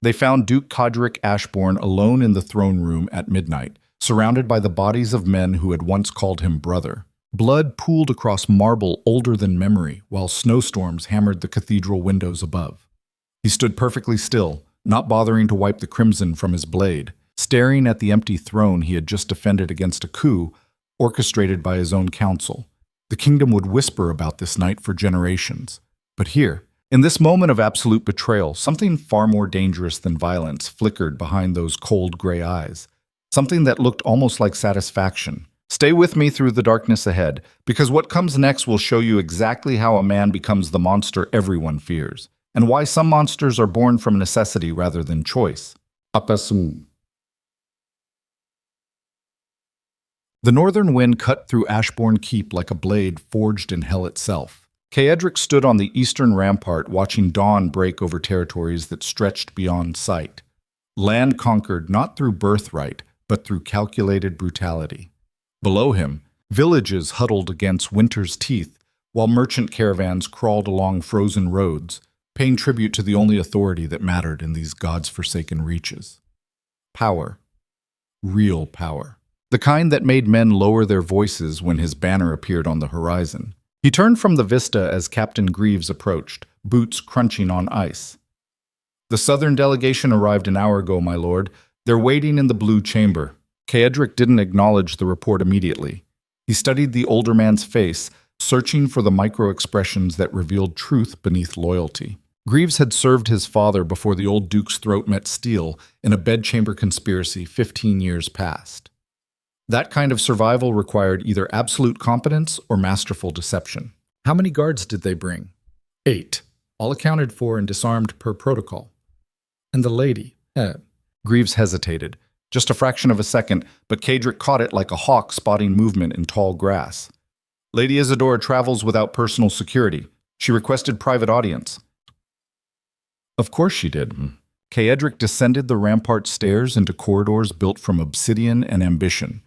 They found Duke Caedric Ashborne alone in the throne room at midnight, surrounded by the bodies of men who had once called him brother. Blood pooled across marble older than memory, while snowstorms hammered the cathedral windows above. He stood perfectly still, not bothering to wipe the crimson from his blade, staring at the empty throne he had just defended against a coup orchestrated by his own council. The kingdom would whisper about this night for generations. But here, in this moment of absolute betrayal, something far more dangerous than violence flickered behind those cold gray eyes. Something that looked almost like satisfaction. Stay with me through the darkness ahead, because what comes next will show you exactly how a man becomes the monster everyone fears, and why some monsters are born from necessity rather than choice. The northern wind cut through Ashbourne Keep like a blade forged in hell itself. Caedric stood on the eastern rampart watching dawn break over territories that stretched beyond sight. Land conquered not through birthright, but through calculated brutality. Below him, villages huddled against winter's teeth, while merchant caravans crawled along frozen roads, paying tribute to the only authority that mattered in these gods-forsaken reaches. Power. Real power. The kind that made men lower their voices when his banner appeared on the horizon. He turned from the vista as Captain Greaves approached, boots crunching on ice. The southern delegation arrived an hour ago, my lord. They're waiting in the blue chamber. Caedric didn't acknowledge the report immediately. He studied the older man's face, searching for the micro-expressions that revealed truth beneath loyalty. Greaves had served his father before the old duke's throat met steel in a bedchamber conspiracy 15 years past. That kind of survival required either absolute competence or masterful deception. How many guards did they bring? 8, all accounted for and disarmed per protocol. And the lady? Greaves hesitated. Just a fraction of a second, but Caedric caught it like a hawk spotting movement in tall grass. Lady Isadora travels without personal security. She requested private audience. Of course she did. Caedric descended the rampart stairs into corridors built from obsidian and ambition.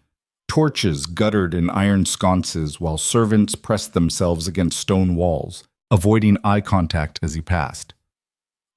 Torches guttered in iron sconces while servants pressed themselves against stone walls, avoiding eye contact as he passed.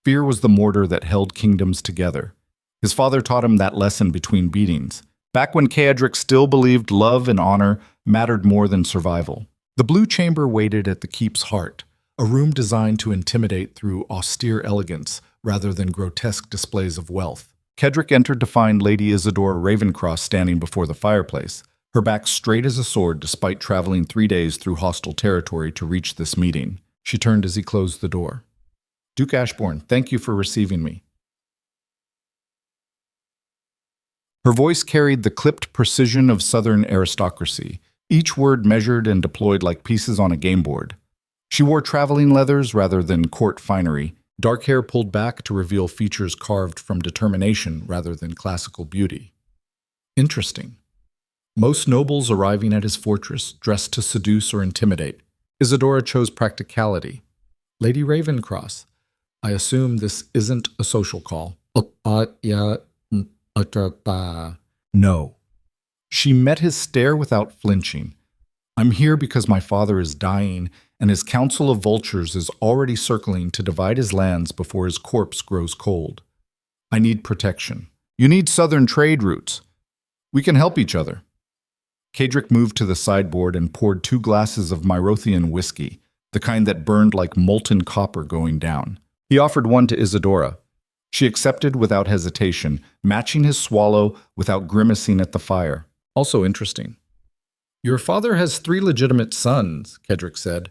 Fear was the mortar that held kingdoms together. His father taught him that lesson between beatings, back when Caedric still believed love and honor mattered more than survival. The blue chamber waited at the keep's heart, a room designed to intimidate through austere elegance rather than grotesque displays of wealth. Caedric entered to find Lady Isadora Ravencross standing before the fireplace, her back straight as a sword despite traveling 3 days through hostile territory to reach this meeting. She turned as he closed the door. Duke Ashborne, thank you for receiving me. Her voice carried the clipped precision of Southern aristocracy, each word measured and deployed like pieces on a game board. She wore traveling leathers rather than court finery, dark hair pulled back to reveal features carved from determination rather than classical beauty. Interesting. Most nobles arriving at his fortress dressed to seduce or intimidate. Isadora chose practicality. Lady Ravencross, I assume this isn't a social call. No. She met his stare without flinching. I'm here because my father is dying, and his council of vultures is already circling to divide his lands before his corpse grows cold. I need protection. You need southern trade routes. We can help each other. Caedric moved to the sideboard and poured 2 glasses of Myrothian whiskey, the kind that burned like molten copper going down. He offered one to Isadora. She accepted without hesitation, matching his swallow without grimacing at the fire. Also interesting. Your father has 3 legitimate sons, Caedric said.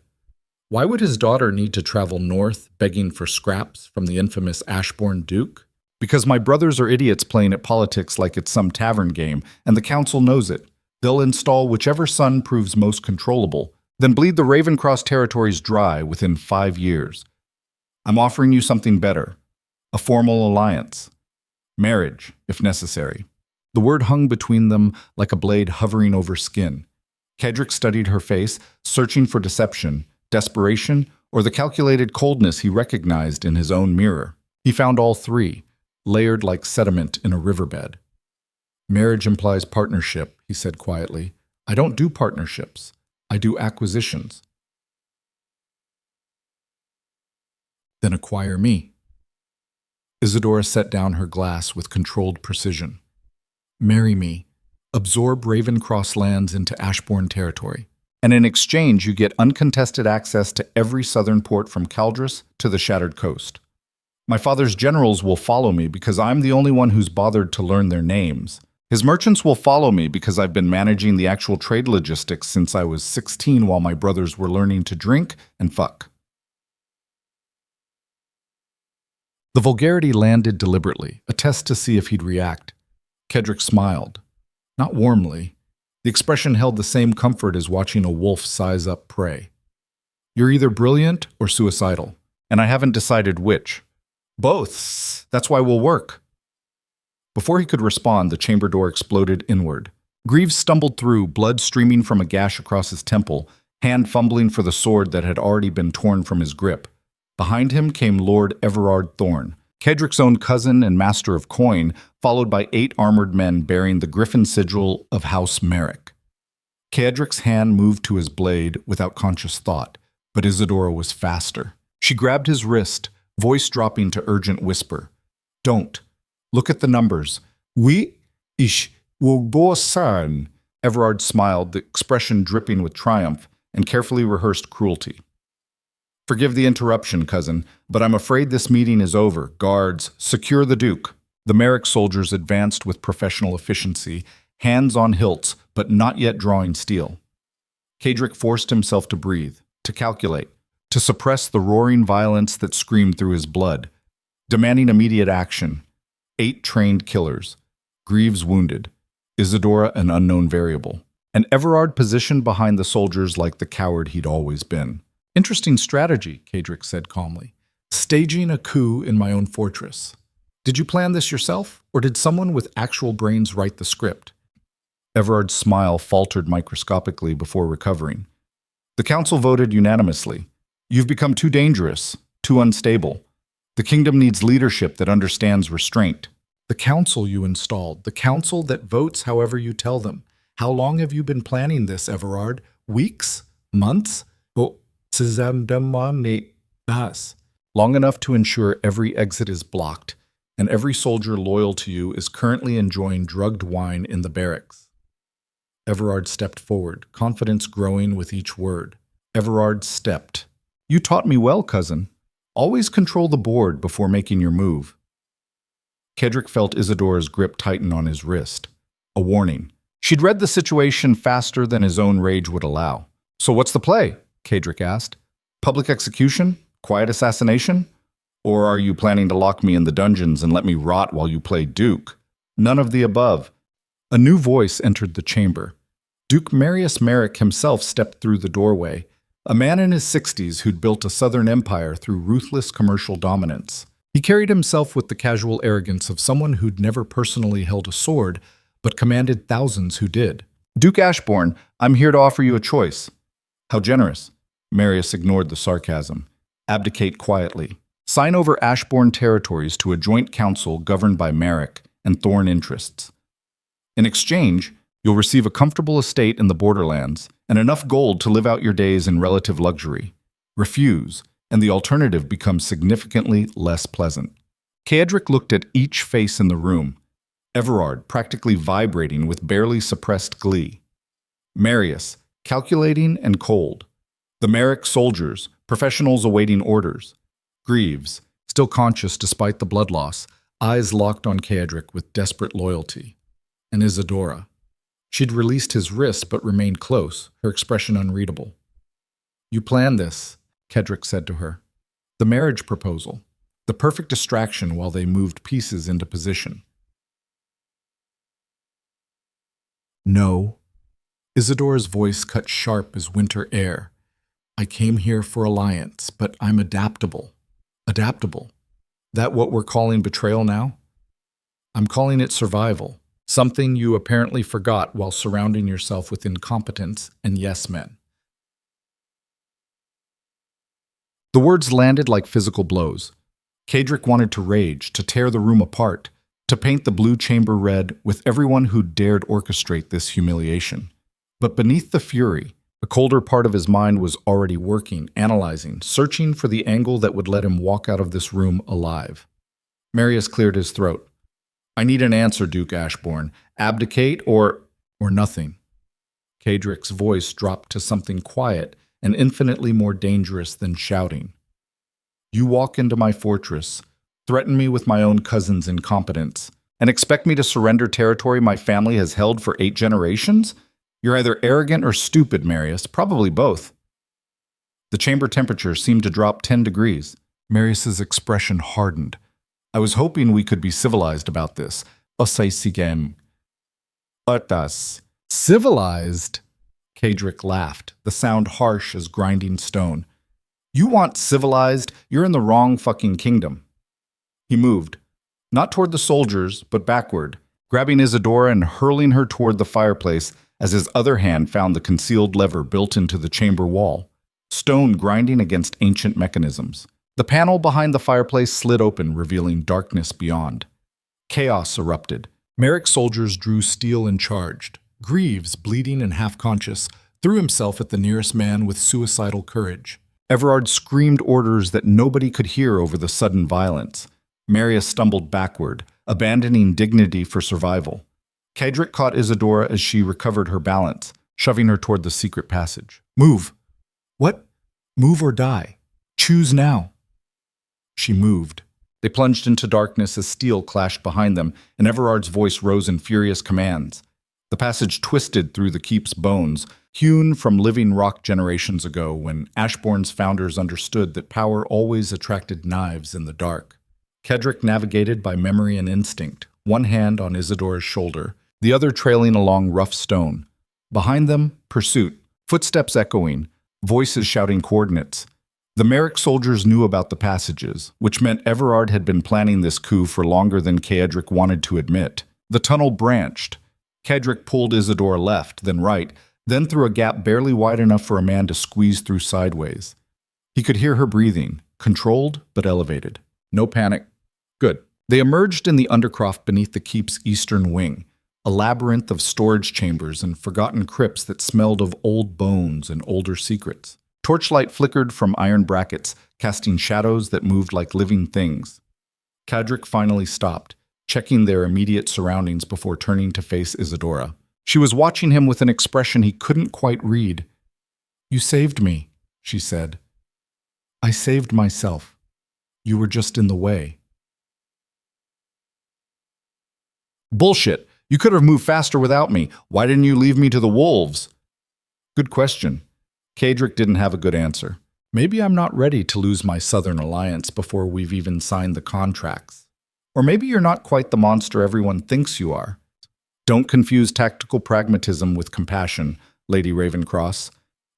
Why would his daughter need to travel north, begging for scraps from the infamous Ashbourne Duke? Because my brothers are idiots playing at politics like it's some tavern game, and the council knows it. They'll install whichever son proves most controllable, then bleed the Ravencross territories dry within 5 years. I'm offering you something better. A formal alliance. Marriage, if necessary. The word hung between them like a blade hovering over skin. Caedric studied her face, searching for deception, desperation, or the calculated coldness he recognized in his own mirror. He found all 3, layered like sediment in a riverbed. Marriage implies partnership, he said quietly. I don't do partnerships. I do acquisitions. Then acquire me. Isadora set down her glass with controlled precision. Marry me. Absorb Ravencross lands into Ashbourne territory. And in exchange, you get uncontested access to every southern port from Caldrus to the Shattered Coast. My father's generals will follow me because I'm the only one who's bothered to learn their names. His merchants will follow me because I've been managing the actual trade logistics since I was 16 while my brothers were learning to drink and fuck. The vulgarity landed deliberately, a test to see if he'd react. Caedric smiled. Not warmly. The expression held the same comfort as watching a wolf size up prey. You're either brilliant or suicidal, and I haven't decided which. Both. That's why we'll work. Before he could respond, the chamber door exploded inward. Greaves stumbled through, blood streaming from a gash across his temple, hand fumbling for the sword that had already been torn from his grip. Behind him came Lord Everard Thorne, Caedric's own cousin and master of coin, followed by 8 armored men bearing the griffin sigil of House Merrick. Caedric's hand moved to his blade without conscious thought, but Isadora was faster. She grabbed his wrist, voice dropping to urgent whisper. Don't. Look at the numbers. We ish will go son. Everard smiled, the expression dripping with triumph, and carefully rehearsed cruelty. Forgive the interruption, cousin, but I'm afraid this meeting is over. Guards, secure the Duke. The Merrick soldiers advanced with professional efficiency, hands on hilts, but not yet drawing steel. Caedric forced himself to breathe, to calculate, to suppress the roaring violence that screamed through his blood, demanding immediate action. 8 trained killers, Greaves wounded, Isadora an unknown variable, and Everard positioned behind the soldiers like the coward he'd always been. Interesting strategy, Caedric said calmly. Staging a coup in my own fortress. Did you plan this yourself, or did someone with actual brains write the script? Everard's smile faltered microscopically before recovering. The council voted unanimously. You've become too dangerous, too unstable. The kingdom needs leadership that understands restraint. The council you installed, the council that votes however you tell them. How long have you been planning this, Everard? Weeks? Months? Long enough to ensure every exit is blocked, and every soldier loyal to you is currently enjoying drugged wine in the barracks. Everard stepped forward, confidence growing with each word. Everard stepped. You taught me well, cousin. Always control the board before making your move. Caedric felt Isadora's grip tighten on his wrist. A warning. She'd read the situation faster than his own rage would allow. So what's the play? Caedric asked. Public execution? Quiet assassination? Or are you planning to lock me in the dungeons and let me rot while you play Duke? None of the above. A new voice entered the chamber. Duke Marius Merrick himself stepped through the doorway, a man in his 60s who'd built a southern empire through ruthless commercial dominance. He carried himself with the casual arrogance of someone who'd never personally held a sword, but commanded thousands who did. Duke Ashborne, I'm here to offer you a choice. How generous. Marius ignored the sarcasm. Abdicate quietly. Sign over Ashbourne territories to a joint council governed by Merrick and Thorne interests. In exchange, you'll receive a comfortable estate in the borderlands and enough gold to live out your days in relative luxury. Refuse, and the alternative becomes significantly less pleasant. Caedric looked at each face in the room, Everard practically vibrating with barely suppressed glee. Marius, calculating and cold. The Merrick soldiers, professionals awaiting orders. Greaves, still conscious despite the blood loss, eyes locked on Caedric with desperate loyalty. And Isadora. She'd released his wrist but remained close, her expression unreadable. You planned this, Caedric said to her. The marriage proposal. The perfect distraction while they moved pieces into position. No. Isadora's voice cut sharp as winter air. I came here for alliance, but I'm adaptable. Adaptable. That what we're calling betrayal now? I'm calling it survival. Something you apparently forgot while surrounding yourself with incompetence and yes men. The words landed like physical blows. Caedric wanted to rage, to tear the room apart, to paint the blue chamber red with everyone who dared orchestrate this humiliation. But beneath the fury, a colder part of his mind was already working, analyzing, searching for the angle that would let him walk out of this room alive. Marius cleared his throat. I need an answer, Duke Ashborne. Abdicate or nothing. Caedric's voice dropped to something quiet and infinitely more dangerous than shouting. You walk into my fortress, threaten me with my own cousin's incompetence, and expect me to surrender territory my family has held for 8 generations? You're either arrogant or stupid, Marius, probably both. The chamber temperature seemed to drop 10 degrees. Marius's expression hardened. I was hoping we could be civilized about this. Osaisigem. Utas. Civilized? Caedric laughed, the sound harsh as grinding stone. You want civilized? You're in the wrong fucking kingdom. He moved, not toward the soldiers, but backward, grabbing Isadora and hurling her toward the fireplace as his other hand found the concealed lever built into the chamber wall, stone grinding against ancient mechanisms. The panel behind the fireplace slid open, revealing darkness beyond. Chaos erupted. Merrick's soldiers drew steel and charged. Greaves, bleeding and half-conscious, threw himself at the nearest man with suicidal courage. Everard screamed orders that nobody could hear over the sudden violence. Marius stumbled backward, abandoning dignity for survival. Caedric caught Isadora as she recovered her balance, shoving her toward the secret passage. Move! What? Move or die. Choose now. She moved. They plunged into darkness as steel clashed behind them, and Everard's voice rose in furious commands. The passage twisted through the keep's bones, hewn from living rock generations ago when Ashbourne's founders understood that power always attracted knives in the dark. Caedric navigated by memory and instinct, one hand on Isadora's shoulder, the other trailing along rough stone. Behind them, pursuit, footsteps echoing, voices shouting coordinates. The Merrick soldiers knew about the passages, which meant Everard had been planning this coup for longer than Caedric wanted to admit. The tunnel branched. Caedric pulled Isadora left, then right, then through a gap barely wide enough for a man to squeeze through sideways. He could hear her breathing, controlled but elevated. No panic. Good. They emerged in the undercroft beneath the keep's eastern wing, a labyrinth of storage chambers and forgotten crypts that smelled of old bones and older secrets. Torchlight flickered from iron brackets, casting shadows that moved like living things. Caedric finally stopped, checking their immediate surroundings before turning to face Isadora. She was watching him with an expression he couldn't quite read. You saved me, she said. I saved myself. You were just in the way. Bullshit. You could have moved faster without me. Why didn't you leave me to the wolves? Good question. Caedric didn't have a good answer. Maybe I'm not ready to lose my Southern Alliance before we've even signed the contracts. Or maybe you're not quite the monster everyone thinks you are. Don't confuse tactical pragmatism with compassion, Lady Ravencross.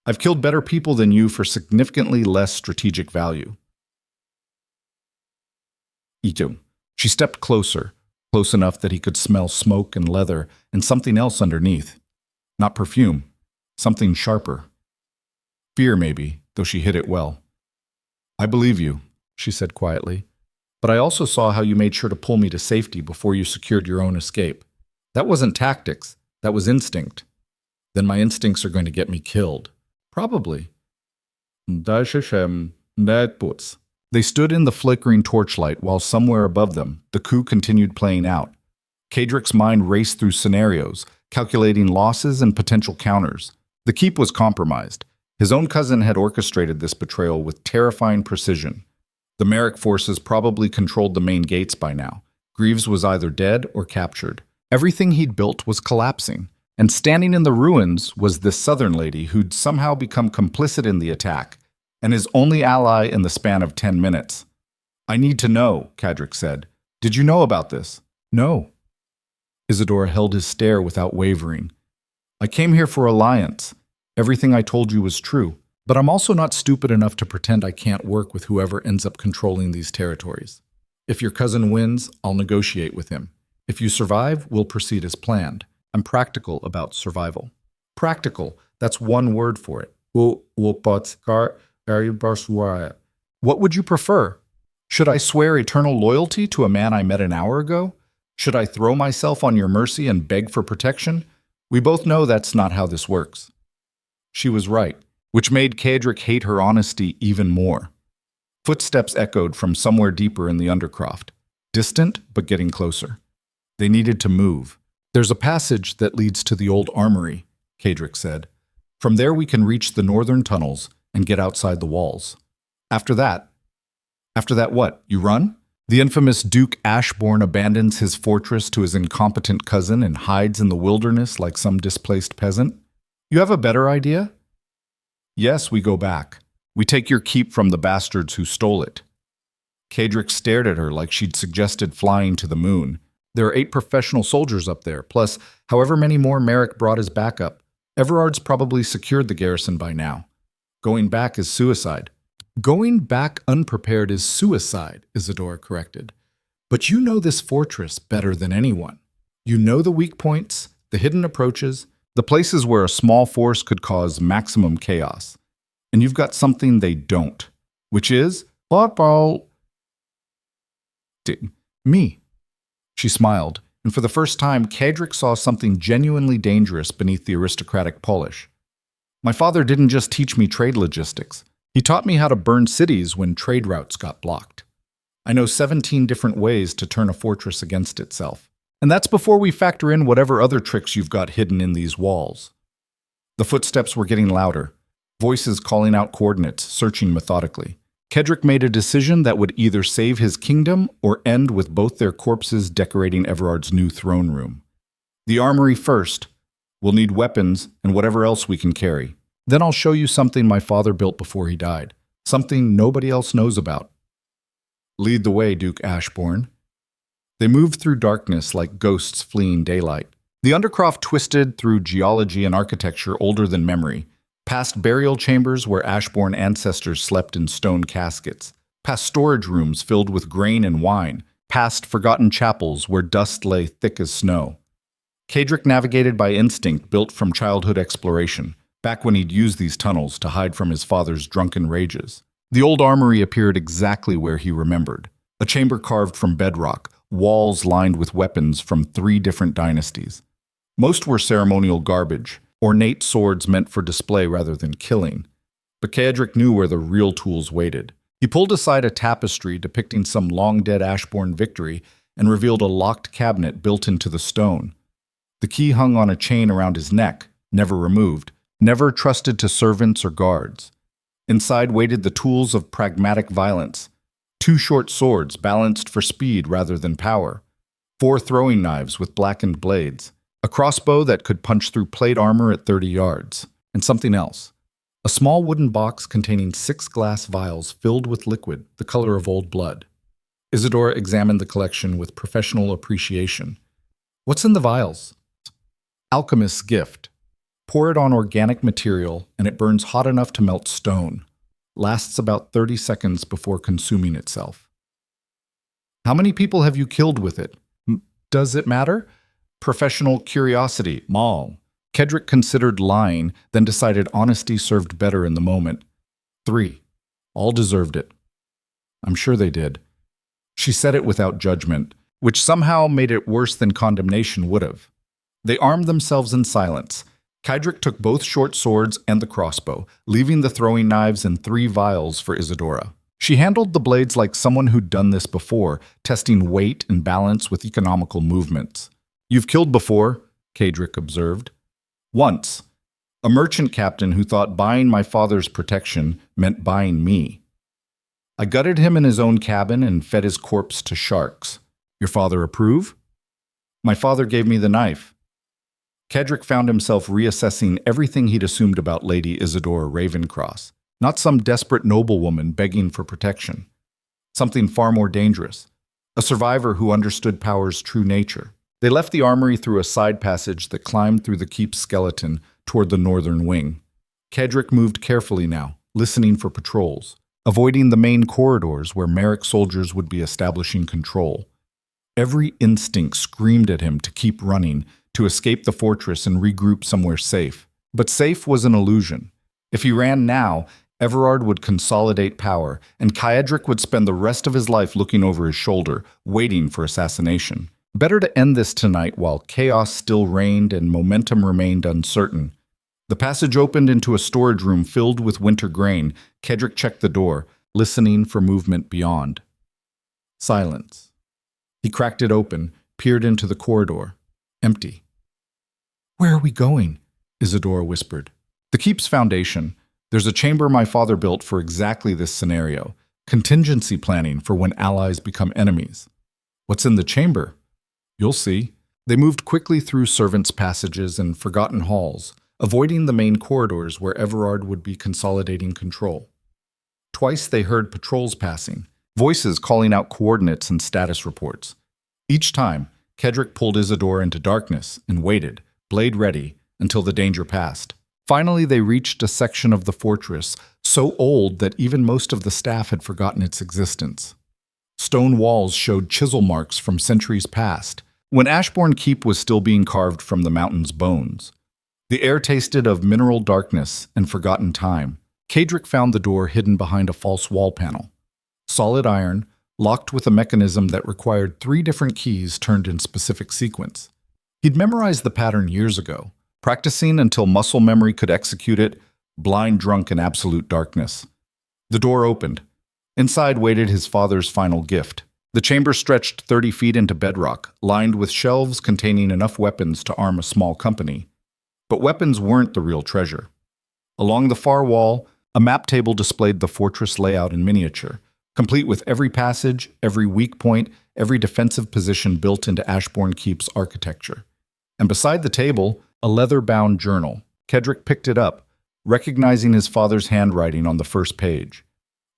I've killed better people than you for significantly less strategic value. Ito. She stepped closer, close enough that he could smell smoke and leather and something else underneath. Not perfume, something sharper. Fear, maybe, though she hid it well. I believe you, she said quietly. But I also saw how you made sure to pull me to safety before you secured your own escape. That wasn't tactics, that was instinct. Then my instincts are going to get me killed. Probably. They stood in the flickering torchlight while somewhere above them, the coup continued playing out. Caedric's mind raced through scenarios, calculating losses and potential counters. The keep was compromised. His own cousin had orchestrated this betrayal with terrifying precision. The Merrick forces probably controlled the main gates by now. Greaves was either dead or captured. Everything he'd built was collapsing, and standing in the ruins was this southern lady who'd somehow become complicit in the attack, and his only ally in the span of 10 minutes. I need to know, Caedric said. Did you know about this? No. Isadora held his stare without wavering. I came here for alliance. Everything I told you was true. But I'm also not stupid enough to pretend I can't work with whoever ends up controlling these territories. If your cousin wins, I'll negotiate with him. If you survive, we'll proceed as planned. I'm practical about survival. Practical, that's one word for it. What would you prefer? Should I swear eternal loyalty to a man I met an hour ago? Should I throw myself on your mercy and beg for protection? We both know that's not how this works. She was right, which made Caedric hate her honesty even more. Footsteps echoed from somewhere deeper in the undercroft. distant but getting closer. They needed to move. There's a passage that leads to the old armory, Caedric said. From there we can reach the northern tunnels and get outside the walls. After that what? You run? The infamous Duke Ashborne abandons his fortress to his incompetent cousin and hides in the wilderness like some displaced peasant? You have a better idea? Yes, we go back. We take your keep from the bastards who stole it. Caedric stared at her like she'd suggested flying to the moon. There are 8 professional soldiers up there, plus however many more Merrick brought as backup. Everard's probably secured the garrison by now. Going back is suicide. Going back unprepared is suicide, Isidora corrected. But you know this fortress better than anyone. You know the weak points, the hidden approaches, the places where a small force could cause maximum chaos. And you've got something they don't, which is, me. She smiled, and for the first time, Caedric saw something genuinely dangerous beneath the aristocratic polish. My father didn't just teach me trade logistics. He taught me how to burn cities when trade routes got blocked. I know 17 different ways to turn a fortress against itself. And that's before we factor in whatever other tricks you've got hidden in these walls. The footsteps were getting louder, voices calling out coordinates, searching methodically. Caedric made a decision that would either save his kingdom or end with both their corpses decorating Everard's new throne room. The armory first. We'll need weapons and whatever else we can carry. Then I'll show you something my father built before he died. Something nobody else knows about. Lead the way, Duke Ashborne. They moved through darkness like ghosts fleeing daylight. The Undercroft twisted through geology and architecture older than memory, past burial chambers where Ashborne ancestors slept in stone caskets, past storage rooms filled with grain and wine, past forgotten chapels where dust lay thick as snow. Caedric navigated by instinct built from childhood exploration, back when he'd used these tunnels to hide from his father's drunken rages. The old armory appeared exactly where he remembered. A chamber carved from bedrock, walls lined with weapons from 3 different dynasties. Most were ceremonial garbage, ornate swords meant for display rather than killing. But Caedric knew where the real tools waited. He pulled aside a tapestry depicting some long-dead Ashborne victory and revealed a locked cabinet built into the stone. The key hung on a chain around his neck, never removed, never trusted to servants or guards. Inside waited the tools of pragmatic violence. 2 short swords balanced for speed rather than power. 4 throwing knives with blackened blades. A crossbow that could punch through plate armor at 30 yards. And something else. A small wooden box containing 6 glass vials filled with liquid, the color of old blood. Isidora examined the collection with professional appreciation. What's in the vials? Alchemist's gift. Pour it on organic material, and it burns hot enough to melt stone. Lasts about 30 seconds before consuming itself. How many people have you killed with it? Does it matter? Professional curiosity, Maul. Caedric considered lying, then decided honesty served better in the moment. 3. All deserved it. I'm sure they did. She said it without judgment, which somehow made it worse than condemnation would have. They armed themselves in silence. Caedric took both short swords and the crossbow, leaving the throwing knives and 3 vials for Isidora. She handled the blades like someone who'd done this before, testing weight and balance with economical movements. You've killed before, Caedric observed. Once. A merchant captain who thought buying my father's protection meant buying me. I gutted him in his own cabin and fed his corpse to sharks. Your father approve? My father gave me the knife. Caedric found himself reassessing everything he'd assumed about Lady Isidora Ravencross. Not some desperate noblewoman begging for protection. Something far more dangerous. A survivor who understood power's true nature. They left the armory through a side passage that climbed through the keep's skeleton toward the northern wing. Caedric moved carefully now, listening for patrols, avoiding the main corridors where Merrick soldiers would be establishing control. Every instinct screamed at him to keep running, to escape the fortress and regroup somewhere safe. But safe was an illusion. If he ran now, Everard would consolidate power, and Caedric would spend the rest of his life looking over his shoulder, waiting for assassination. Better to end this tonight while chaos still reigned and momentum remained uncertain. The passage opened into a storage room filled with winter grain. Caedric checked the door, listening for movement beyond. Silence. He cracked it open, peered into the corridor. Empty. "Where are we going?" Isadora whispered. "The keep's foundation. There's a chamber my father built for exactly this scenario. Contingency planning for when allies become enemies." "What's in the chamber?" "You'll see." They moved quickly through servants' passages and forgotten halls, avoiding the main corridors where Everard would be consolidating control. Twice they heard patrols passing, voices calling out coordinates and status reports. Each time, Caedric pulled Isadora into darkness and waited, blade ready, until the danger passed. Finally, they reached a section of the fortress so old that even most of the staff had forgotten its existence. Stone walls showed chisel marks from centuries past, when Ashborne Keep was still being carved from the mountain's bones. The air tasted of mineral darkness and forgotten time. Caedric found the door hidden behind a false wall panel. Solid iron, locked with a mechanism that required 3 different keys turned in specific sequence. He'd memorized the pattern years ago, practicing until muscle memory could execute it, blind drunk in absolute darkness. The door opened. Inside waited his father's final gift. The chamber stretched 30 feet into bedrock, lined with shelves containing enough weapons to arm a small company. But weapons weren't the real treasure. Along the far wall, a map table displayed the fortress layout in miniature, complete with every passage, every weak point, every defensive position built into Ashborne Keep's architecture. And beside the table, a leather-bound journal. Caedric picked it up, recognizing his father's handwriting on the first page.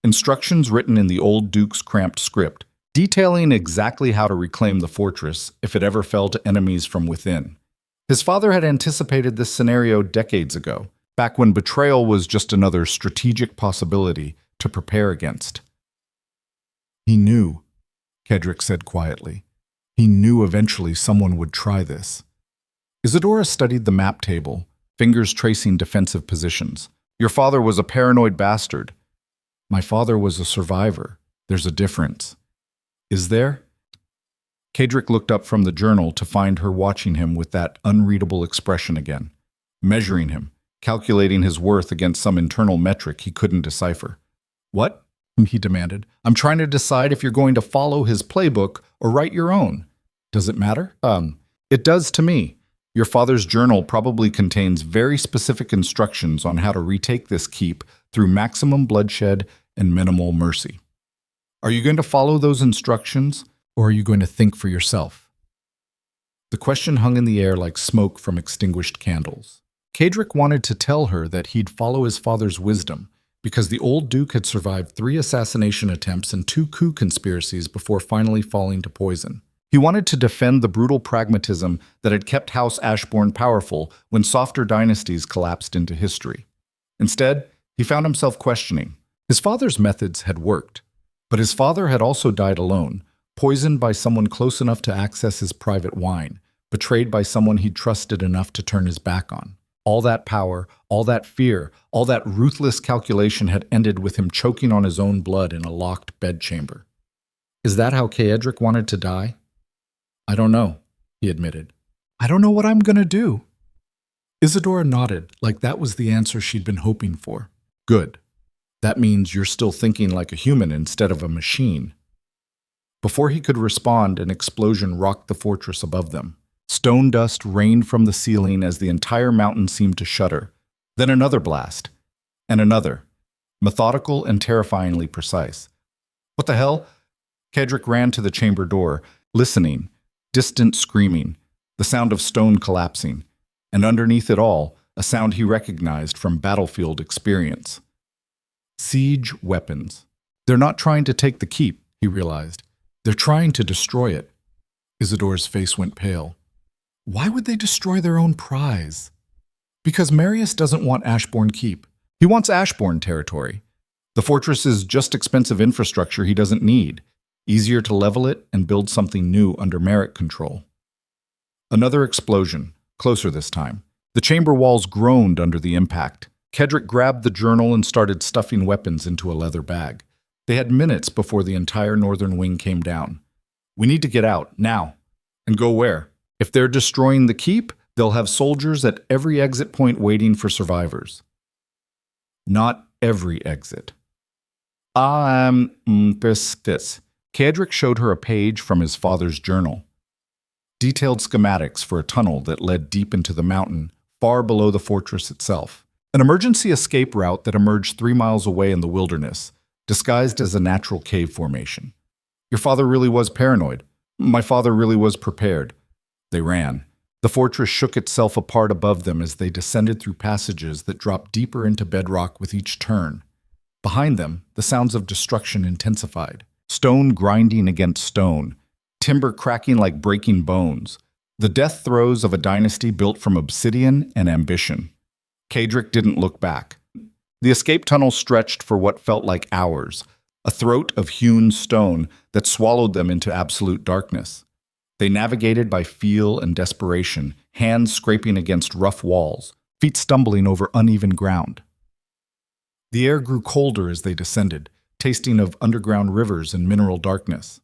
Instructions written in the old Duke's cramped script, detailing exactly how to reclaim the fortress if it ever fell to enemies from within. His father had anticipated this scenario decades ago, back when betrayal was just another strategic possibility to prepare against. "He knew," Caedric said quietly. "He knew eventually someone would try this." Isadora studied the map table, fingers tracing defensive positions. "Your father was a paranoid bastard." "My father was a survivor. There's a difference." "Is there?" Caedric looked up from the journal to find her watching him with that unreadable expression again, measuring him, calculating his worth against some internal metric he couldn't decipher. "What?" he demanded. "I'm trying to decide if you're going to follow his playbook or write your own." "Does it matter?" It does to me. Your father's journal probably contains very specific instructions on how to retake this keep through maximum bloodshed and minimal mercy. Are you going to follow those instructions, or are you going to think for yourself?" The question hung in the air like smoke from extinguished candles. Caedric wanted to tell her that he'd follow his father's wisdom, because the old Duke had survived 3 assassination attempts and 2 coup conspiracies before finally falling to poison. He wanted to defend the brutal pragmatism that had kept House Ashborne powerful when softer dynasties collapsed into history. Instead, he found himself questioning. His father's methods had worked, but his father had also died alone, poisoned by someone close enough to access his private wine, betrayed by someone he'd trusted enough to turn his back on. All that power, all that fear, all that ruthless calculation had ended with him choking on his own blood in a locked bedchamber. Is that how Caedric wanted to die? "I don't know," he admitted. "I don't know what I'm going to do." Isadora nodded, like that was the answer she'd been hoping for. "Good. That means you're still thinking like a human instead of a machine." Before he could respond, an explosion rocked the fortress above them. Stone dust rained from the ceiling as the entire mountain seemed to shudder. Then another blast. And another. Methodical and terrifyingly precise. "What the hell?" Caedric ran to the chamber door, listening. Distant screaming, the sound of stone collapsing, and underneath it all, a sound he recognized from battlefield experience. Siege weapons. They're not trying to take the keep, he realized. They're trying to destroy it. Isadora's face went pale. Why would they destroy their own prize? Because Marius doesn't want Ashborne Keep. He wants Ashborne territory. The fortress is just expensive infrastructure he doesn't need. Easier to level it and build something new under Merrick control. Another explosion, closer this time. The chamber walls groaned under the impact. Caedric grabbed the journal and started stuffing weapons into a leather bag. They had minutes before the entire northern wing came down. We need to get out, now. And go where? If they're destroying the keep, they'll have soldiers at every exit point waiting for survivors. Not every exit. This. Caedric showed her a page from his father's journal. Detailed schematics for a tunnel that led deep into the mountain, far below the fortress itself. An emergency escape route that emerged 3 miles away in the wilderness, disguised as a natural cave formation. Your father really was paranoid. My father really was prepared. They ran. The fortress shook itself apart above them as they descended through passages that dropped deeper into bedrock with each turn. Behind them, the sounds of destruction intensified. Stone grinding against stone, timber cracking like breaking bones. The death throes of a dynasty built from obsidian and ambition. Caedric didn't look back. The escape tunnel stretched for what felt like hours, a throat of hewn stone that swallowed them into absolute darkness. They navigated by feel and desperation, hands scraping against rough walls, feet stumbling over uneven ground. The air grew colder as they descended, tasting of underground rivers and mineral darkness.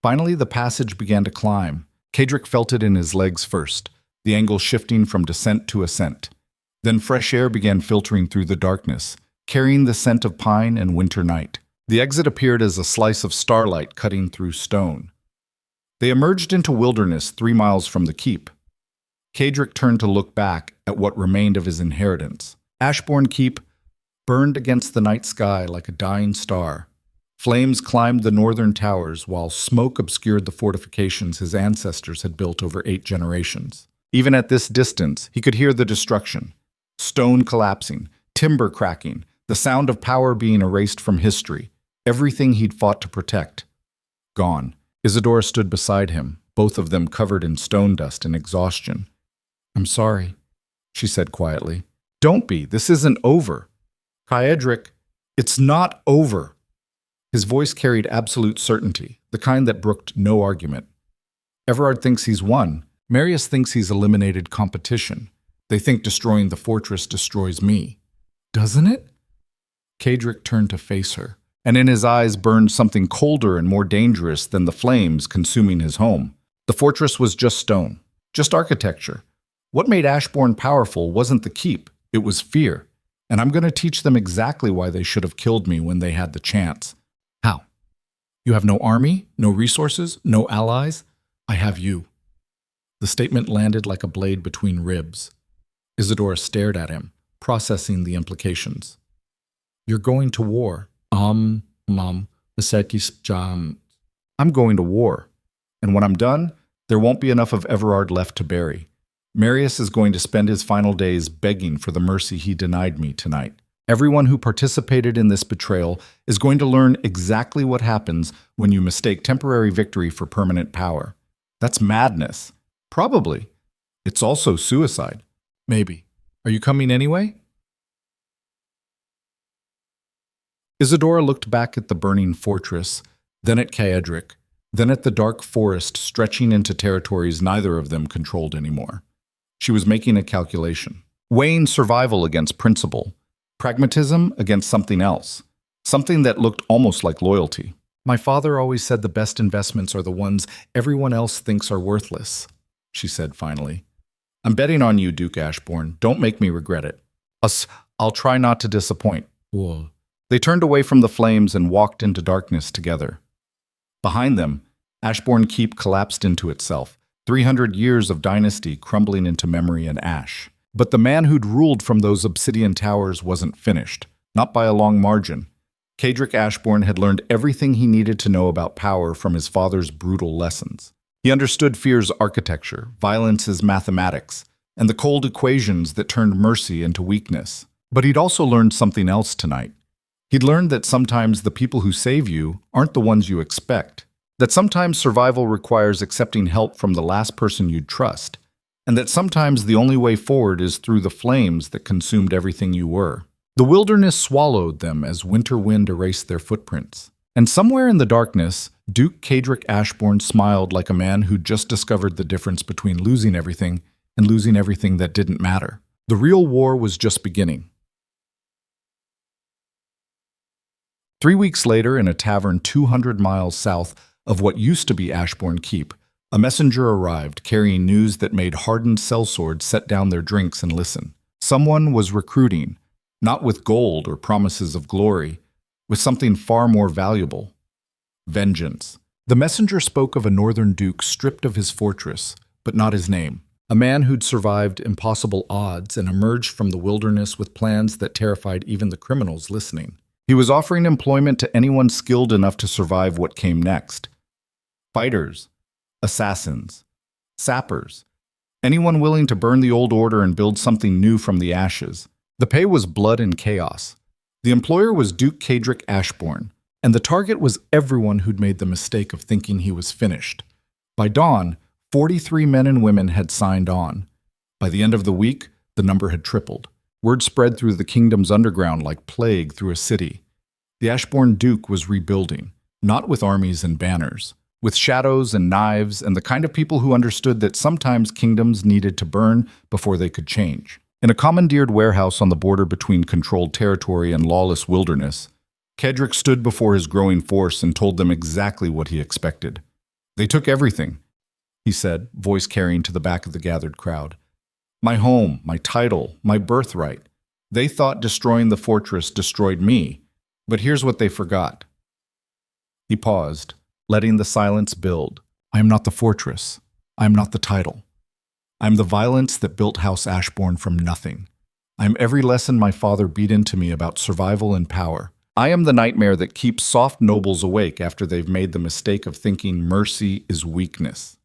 Finally, the passage began to climb. Caedric felt it in his legs first, the angle shifting from descent to ascent. Then fresh air began filtering through the darkness, carrying the scent of pine and winter night. The exit appeared as a slice of starlight cutting through stone. They emerged into wilderness 3 miles from the keep. Caedric turned to look back at what remained of his inheritance. Ashborne Keep burned against the night sky like a dying star. Flames climbed the northern towers while smoke obscured the fortifications his ancestors had built over 8 generations. Even at this distance, he could hear the destruction. Stone collapsing, timber cracking, the sound of power being erased from history. Everything he'd fought to protect. Gone. Isadora stood beside him, both of them covered in stone dust and exhaustion. "I'm sorry," she said quietly. "Don't be. This isn't over." "Caedric, it's not over." His voice carried absolute certainty, the kind that brooked no argument. "Everard thinks he's won. Marius thinks he's eliminated competition. They think destroying the fortress destroys me." "Doesn't it?" Caedric turned to face her, and in his eyes burned something colder and more dangerous than the flames consuming his home. The fortress was just stone, just architecture. What made Ashborne powerful wasn't the keep, it was fear. And I'm going to teach them exactly why they should have killed me when they had the chance. How? You have no army, no resources, no allies? I have you. The statement landed like a blade between ribs. Isadora stared at him, processing the implications. You're going to war. Mom, I'm going to war. And when I'm done, there won't be enough of Everard left to bury. Marius is going to spend his final days begging for the mercy he denied me tonight. Everyone who participated in this betrayal is going to learn exactly what happens when you mistake temporary victory for permanent power. That's madness. Probably. It's also suicide. Maybe. Are you coming anyway? Isadora looked back at the burning fortress, then at Caedric, then at the dark forest stretching into territories neither of them controlled anymore. She was making a calculation, weighing survival against principle, pragmatism against something else, something that looked almost like loyalty. My father always said the best investments are the ones everyone else thinks are worthless, she said finally. I'm betting on you, Duke Ashborne. Don't make me regret it. I'll try not to disappoint. Whoa. They turned away from the flames and walked into darkness together. Behind them, Ashborne Keep collapsed into itself, 300 years of dynasty crumbling into memory and ash. But the man who'd ruled from those obsidian towers wasn't finished, not by a long margin. Caedric Ashborne had learned everything he needed to know about power from his father's brutal lessons. He understood fear's architecture, violence's mathematics, and the cold equations that turned mercy into weakness. But he'd also learned something else tonight. He'd learned that sometimes the people who save you aren't the ones you expect, that sometimes survival requires accepting help from the last person you'd trust, and that sometimes the only way forward is through the flames that consumed everything you were. The wilderness swallowed them as winter wind erased their footprints. And somewhere in the darkness, Duke Caedric Ashborne smiled like a man who'd just discovered the difference between losing everything and losing everything that didn't matter. The real war was just beginning. 3 weeks later, in a tavern 200 miles south of what used to be Ashborne Keep, a messenger arrived carrying news that made hardened sellswords set down their drinks and listen. Someone was recruiting, not with gold or promises of glory, with something far more valuable. Vengeance. The messenger spoke of a northern duke stripped of his fortress, but not his name. A man who'd survived impossible odds and emerged from the wilderness with plans that terrified even the criminals listening. He was offering employment to anyone skilled enough to survive what came next. Fighters, assassins, sappers, anyone willing to burn the old order and build something new from the ashes. The pay was blood and chaos. The employer was Duke Caedric Ashborne, and the target was everyone who'd made the mistake of thinking he was finished. By dawn, 43 men and women had signed on. By the end of the week, the number had tripled. Word spread through the kingdom's underground like plague through a city. The Ashborne Duke was rebuilding, not with armies and banners, with shadows and knives and the kind of people who understood that sometimes kingdoms needed to burn before they could change. In a commandeered warehouse on the border between controlled territory and lawless wilderness, Caedric stood before his growing force and told them exactly what he expected. "They took everything," he said, voice carrying to the back of the gathered crowd. "My home, my title, my birthright. They thought destroying the fortress destroyed me, but here's what they forgot." He paused, letting the silence build. "I am not the fortress. I am not the title. I am the violence that built House Ashborne from nothing. I am every lesson my father beat into me about survival and power. I am the nightmare that keeps soft nobles awake after they've made the mistake of thinking mercy is weakness."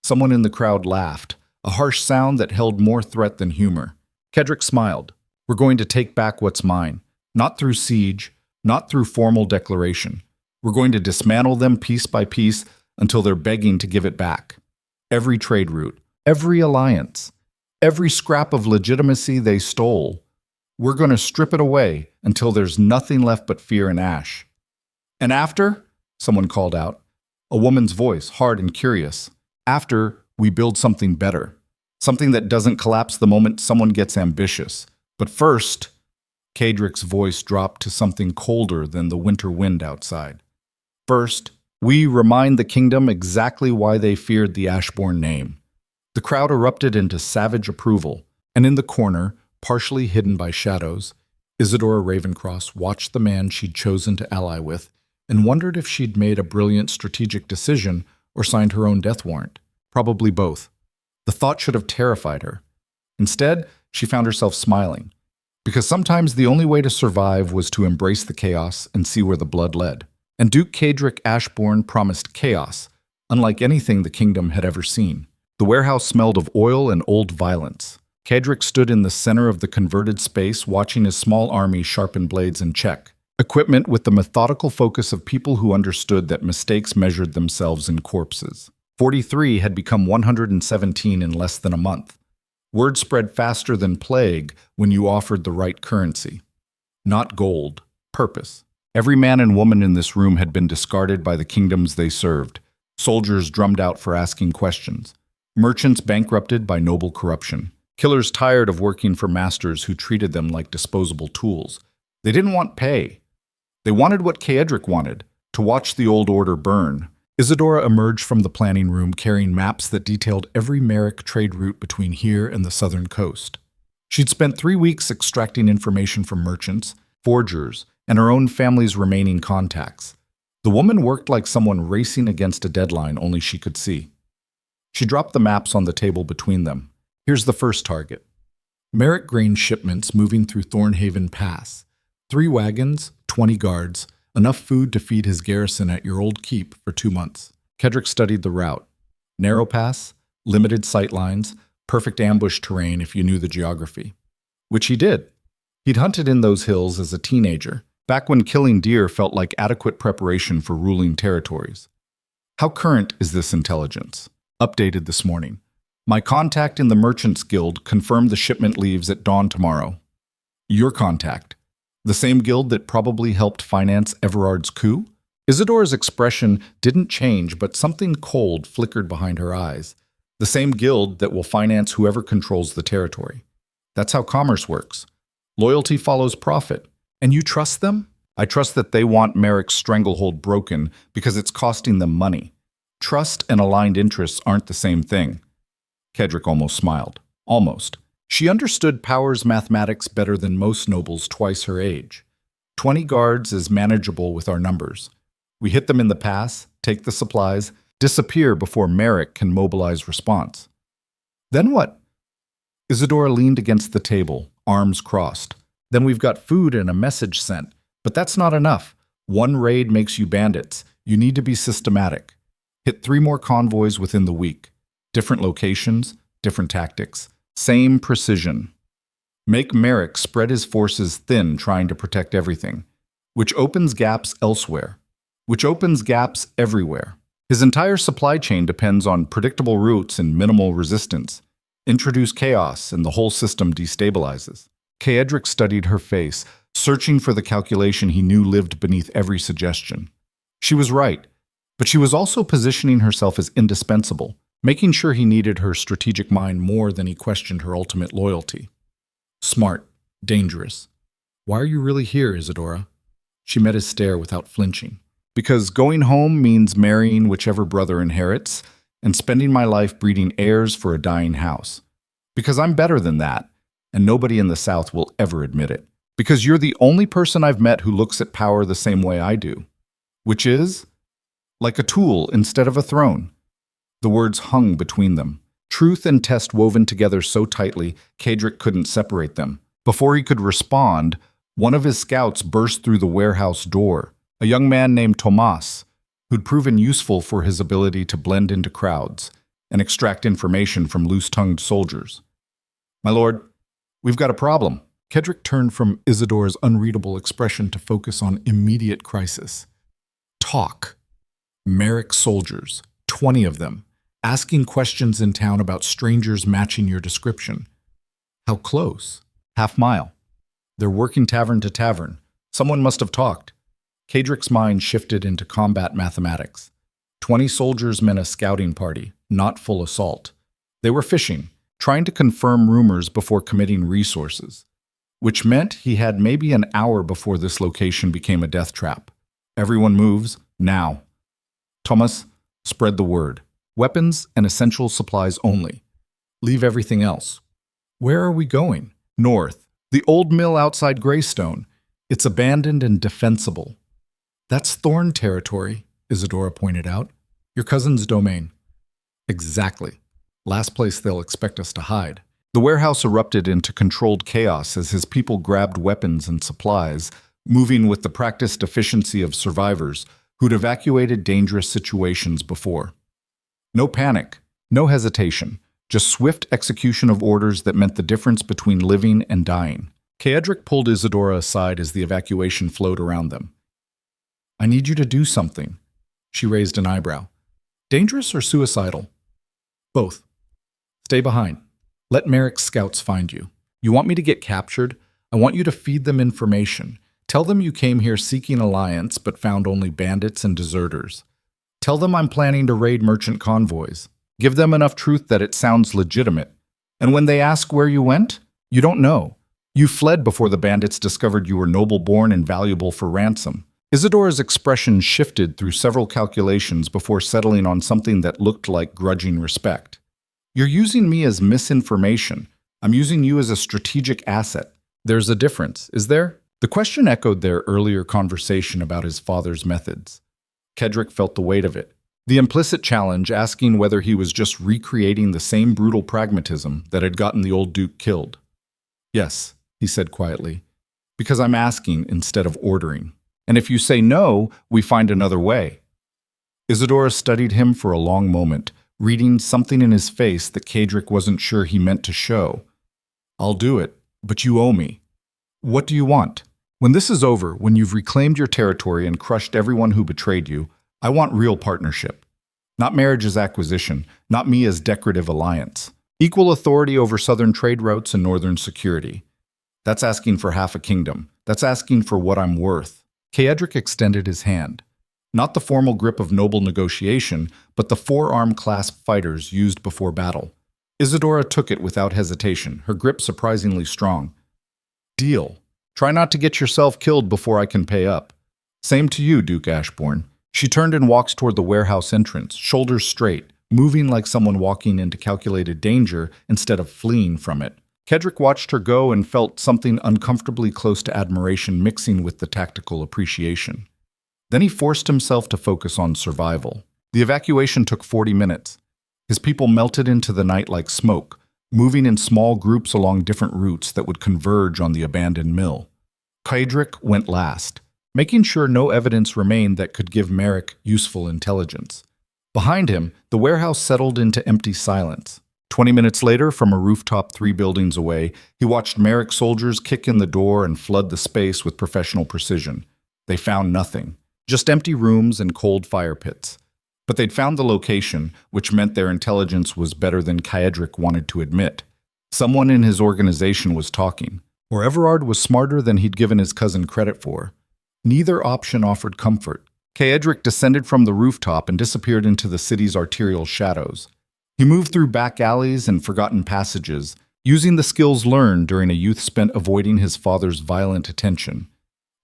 Someone in the crowd laughed, a harsh sound that held more threat than humor. Caedric smiled. "We're going to take back what's mine, not through siege, not through formal declaration. We're going to dismantle them piece by piece until they're begging to give it back. Every trade route, every alliance, every scrap of legitimacy they stole, we're going to strip it away until there's nothing left but fear and ash." "And after?" someone called out, a woman's voice, hard and curious. "After, we build something better, something that doesn't collapse the moment someone gets ambitious. But first," Caedric's voice dropped to something colder than the winter wind outside. "First, we remind the kingdom exactly why they feared the Ashborne name." The crowd erupted into savage approval, and in the corner, partially hidden by shadows, Isadora Ravencross watched the man she'd chosen to ally with and wondered if she'd made a brilliant strategic decision or signed her own death warrant. Probably both. The thought should have terrified her. Instead, she found herself smiling, because sometimes the only way to survive was to embrace the chaos and see where the blood led. And Duke Caedric Ashborne promised chaos, unlike anything the kingdom had ever seen. The warehouse smelled of oil and old violence. Caedric stood in the center of the converted space, watching his small army sharpen blades and check. Equipment with the methodical focus of people who understood that mistakes measured themselves in corpses. 43 had become 117 in less than a month. Word spread faster than plague when you offered the right currency. Not gold, purpose. Every man and woman in this room had been discarded by the kingdoms they served. Soldiers drummed out for asking questions. Merchants bankrupted by noble corruption. Killers tired of working for masters who treated them like disposable tools. They didn't want pay. They wanted what Caedric wanted, to watch the old order burn. Isadora emerged from the planning room carrying maps that detailed every Merrick trade route between here and the southern coast. She'd spent 3 weeks extracting information from merchants, forgers, and her own family's remaining contacts. The woman worked like someone racing against a deadline only she could see. She dropped the maps on the table between them. Here's the first target. Merrick grain shipments moving through Thornhaven Pass. 3 wagons, 20 guards, enough food to feed his garrison at your old keep for 2 months. Caedric studied the route. Narrow pass, limited sight lines, perfect ambush terrain if you knew the geography. Which he did. He'd hunted in those hills as a teenager, back when killing deer felt like adequate preparation for ruling territories. How current is this intelligence? Updated this morning. My contact in the Merchants Guild confirmed the shipment leaves at dawn tomorrow. Your contact. The same guild that probably helped finance Everard's coup? Isadora's expression didn't change, but something cold flickered behind her eyes. The same guild that will finance whoever controls the territory. That's how commerce works. Loyalty follows profit. And you trust them? I trust that they want Merrick's stranglehold broken because it's costing them money. Trust and aligned interests aren't the same thing. Caedric almost smiled. Almost. She understood power's mathematics better than most nobles twice her age. 20 guards is manageable with our numbers. We hit them in the pass, take the supplies, disappear before Merrick can mobilize response. Then what? Isadora leaned against the table, arms crossed. Then we've got food and a message sent. But that's not enough. One raid makes you bandits. You need to be systematic. Hit 3 more convoys within the week. Different locations, different tactics, same precision. Make Merrick spread his forces thin trying to protect everything, which opens gaps elsewhere, which opens gaps everywhere. His entire supply chain depends on predictable routes and minimal resistance. Introduce chaos and the whole system destabilizes. Caedric studied her face, searching for the calculation he knew lived beneath every suggestion. She was right, but she was also positioning herself as indispensable, making sure he needed her strategic mind more than he questioned her ultimate loyalty. Smart, dangerous. Why are you really here, Isadora? She met his stare without flinching. Because going home means marrying whichever brother inherits and spending my life breeding heirs for a dying house. Because I'm better than that, and nobody in the South will ever admit it. Because you're the only person I've met who looks at power the same way I do, which is like a tool instead of a throne. The words hung between them, truth and test woven together so tightly Caedric couldn't separate them. Before he could respond, one of his scouts burst through the warehouse door, a young man named Tomas, who'd proven useful for his ability to blend into crowds and extract information from loose-tongued soldiers. My lord, we've got a problem. Caedric turned from Isadora's unreadable expression to focus on immediate crisis. Talk. Merrick soldiers, 20 of them, asking questions in town about strangers matching your description. How close? Half mile. They're working tavern to tavern. Someone must have talked. Caedric's mind shifted into combat mathematics. 20 soldiers meant a scouting party, not full assault. They were fishing, trying to confirm rumors before committing resources, which meant he had maybe an hour before this location became a death trap. Everyone moves, now. Thomas, spread the word. Weapons and essential supplies only. Leave everything else. Where are we going? North. The old mill outside Greystone. It's abandoned and defensible. That's Thorn territory, Isadora pointed out. Your cousin's domain. Exactly. Last place they'll expect us to hide. The warehouse erupted into controlled chaos as his people grabbed weapons and supplies, moving with the practiced efficiency of survivors who'd evacuated dangerous situations before. No panic, no hesitation, just swift execution of orders that meant the difference between living and dying. Caedric pulled Isadora aside as the evacuation flowed around them. I need you to do something. She raised an eyebrow. Dangerous or suicidal? Both. Stay behind. Let Merrick's scouts find you. You want me to get captured? I want you to feed them information. Tell them you came here seeking alliance but found only bandits and deserters. Tell them I'm planning to raid merchant convoys. Give them enough truth that it sounds legitimate. And when they ask where you went, you don't know. You fled before the bandits discovered you were noble-born and valuable for ransom. Isadora's expression shifted through several calculations before settling on something that looked like grudging respect. You're using me as misinformation. I'm using you as a strategic asset. There's a difference, is there? The question echoed their earlier conversation about his father's methods. Caedric felt the weight of it. The implicit challenge asking whether he was just recreating the same brutal pragmatism that had gotten the old Duke killed. Yes, he said quietly, because I'm asking instead of ordering. And if you say no, we find another way. Isadora studied him for a long moment, reading something in his face that Caedric wasn't sure he meant to show. I'll do it, but you owe me. What do you want? When this is over, when you've reclaimed your territory and crushed everyone who betrayed you, I want real partnership. Not marriage as acquisition, not me as decorative alliance. Equal authority over southern trade routes and northern security. That's asking for half a kingdom. That's asking for what I'm worth. Caedric extended his hand. Not the formal grip of noble negotiation, but the forearm clasp fighters used before battle. Isadora took it without hesitation, her grip surprisingly strong. Deal. Try not to get yourself killed before I can pay up. Same to you, Duke Ashborne. She turned and walked toward the warehouse entrance, shoulders straight, moving like someone walking into calculated danger instead of fleeing from it. Caedric watched her go and felt something uncomfortably close to admiration mixing with the tactical appreciation. Then he forced himself to focus on survival. The evacuation took 40 minutes. His people melted into the night like smoke, moving in small groups along different routes that would converge on the abandoned mill. Caedric went last, making sure no evidence remained that could give Merrick useful intelligence. Behind him, the warehouse settled into empty silence. 20 minutes later, from a rooftop 3 buildings away, he watched Merrick soldiers kick in the door and flood the space with professional precision. They found nothing, just empty rooms and cold fire pits. But they'd found the location, which meant their intelligence was better than Caedric wanted to admit. Someone in his organization was talking, or Everard was smarter than he'd given his cousin credit for. Neither option offered comfort. Caedric descended from the rooftop and disappeared into the city's arterial shadows. He moved through back alleys and forgotten passages, using the skills learned during a youth spent avoiding his father's violent attention.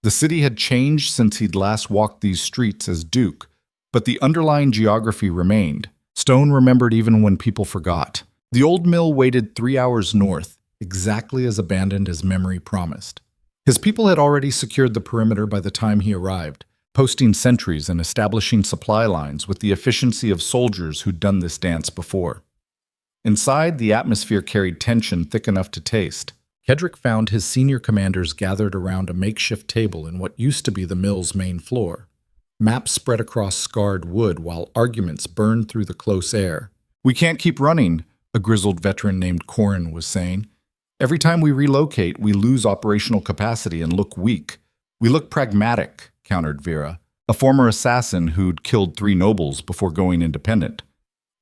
The city had changed since he'd last walked these streets as Duke, but the underlying geography remained. Stone remembered even when people forgot. The old mill waited 3 hours north, exactly as abandoned as memory promised. His people had already secured the perimeter by the time he arrived, posting sentries and establishing supply lines with the efficiency of soldiers who'd done this dance before. Inside, the atmosphere carried tension thick enough to taste. Caedric found his senior commanders gathered around a makeshift table in what used to be the mill's main floor. Maps spread across scarred wood while arguments burned through the close air. "We can't keep running," a grizzled veteran named Corin was saying. "Every time we relocate, we lose operational capacity and look weak. We look pragmatic," countered Vera, a former assassin who'd killed 3 nobles before going independent.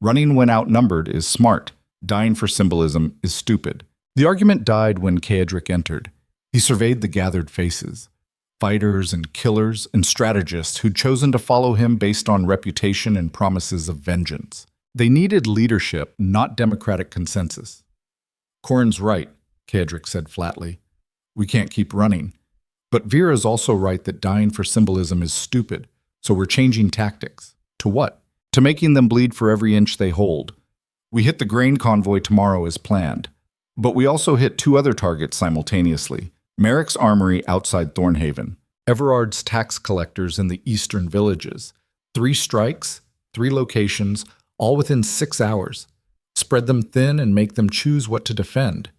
"Running when outnumbered is smart. Dying for symbolism is stupid." The argument died when Caedric entered. He surveyed the gathered faces. Fighters and killers and strategists who'd chosen to follow him based on reputation and promises of vengeance. They needed leadership, not democratic consensus. "Corin's right," Caedric said flatly. "We can't keep running. But Vera's also right that dying for symbolism is stupid, so we're changing tactics." "To what?" "To making them bleed for every inch they hold. We hit the grain convoy tomorrow as planned. But we also hit 2 other targets simultaneously. Merrick's armory outside Thornhaven, Everard's tax collectors in the eastern villages. 3 strikes, 3 locations, all within 6 hours. Spread them thin and make them choose what to defend.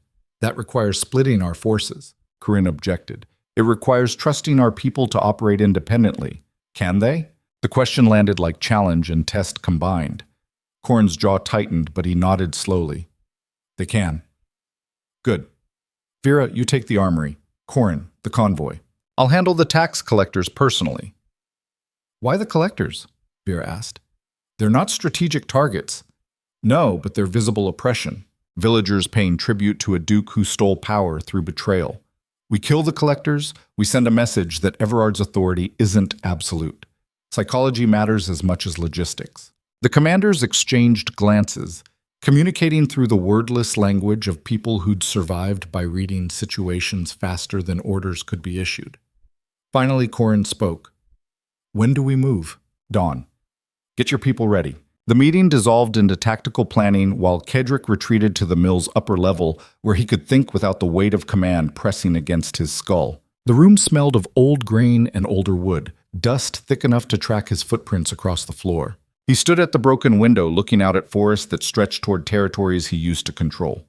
That requires splitting our forces," Corinne objected. "It requires trusting our people to operate independently. Can they?" The question landed like challenge and test combined. Corin's jaw tightened, but he nodded slowly. "They can." "Good. Vera, you take the armory. Corin, the convoy. I'll handle the tax collectors personally." "Why the collectors?" Vera asked. "They're not strategic targets." "No, but they're visible oppression. Villagers paying tribute to a duke who stole power through betrayal. We kill the collectors, we send a message that Everard's authority isn't absolute. Psychology matters as much as logistics." The commanders exchanged glances, communicating through the wordless language of people who'd survived by reading situations faster than orders could be issued. Finally, Corin spoke. "When do we move?" "Dawn. Get your people ready." The meeting dissolved into tactical planning while Caedric retreated to the mill's upper level where he could think without the weight of command pressing against his skull. The room smelled of old grain and older wood, dust thick enough to track his footprints across the floor. He stood at the broken window looking out at forests that stretched toward territories he used to control.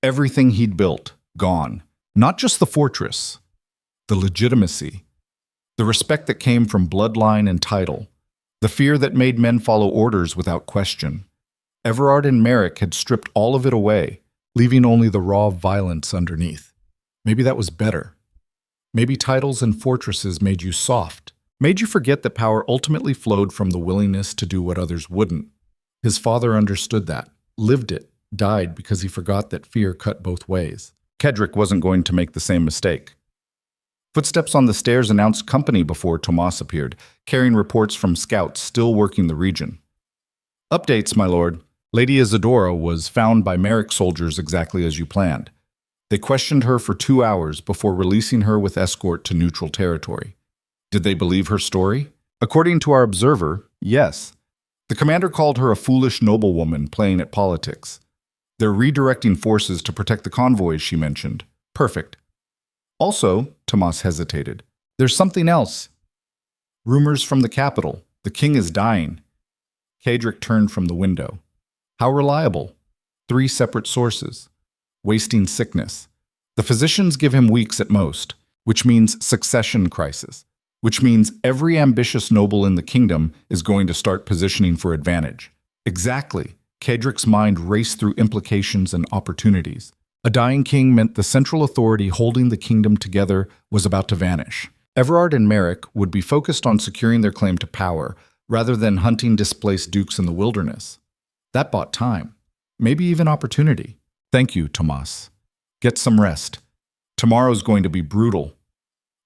Everything he'd built, gone. Not just the fortress. The legitimacy. The respect that came from bloodline and title. The fear that made men follow orders without question. Everard and Merrick had stripped all of it away, leaving only the raw violence underneath. Maybe that was better. Maybe titles and fortresses made you soft. Made you forget that power ultimately flowed from the willingness to do what others wouldn't. His father understood that, lived it, died because he forgot that fear cut both ways. Caedric wasn't going to make the same mistake. Footsteps on the stairs announced company before Tomas appeared, carrying reports from scouts still working the region. "Updates, my lord. Lady Isadora was found by Merrick soldiers exactly as you planned. They questioned her for 2 hours before releasing her with escort to neutral territory. Did they believe her story? According to our observer, yes. The commander called her a foolish noblewoman playing at politics. They're redirecting forces to protect the convoys, she mentioned. Perfect. Also, Tomas hesitated. There's something else. Rumors from the capital. The king is dying. Caedric turned from the window. How reliable? 3 separate sources. Wasting sickness. The physicians give him weeks at most, which means succession crisis, which means every ambitious noble in the kingdom is going to start positioning for advantage. Exactly. Caedric's mind raced through implications and opportunities. A dying king meant the central authority holding the kingdom together was about to vanish. Everard and Merrick would be focused on securing their claim to power, rather than hunting displaced dukes in the wilderness. That bought time, maybe even opportunity. Thank you, Tomas. Get some rest. Tomorrow's going to be brutal.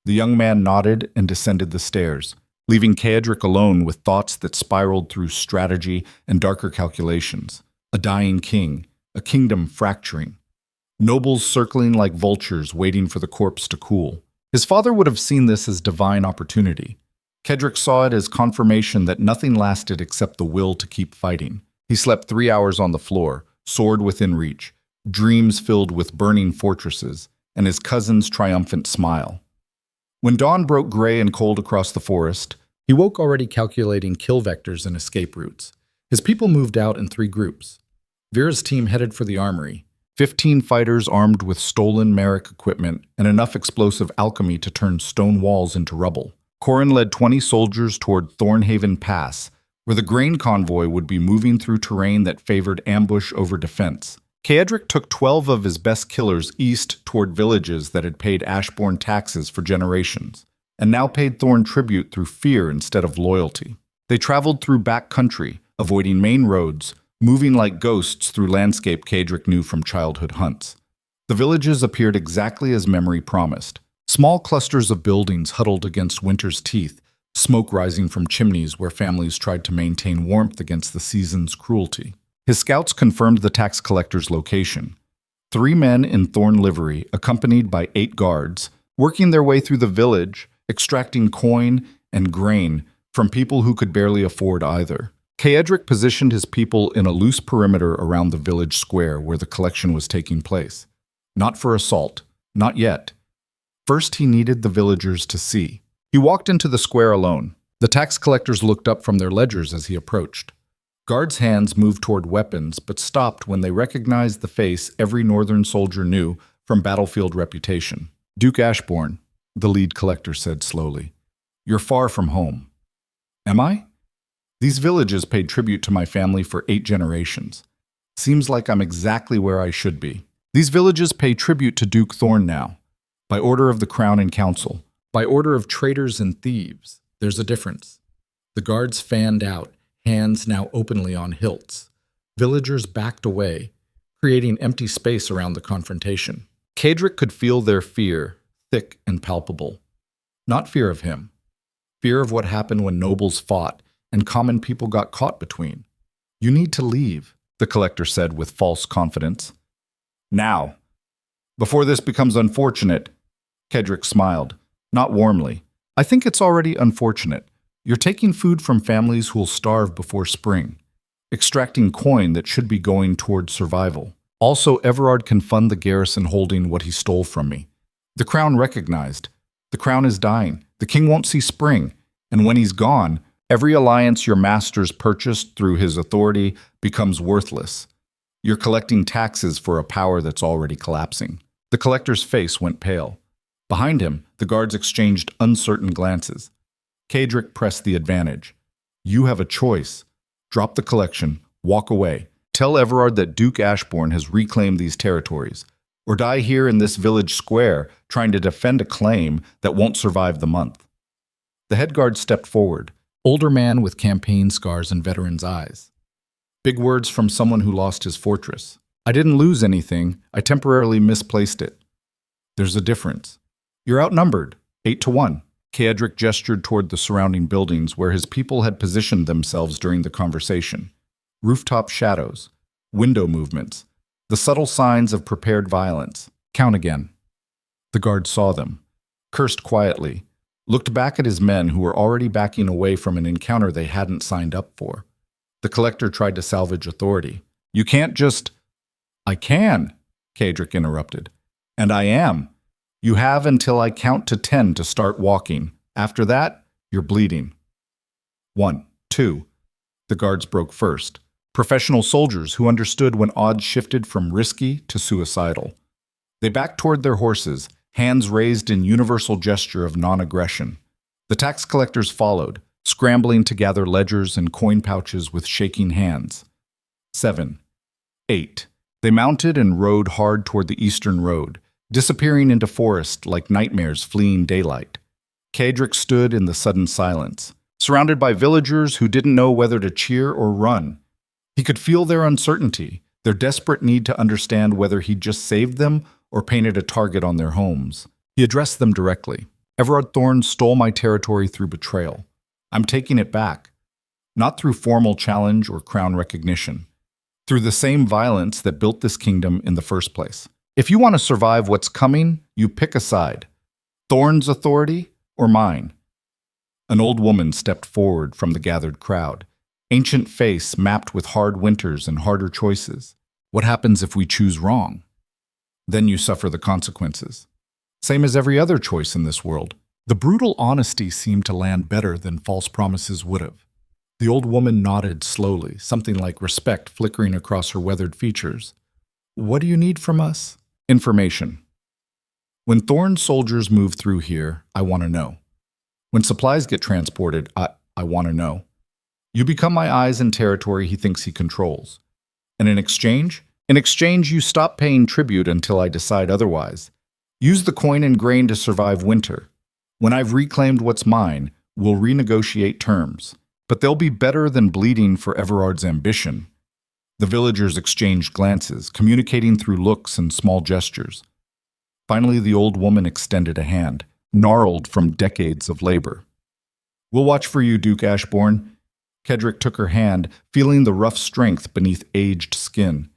The young man nodded and descended the stairs, leaving Caedric alone with thoughts that spiraled through strategy and darker calculations. A dying king, a kingdom fracturing. Nobles circling like vultures waiting for the corpse to cool. His father would have seen this as divine opportunity. Caedric saw it as confirmation that nothing lasted except the will to keep fighting. He slept 3 hours on the floor, sword within reach, dreams filled with burning fortresses, and his cousin's triumphant smile. When dawn broke gray and cold across the forest, he woke already calculating kill vectors and escape routes. His people moved out in 3 groups. Vera's team headed for the armory, 15 fighters armed with stolen Merrick equipment and enough explosive alchemy to turn stone walls into rubble. Corin led 20 soldiers toward Thornhaven Pass, where the grain convoy would be moving through terrain that favored ambush over defense. Caedric took 12 of his best killers east toward villages that had paid Ashborne taxes for generations, and now paid Thorn tribute through fear instead of loyalty. They traveled through back country, avoiding main roads, moving like ghosts through landscape Caedric knew from childhood hunts. The villages appeared exactly as memory promised. Small clusters of buildings huddled against winter's teeth, smoke rising from chimneys where families tried to maintain warmth against the season's cruelty. His scouts confirmed the tax collector's location. 3 men in Thorn livery, accompanied by 8 guards, working their way through the village, extracting coin and grain from people who could barely afford either. Caedric positioned his people in a loose perimeter around the village square where the collection was taking place. Not for assault, not yet. First, he needed the villagers to see. He walked into the square alone. The tax collectors looked up from their ledgers as he approached. Guards' hands moved toward weapons, but stopped when they recognized the face every northern soldier knew from battlefield reputation. Duke Ashborne, the lead collector said slowly. You're far from home. Am I? These villages paid tribute to my family for 8 generations. Seems like I'm exactly where I should be. These villages pay tribute to Duke Thorn now. By order of the Crown and Council, by order of traitors and thieves, there's a difference. The guards fanned out, hands now openly on hilts. Villagers backed away, creating empty space around the confrontation. Caedric could feel their fear, thick and palpable. Not fear of him. Fear of what happened when nobles fought and common people got caught between. You need to leave, the collector said with false confidence. Now. Before this becomes unfortunate, Caedric smiled, not warmly. I think it's already unfortunate. You're taking food from families who'll starve before spring, extracting coin that should be going toward survival. Also, Everard can fund the garrison holding what he stole from me. The crown recognized. The crown is dying. The king won't see spring. And when he's gone, every alliance your masters purchased through his authority becomes worthless. You're collecting taxes for a power that's already collapsing. The collector's face went pale. Behind him, the guards exchanged uncertain glances. Caedric pressed the advantage. You have a choice. Drop the collection, walk away. Tell Everard that Duke Ashborne has reclaimed these territories, or die here in this village square trying to defend a claim that won't survive the month. The head guard stepped forward, older man with campaign scars and veteran's eyes. Big words from someone who lost his fortress. I didn't lose anything, I temporarily misplaced it. There's a difference. You're outnumbered, 8-1. Caedric gestured toward the surrounding buildings where his people had positioned themselves during the conversation. Rooftop shadows, window movements, the subtle signs of prepared violence. Count again. The guard saw them, cursed quietly, looked back at his men who were already backing away from an encounter they hadn't signed up for. The collector tried to salvage authority. You can't just... I can, Caedric interrupted. And I am. You have until I count to 10 to start walking. After that, You're bleeding. 1. 2. The guards broke first. Professional soldiers who understood when odds shifted from risky to suicidal. They backed toward their horses, hands raised in universal gesture of non-aggression. The tax collectors followed, scrambling to gather ledgers and coin pouches with shaking hands. 7. 8. They mounted and rode hard toward the eastern road, disappearing into forest like nightmares fleeing daylight. Caedric stood in the sudden silence, surrounded by villagers who didn't know whether to cheer or run. He could feel their uncertainty, their desperate need to understand whether he'd just saved them or painted a target on their homes. He addressed them directly. Everard Thorne stole my territory through betrayal. I'm taking it back, not through formal challenge or crown recognition, through the same violence that built this kingdom in the first place. If you want to survive what's coming, you pick a side. Thorne's authority or mine? An old woman stepped forward from the gathered crowd, ancient face mapped with hard winters and harder choices. What happens if we choose wrong? Then you suffer the consequences. Same as every other choice in this world. The brutal honesty seemed to land better than false promises would have. The old woman nodded slowly, something like respect flickering across her weathered features. What do you need from us? Information. When Thorne soldiers move through here, I want to know. When supplies get transported, I want to know. You become my eyes in territory he thinks he controls. And in exchange? In exchange, you stop paying tribute until I decide otherwise. Use the coin and grain to survive winter. When I've reclaimed what's mine, we'll renegotiate terms. But they'll be better than bleeding for Everard's ambition. The villagers exchanged glances, communicating through looks and small gestures. Finally, the old woman extended a hand, gnarled from decades of labor. We'll watch for you, Duke Ashborne. Caedric took her hand, feeling the rough strength beneath aged skin.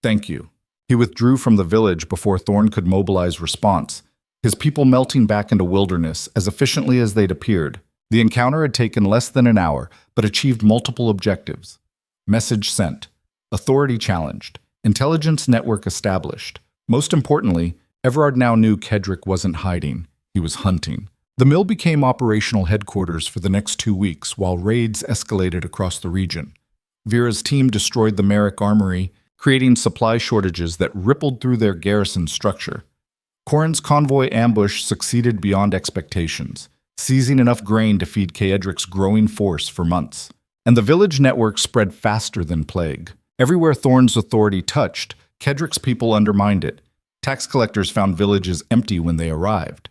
Thank you. He withdrew from the village before Thorne could mobilize response, his people melting back into wilderness as efficiently as they'd appeared. The encounter had taken less than an hour, but achieved multiple objectives. Message sent. Authority challenged. Intelligence network established. Most importantly, Everard now knew Caedric wasn't hiding. He was hunting. The mill became operational headquarters for the next 2 weeks while raids escalated across the region. Vera's team destroyed the Merrick Armory, creating supply shortages that rippled through their garrison structure. Corrin's convoy ambush succeeded beyond expectations, seizing enough grain to feed Caedric's growing force for months. And the village network spread faster than plague. Everywhere Thorne's authority touched, Caedric's people undermined it. Tax collectors found villages empty when they arrived.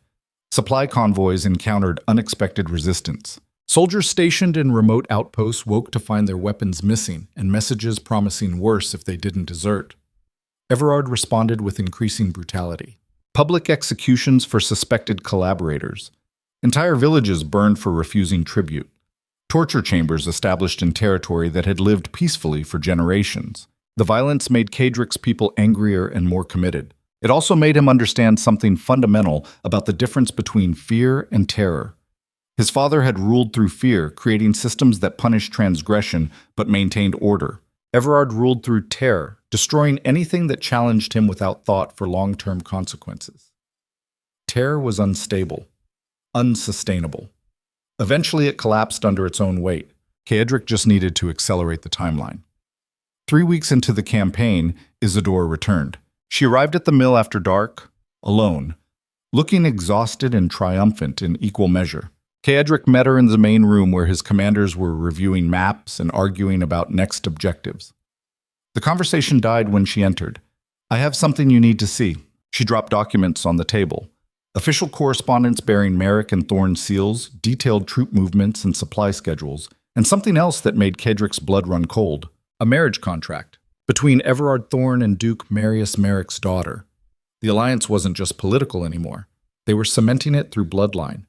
Supply convoys encountered unexpected resistance. Soldiers stationed in remote outposts woke to find their weapons missing and messages promising worse if they didn't desert. Everard responded with increasing brutality. Public executions for suspected collaborators. Entire villages burned for refusing tribute. Torture chambers established in territory that had lived peacefully for generations. The violence made Caedric's people angrier and more committed. It also made him understand something fundamental about the difference between fear and terror. His father had ruled through fear, creating systems that punished transgression but maintained order. Everard ruled through terror, destroying anything that challenged him without thought for long-term consequences. Terror was unstable, unsustainable. Eventually, it collapsed under its own weight. Caedric just needed to accelerate the timeline. 3 weeks into the campaign, Isidore returned. She arrived at the mill after dark, alone, looking exhausted and triumphant in equal measure. Caedric met her in the main room where his commanders were reviewing maps and arguing about next objectives. The conversation died when she entered. I have something you need to see. She dropped documents on the table. Official correspondence bearing Merrick and Thorne seals, detailed troop movements and supply schedules, and something else that made Caedric's blood run cold. A marriage contract between Everard Thorne and Duke Marius Merrick's daughter. The alliance wasn't just political anymore. They were cementing it through bloodline.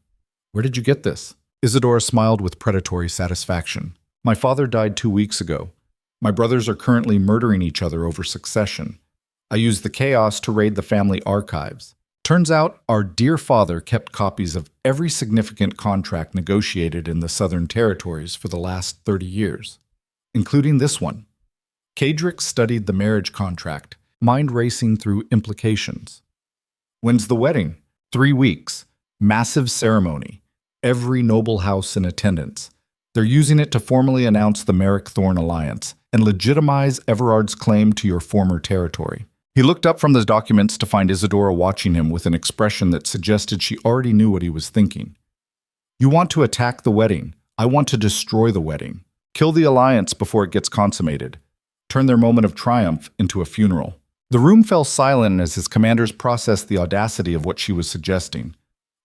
Where did you get this? Isidora smiled with predatory satisfaction. My father died 2 weeks ago. My brothers are currently murdering each other over succession. I used the chaos to raid the family archives. Turns out our dear father kept copies of every significant contract negotiated in the Southern Territories for the last 30 years, including this one. Caedric studied the marriage contract, mind racing through implications. When's the wedding? 3 weeks. Massive ceremony. every noble house in attendance. They're using it to formally announce the Merrick-Thorne alliance and legitimize Everard's claim to your former territory. He looked up from the documents to find Isadora watching him with an expression that suggested she already knew what he was thinking. You want to attack the wedding. I want to destroy the wedding. Kill the alliance before it gets consummated. Turn their moment of triumph into a funeral. The room fell silent as his commanders processed the audacity of what she was suggesting.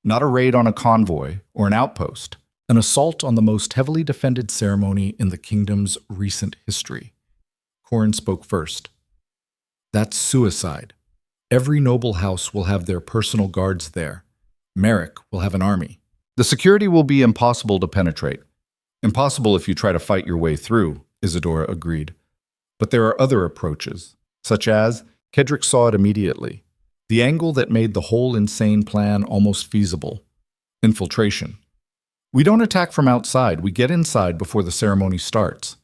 Not a raid on a convoy or an outpost. An assault on the most heavily defended ceremony in the kingdom's recent history. Corin spoke first. That's suicide. Every noble house will have their personal guards there. Merrick will have an army. The security will be impossible to penetrate. Impossible if you try to fight your way through, Isadora agreed. But there are other approaches, such as, Caedric saw it immediately, the angle that made the whole insane plan almost feasible. Infiltration. We don't attack from outside, we get inside before the ceremony starts.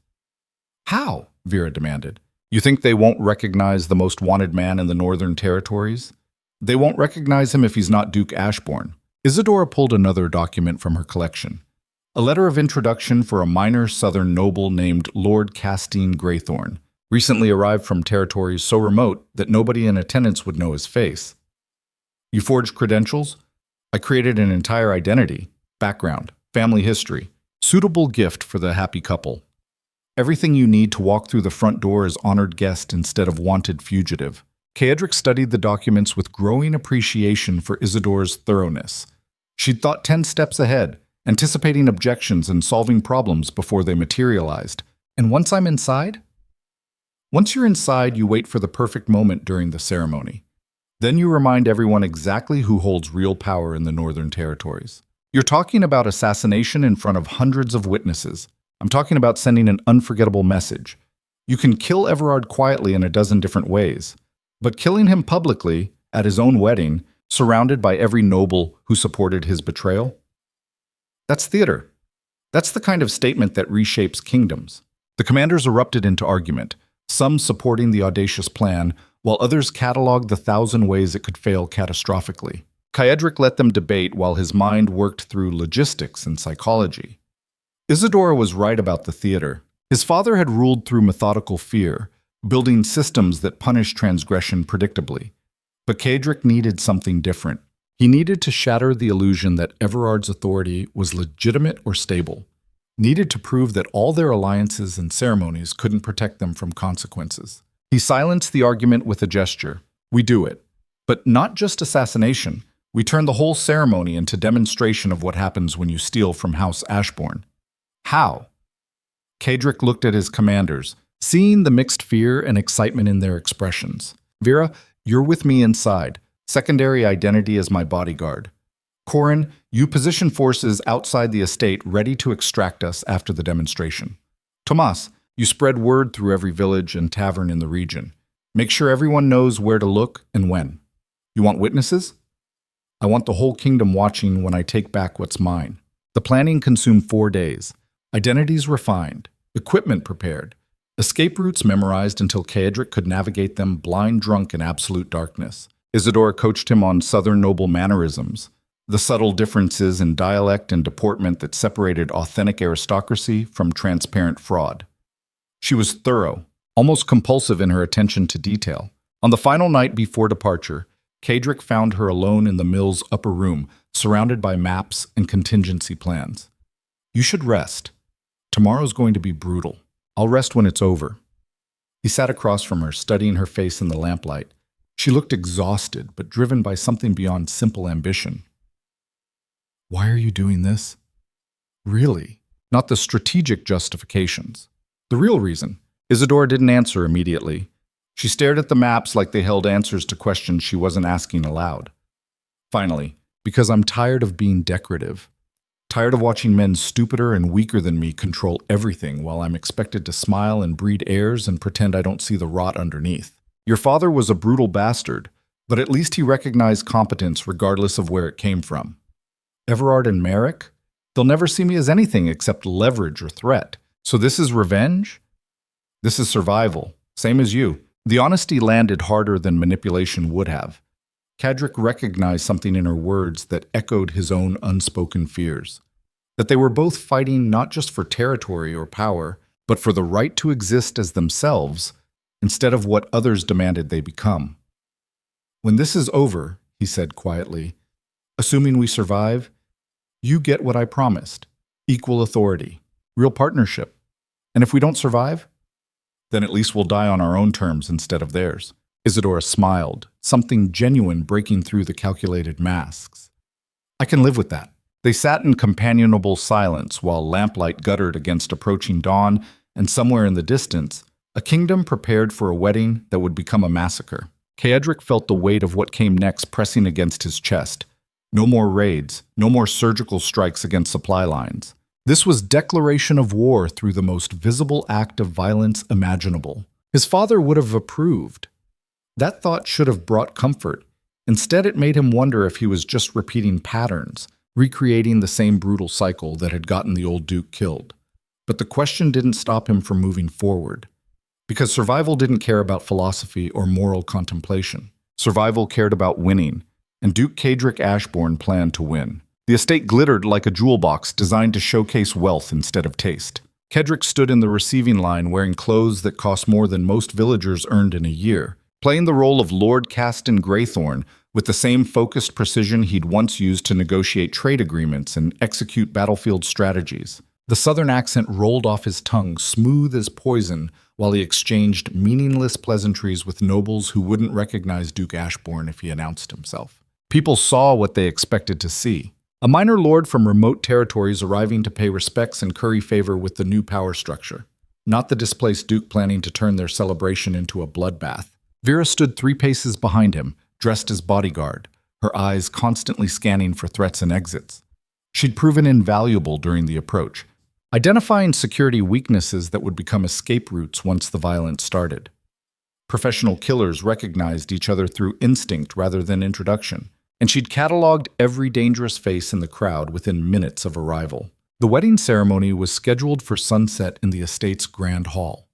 How? Vera demanded. You think they won't recognize the most wanted man in the Northern Territories? They won't recognize him if he's not Duke Ashborne. Isadora pulled another document from her collection. A letter of introduction for a minor southern noble named Lord Castine Greythorne, recently arrived from territories so remote that nobody in attendance would know his face. You forged credentials? I created an entire identity, background, family history, suitable gift for the happy couple. Everything you need to walk through the front door as honored guest instead of wanted fugitive. Caedric studied the documents with growing appreciation for Isadora's thoroughness. She'd thought 10 steps ahead, anticipating objections and solving problems before they materialized. And once I'm inside? Once you're inside, you wait for the perfect moment during the ceremony. Then you remind everyone exactly who holds real power in the Northern Territories. You're talking about assassination in front of hundreds of witnesses. I'm talking about sending an unforgettable message. You can kill Everard quietly in a dozen different ways, but killing him publicly, at his own wedding, surrounded by every noble who supported his betrayal? That's theater. That's the kind of statement that reshapes kingdoms. The commanders erupted into argument, some supporting the audacious plan, while others cataloged the 1,000 ways it could fail catastrophically. Caedric let them debate while his mind worked through logistics and psychology. Isadora was right about the theater. His father had ruled through methodical fear, building systems that punished transgression predictably. But Caedric needed something different. He needed to shatter the illusion that Everard's authority was legitimate or stable, needed to prove that all their alliances and ceremonies couldn't protect them from consequences. He silenced the argument with a gesture. We do it. But not just assassination. We turn the whole ceremony into demonstration of what happens when you steal from House Ashborne. How? Caedric looked at his commanders, seeing the mixed fear and excitement in their expressions. Vera, you're with me inside. Secondary identity as my bodyguard. Corin, you position forces outside the estate ready to extract us after the demonstration. Tomas, you spread word through every village and tavern in the region. Make sure everyone knows where to look and when. You want witnesses? I want the whole kingdom watching when I take back what's mine. The planning consumed 4 days. Identities refined, equipment prepared, escape routes memorized until Caedric could navigate them blind drunk in absolute darkness. Isadora coached him on southern noble mannerisms, the subtle differences in dialect and deportment that separated authentic aristocracy from transparent fraud. She was thorough, almost compulsive in her attention to detail. On the final night before departure, Caedric found her alone in the mill's upper room, surrounded by maps and contingency plans. You should rest. Tomorrow's going to be brutal. I'll rest when it's over. He sat across from her, studying her face in the lamplight. She looked exhausted, but driven by something beyond simple ambition. Why are you doing this? Really? Not the strategic justifications. The real reason. Isadora didn't answer immediately. She stared at the maps like they held answers to questions she wasn't asking aloud. Finally, because I'm tired of being decorative. Tired of watching men stupider and weaker than me control everything while I'm expected to smile and breed heirs and pretend I don't see the rot underneath. Your father was a brutal bastard, but at least he recognized competence regardless of where it came from. Everard and Merrick? They'll never see me as anything except leverage or threat. So this is revenge? This is survival. Same as you. The honesty landed harder than manipulation would have. Caedric recognized something in her words that echoed his own unspoken fears. That they were both fighting not just for territory or power, but for the right to exist as themselves, instead of what others demanded they become. "When this is over," he said quietly, "assuming we survive, you get what I promised: equal authority, real partnership. And if we don't survive, then at least we'll die on our own terms instead of theirs." Isadora smiled, something genuine breaking through the calculated masks. "I can live with that." They sat in companionable silence while lamplight guttered against approaching dawn, and somewhere in the distance, a kingdom prepared for a wedding that would become a massacre. Caedric felt the weight of what came next pressing against his chest. No more raids, no more surgical strikes against supply lines. This was declaration of war through the most visible act of violence imaginable. His father would have approved. That thought should have brought comfort. Instead, it made him wonder if he was just repeating patterns, recreating the same brutal cycle that had gotten the old Duke killed. But the question didn't stop him from moving forward. Because survival didn't care about philosophy or moral contemplation. Survival cared about winning, and Duke Caedric Ashborne planned to win. The estate glittered like a jewel box designed to showcase wealth instead of taste. Caedric stood in the receiving line wearing clothes that cost more than most villagers earned in a year, playing the role of Lord Caston Greythorn with the same focused precision he'd once used to negotiate trade agreements and execute battlefield strategies. The southern accent rolled off his tongue, smooth as poison, while he exchanged meaningless pleasantries with nobles who wouldn't recognize Duke Ashborne if he announced himself. People saw what they expected to see. A minor lord from remote territories arriving to pay respects and curry favor with the new power structure. Not the displaced duke planning to turn their celebration into a bloodbath. Vera stood 3 paces behind him, dressed as bodyguard, her eyes constantly scanning for threats and exits. She'd proven invaluable during the approach, identifying security weaknesses that would become escape routes once the violence started. Professional killers recognized each other through instinct rather than introduction, and she'd cataloged every dangerous face in the crowd within minutes of arrival. The wedding ceremony was scheduled for sunset in the estate's grand hall.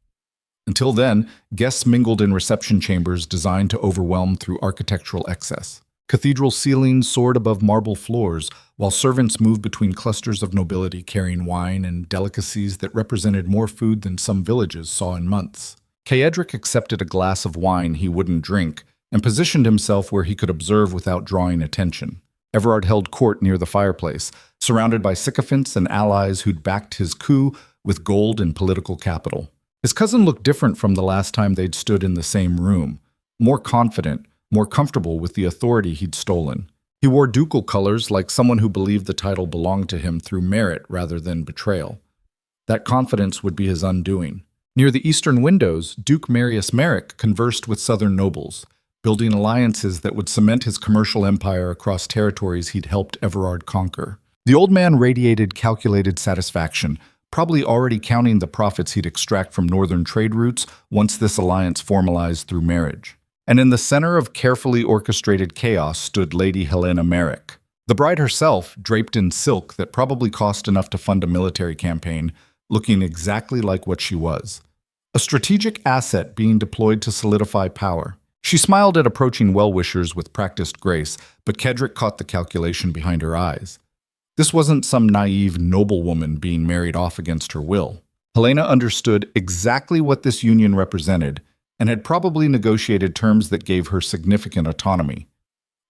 Until then, guests mingled in reception chambers designed to overwhelm through architectural excess. Cathedral ceilings soared above marble floors, while servants moved between clusters of nobility carrying wine and delicacies that represented more food than some villages saw in months. Caedric accepted a glass of wine he wouldn't drink and positioned himself where he could observe without drawing attention. Everard held court near the fireplace, surrounded by sycophants and allies who'd backed his coup with gold and political capital. His cousin looked different from the last time they'd stood in the same room, more confident, more comfortable with the authority he'd stolen. He wore ducal colors like someone who believed the title belonged to him through merit rather than betrayal. That confidence would be his undoing. Near the eastern windows, Duke Marius Merrick conversed with southern nobles, building alliances that would cement his commercial empire across territories he'd helped Everard conquer. The old man radiated calculated satisfaction, probably already counting the profits he'd extract from northern trade routes once this alliance formalized through marriage. And in the center of carefully orchestrated chaos stood Lady Helena Merrick. The bride herself, draped in silk that probably cost enough to fund a military campaign, looking exactly like what she was. A strategic asset being deployed to solidify power. She smiled at approaching well-wishers with practiced grace, but Caedric caught the calculation behind her eyes. This wasn't some naive noblewoman being married off against her will. Helena understood exactly what this union represented and had probably negotiated terms that gave her significant autonomy.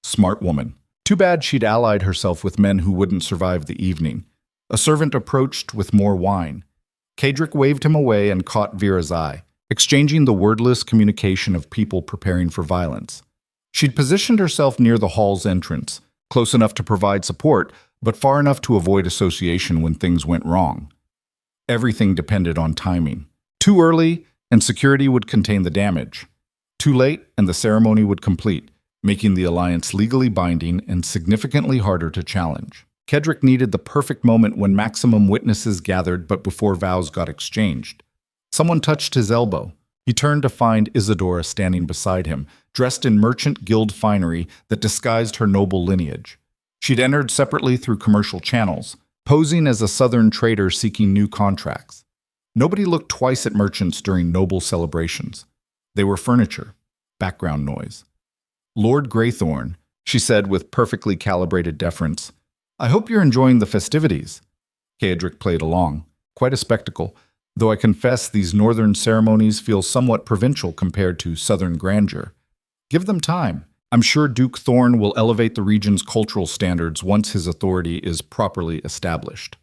Smart woman. Too bad she'd allied herself with men who wouldn't survive the evening. A servant approached with more wine. Caedric waved him away and caught Vera's eye, exchanging the wordless communication of people preparing for violence. She'd positioned herself near the hall's entrance, close enough to provide support, but far enough to avoid association when things went wrong. Everything depended on timing. Too early, and security would contain the damage. Too late, and the ceremony would complete, making the alliance legally binding and significantly harder to challenge. Caedric needed the perfect moment when maximum witnesses gathered but before vows got exchanged. Someone touched his elbow. He turned to find Isadora standing beside him, dressed in merchant guild finery that disguised her noble lineage. She'd entered separately through commercial channels, posing as a southern trader seeking new contracts. Nobody looked twice at merchants during noble celebrations. They were furniture, background noise. Lord Greythorn, she said with perfectly calibrated deference. I hope you're enjoying the festivities. Caedric played along. Quite a spectacle, though I confess these northern ceremonies feel somewhat provincial compared to southern grandeur. Give them time. I'm sure Duke Thorn will elevate the region's cultural standards once his authority is properly established.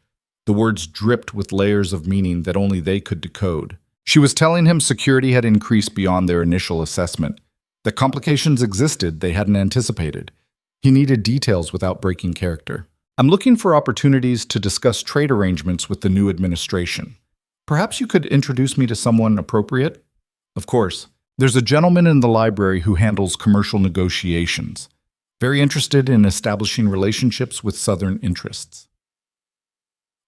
The words dripped with layers of meaning that only they could decode. She was telling him security had increased beyond their initial assessment, that complications existed they hadn't anticipated. He needed details without breaking character. I'm looking for opportunities to discuss trade arrangements with the new administration. Perhaps you could introduce me to someone appropriate? Of course. There's a gentleman in the library who handles commercial negotiations, very interested in establishing relationships with Southern interests.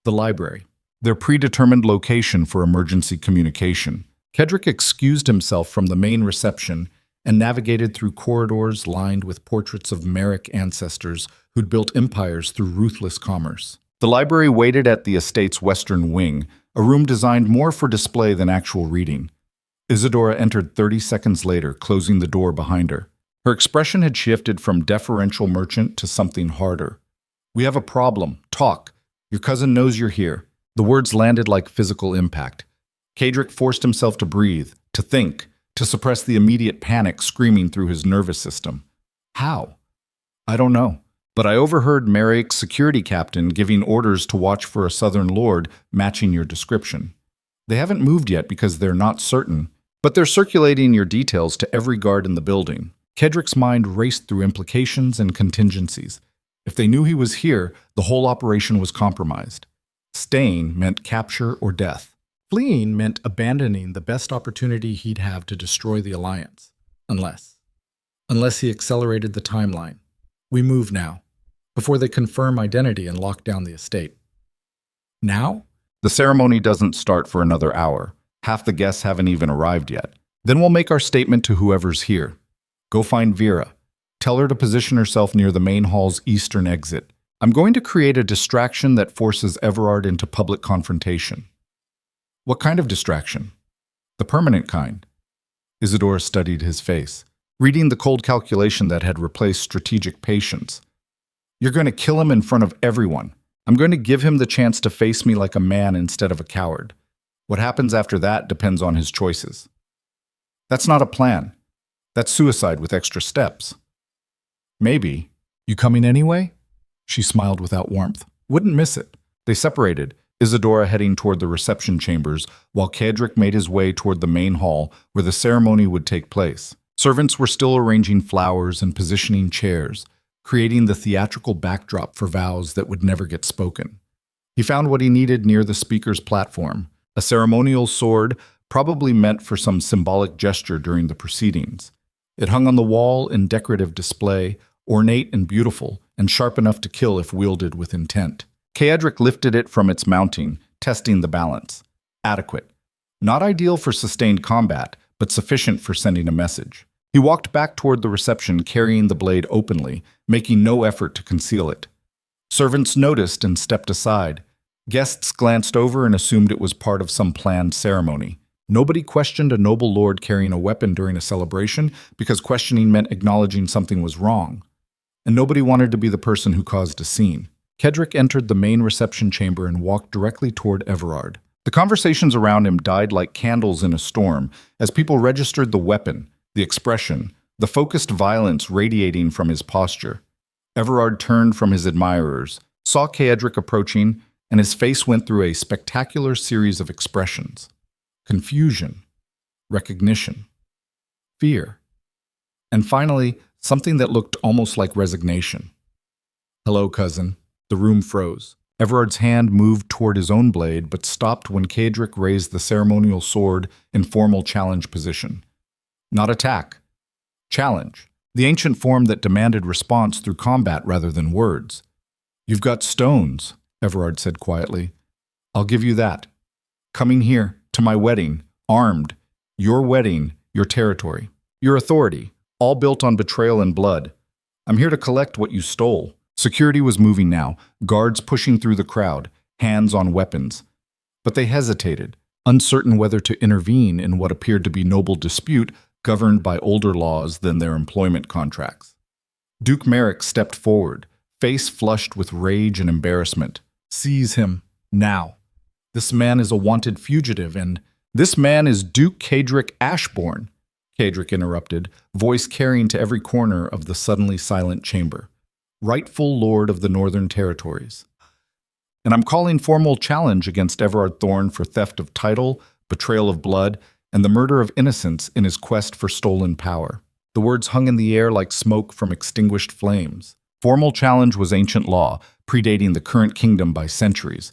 The library, their predetermined location for emergency communication. Caedric excused himself from the main reception and navigated through corridors lined with portraits of Merrick ancestors who'd built empires through ruthless commerce. The library waited at the estate's western wing, a room designed more for display than actual reading. Isadora entered 30 seconds later, closing the door behind her. Her expression had shifted from deferential merchant to something harder. We have a problem. Talk. Your cousin knows you're here. The words landed like physical impact. Caedric forced himself to breathe, to think, to suppress the immediate panic screaming through his nervous system. How? I don't know. But I overheard Merrick's security captain giving orders to watch for a southern lord matching your description. They haven't moved yet because they're not certain, but they're circulating your details to every guard in the building. Caedric's mind raced through implications and contingencies. If they knew he was here, the whole operation was compromised. Staying meant capture or death. Fleeing meant abandoning the best opportunity he'd have to destroy the Alliance. Unless he accelerated the timeline. We move now, before they confirm identity and lock down the estate. Now? The ceremony doesn't start for another hour. Half the guests haven't even arrived yet. Then we'll make our statement to whoever's here. Go find Vera. Tell her to position herself near the main hall's eastern exit. I'm going to create a distraction that forces Everard into public confrontation. What kind of distraction? The permanent kind. Isadora studied his face, reading the cold calculation that had replaced strategic patience. You're going to kill him in front of everyone. I'm going to give him the chance to face me like a man instead of a coward. What happens after that depends on his choices. That's not a plan. That's suicide with extra steps. Maybe. You coming anyway? She smiled without warmth. Wouldn't miss it. They separated, Isadora heading toward the reception chambers, while Caedric made his way toward the main hall where the ceremony would take place. Servants were still arranging flowers and positioning chairs, creating the theatrical backdrop for vows that would never get spoken. He found what he needed near the speaker's platform, a ceremonial sword probably meant for some symbolic gesture during the proceedings. It hung on the wall in decorative display, ornate and beautiful, and sharp enough to kill if wielded with intent. Caedric lifted it from its mounting, testing the balance. Adequate. Not ideal for sustained combat, but sufficient for sending a message. He walked back toward the reception carrying the blade openly, making no effort to conceal it. Servants noticed and stepped aside. Guests glanced over and assumed it was part of some planned ceremony. Nobody questioned a noble lord carrying a weapon during a celebration because questioning meant acknowledging something was wrong. And nobody wanted to be the person who caused a scene. Caedric entered the main reception chamber and walked directly toward Everard. The conversations around him died like candles in a storm as people registered the weapon, the expression, the focused violence radiating from his posture. Everard turned from his admirers, saw Caedric approaching, and his face went through a spectacular series of expressions. Confusion, recognition, fear, and finally, something that looked almost like resignation. Hello, cousin. The room froze. Everard's hand moved toward his own blade, but stopped when Caedric raised the ceremonial sword in formal challenge position. Not attack. Challenge. The ancient form that demanded response through combat rather than words. You've got stones, Everard said quietly. I'll give you that. Coming here, to my wedding, armed. Your wedding, your territory. Your authority, all built on betrayal and blood. I'm here to collect what you stole. Security was moving now, guards pushing through the crowd, hands on weapons. But they hesitated, uncertain whether to intervene in what appeared to be noble dispute governed by older laws than their employment contracts. Duke Merrick stepped forward, face flushed with rage and embarrassment. "Seize him, now. This man is a wanted fugitive, and this man is Duke Caedric Ashborne," Caedric interrupted, voice carrying to every corner of the suddenly silent chamber. "Rightful lord of the Northern Territories. And I'm calling formal challenge against Everard Thorne for theft of title, betrayal of blood, and the murder of innocents in his quest for stolen power." The words hung in the air like smoke from extinguished flames. Formal challenge was ancient law, predating the current kingdom by centuries.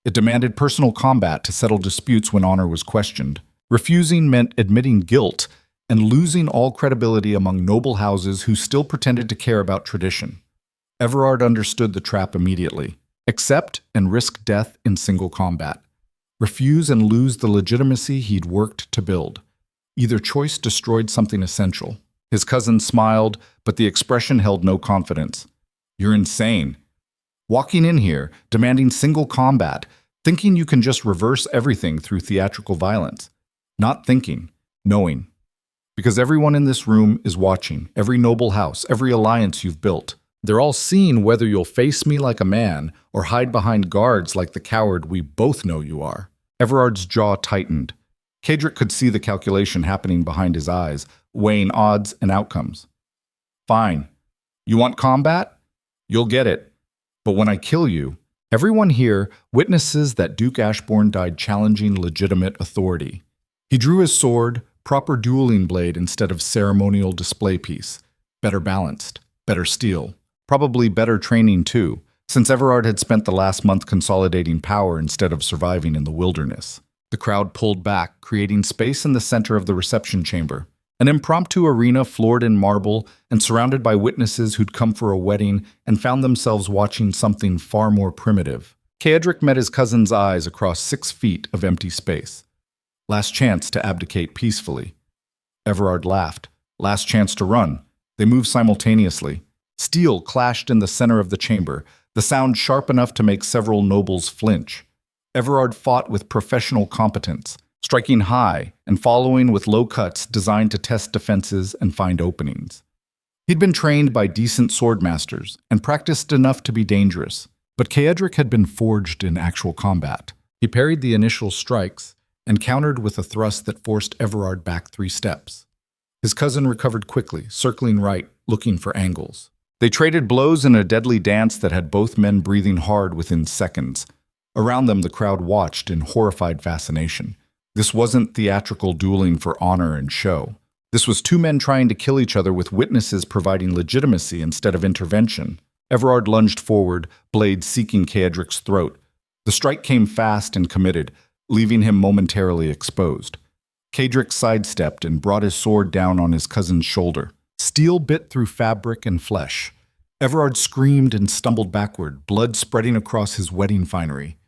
It demanded personal combat to settle disputes when honor was questioned. Refusing meant admitting guilt and losing all credibility among noble houses who still pretended to care about tradition. Everard understood the trap immediately. Accept and risk death in single combat. Refuse and lose the legitimacy he'd worked to build. Either choice destroyed something essential. His cousin smiled, but the expression held no confidence. "You're insane. Walking in here, demanding single combat, thinking you can just reverse everything through theatrical violence. Not thinking, knowing. Because everyone in this room is watching, every noble house, every alliance you've built. They're all seeing whether you'll face me like a man or hide behind guards like the coward we both know you are." Everard's jaw tightened. Caedric could see the calculation happening behind his eyes, weighing odds and outcomes. "Fine. You want combat? You'll get it. But when I kill you, everyone here witnesses that Duke Ashborne died challenging legitimate authority. He drew his sword, proper dueling blade instead of ceremonial display piece. Better balanced, better steel. Probably better training too, since Everard had spent the last month consolidating power instead of surviving in the wilderness." The crowd pulled back, creating space in the center of the reception chamber. An impromptu arena floored in marble and surrounded by witnesses who'd come for a wedding and found themselves watching something far more primitive. Caedric met his cousin's eyes across 6 feet of empty space. Last chance to abdicate peacefully. Everard laughed. Last chance to run. They moved simultaneously. Steel clashed in the center of the chamber, the sound sharp enough to make several nobles flinch. Everard fought with professional competence, striking high and following with low cuts designed to test defenses and find openings. He'd been trained by decent swordmasters and practiced enough to be dangerous, but Caedric had been forged in actual combat. He parried the initial strikes and countered with a thrust that forced Everard back 3 steps. His cousin recovered quickly, circling right, looking for angles. They traded blows in a deadly dance that had both men breathing hard within seconds. Around them, the crowd watched in horrified fascination. This wasn't theatrical dueling for honor and show. This was 2 men trying to kill each other with witnesses providing legitimacy instead of intervention. Everard lunged forward, blade seeking Caedric's throat. The strike came fast and committed, leaving him momentarily exposed. Caedric sidestepped and brought his sword down on his cousin's shoulder. Steel bit through fabric and flesh. Everard screamed and stumbled backward, blood spreading across his wedding finery.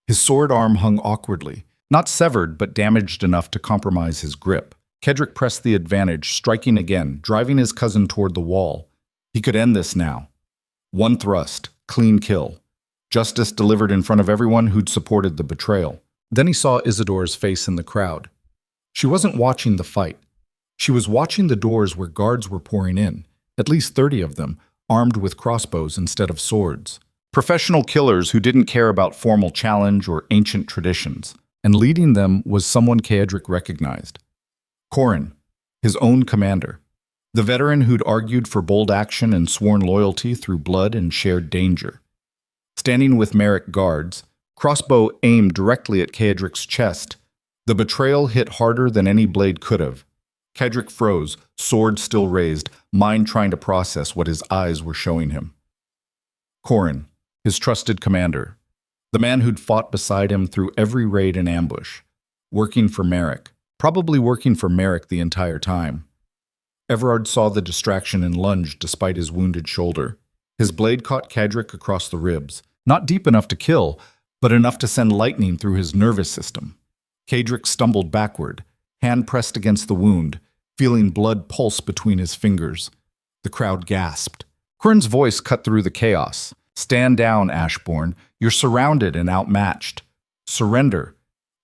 His sword arm hung awkwardly, not severed but damaged enough to compromise his grip. Caedric pressed the advantage, striking again, driving his cousin toward the wall. He could end this now. 1 thrust, clean kill. Justice delivered in front of everyone who'd supported the betrayal. Then he saw Isidore's face in the crowd. She wasn't watching the fight. She was watching the doors where guards were pouring in, at least 30 of them, armed with crossbows instead of swords. Professional killers who didn't care about formal challenge or ancient traditions. And leading them was someone Caedric recognized. Corin, his own commander. The veteran who'd argued for bold action and sworn loyalty through blood and shared danger. Standing with Merrick guards, crossbow aimed directly at Caedric's chest. The betrayal hit harder than any blade could have. Caedric froze, sword still raised, mind trying to process what his eyes were showing him. Corin, his trusted commander. The man who'd fought beside him through every raid and ambush. Working for Merrick. Probably working for Merrick the entire time. Everard saw the distraction and lunged despite his wounded shoulder. His blade caught Caedric across the ribs. Not deep enough to kill, but enough to send lightning through his nervous system. Caedric stumbled backward, hand pressed against the wound, feeling blood pulse between his fingers. The crowd gasped. Corin's voice cut through the chaos. "Stand down, Ashborne. You're surrounded and outmatched. Surrender,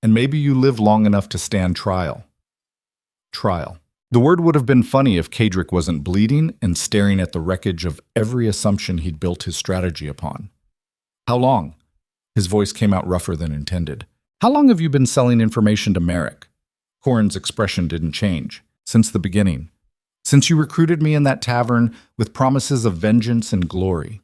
and maybe you live long enough to stand trial." Trial. The word would have been funny if Caedric wasn't bleeding and staring at the wreckage of every assumption he'd built his strategy upon. How long? His voice came out rougher than intended. How long have you been selling information to Merrick? Corin's expression didn't change. Since the beginning. Since you recruited me in that tavern with promises of vengeance and glory.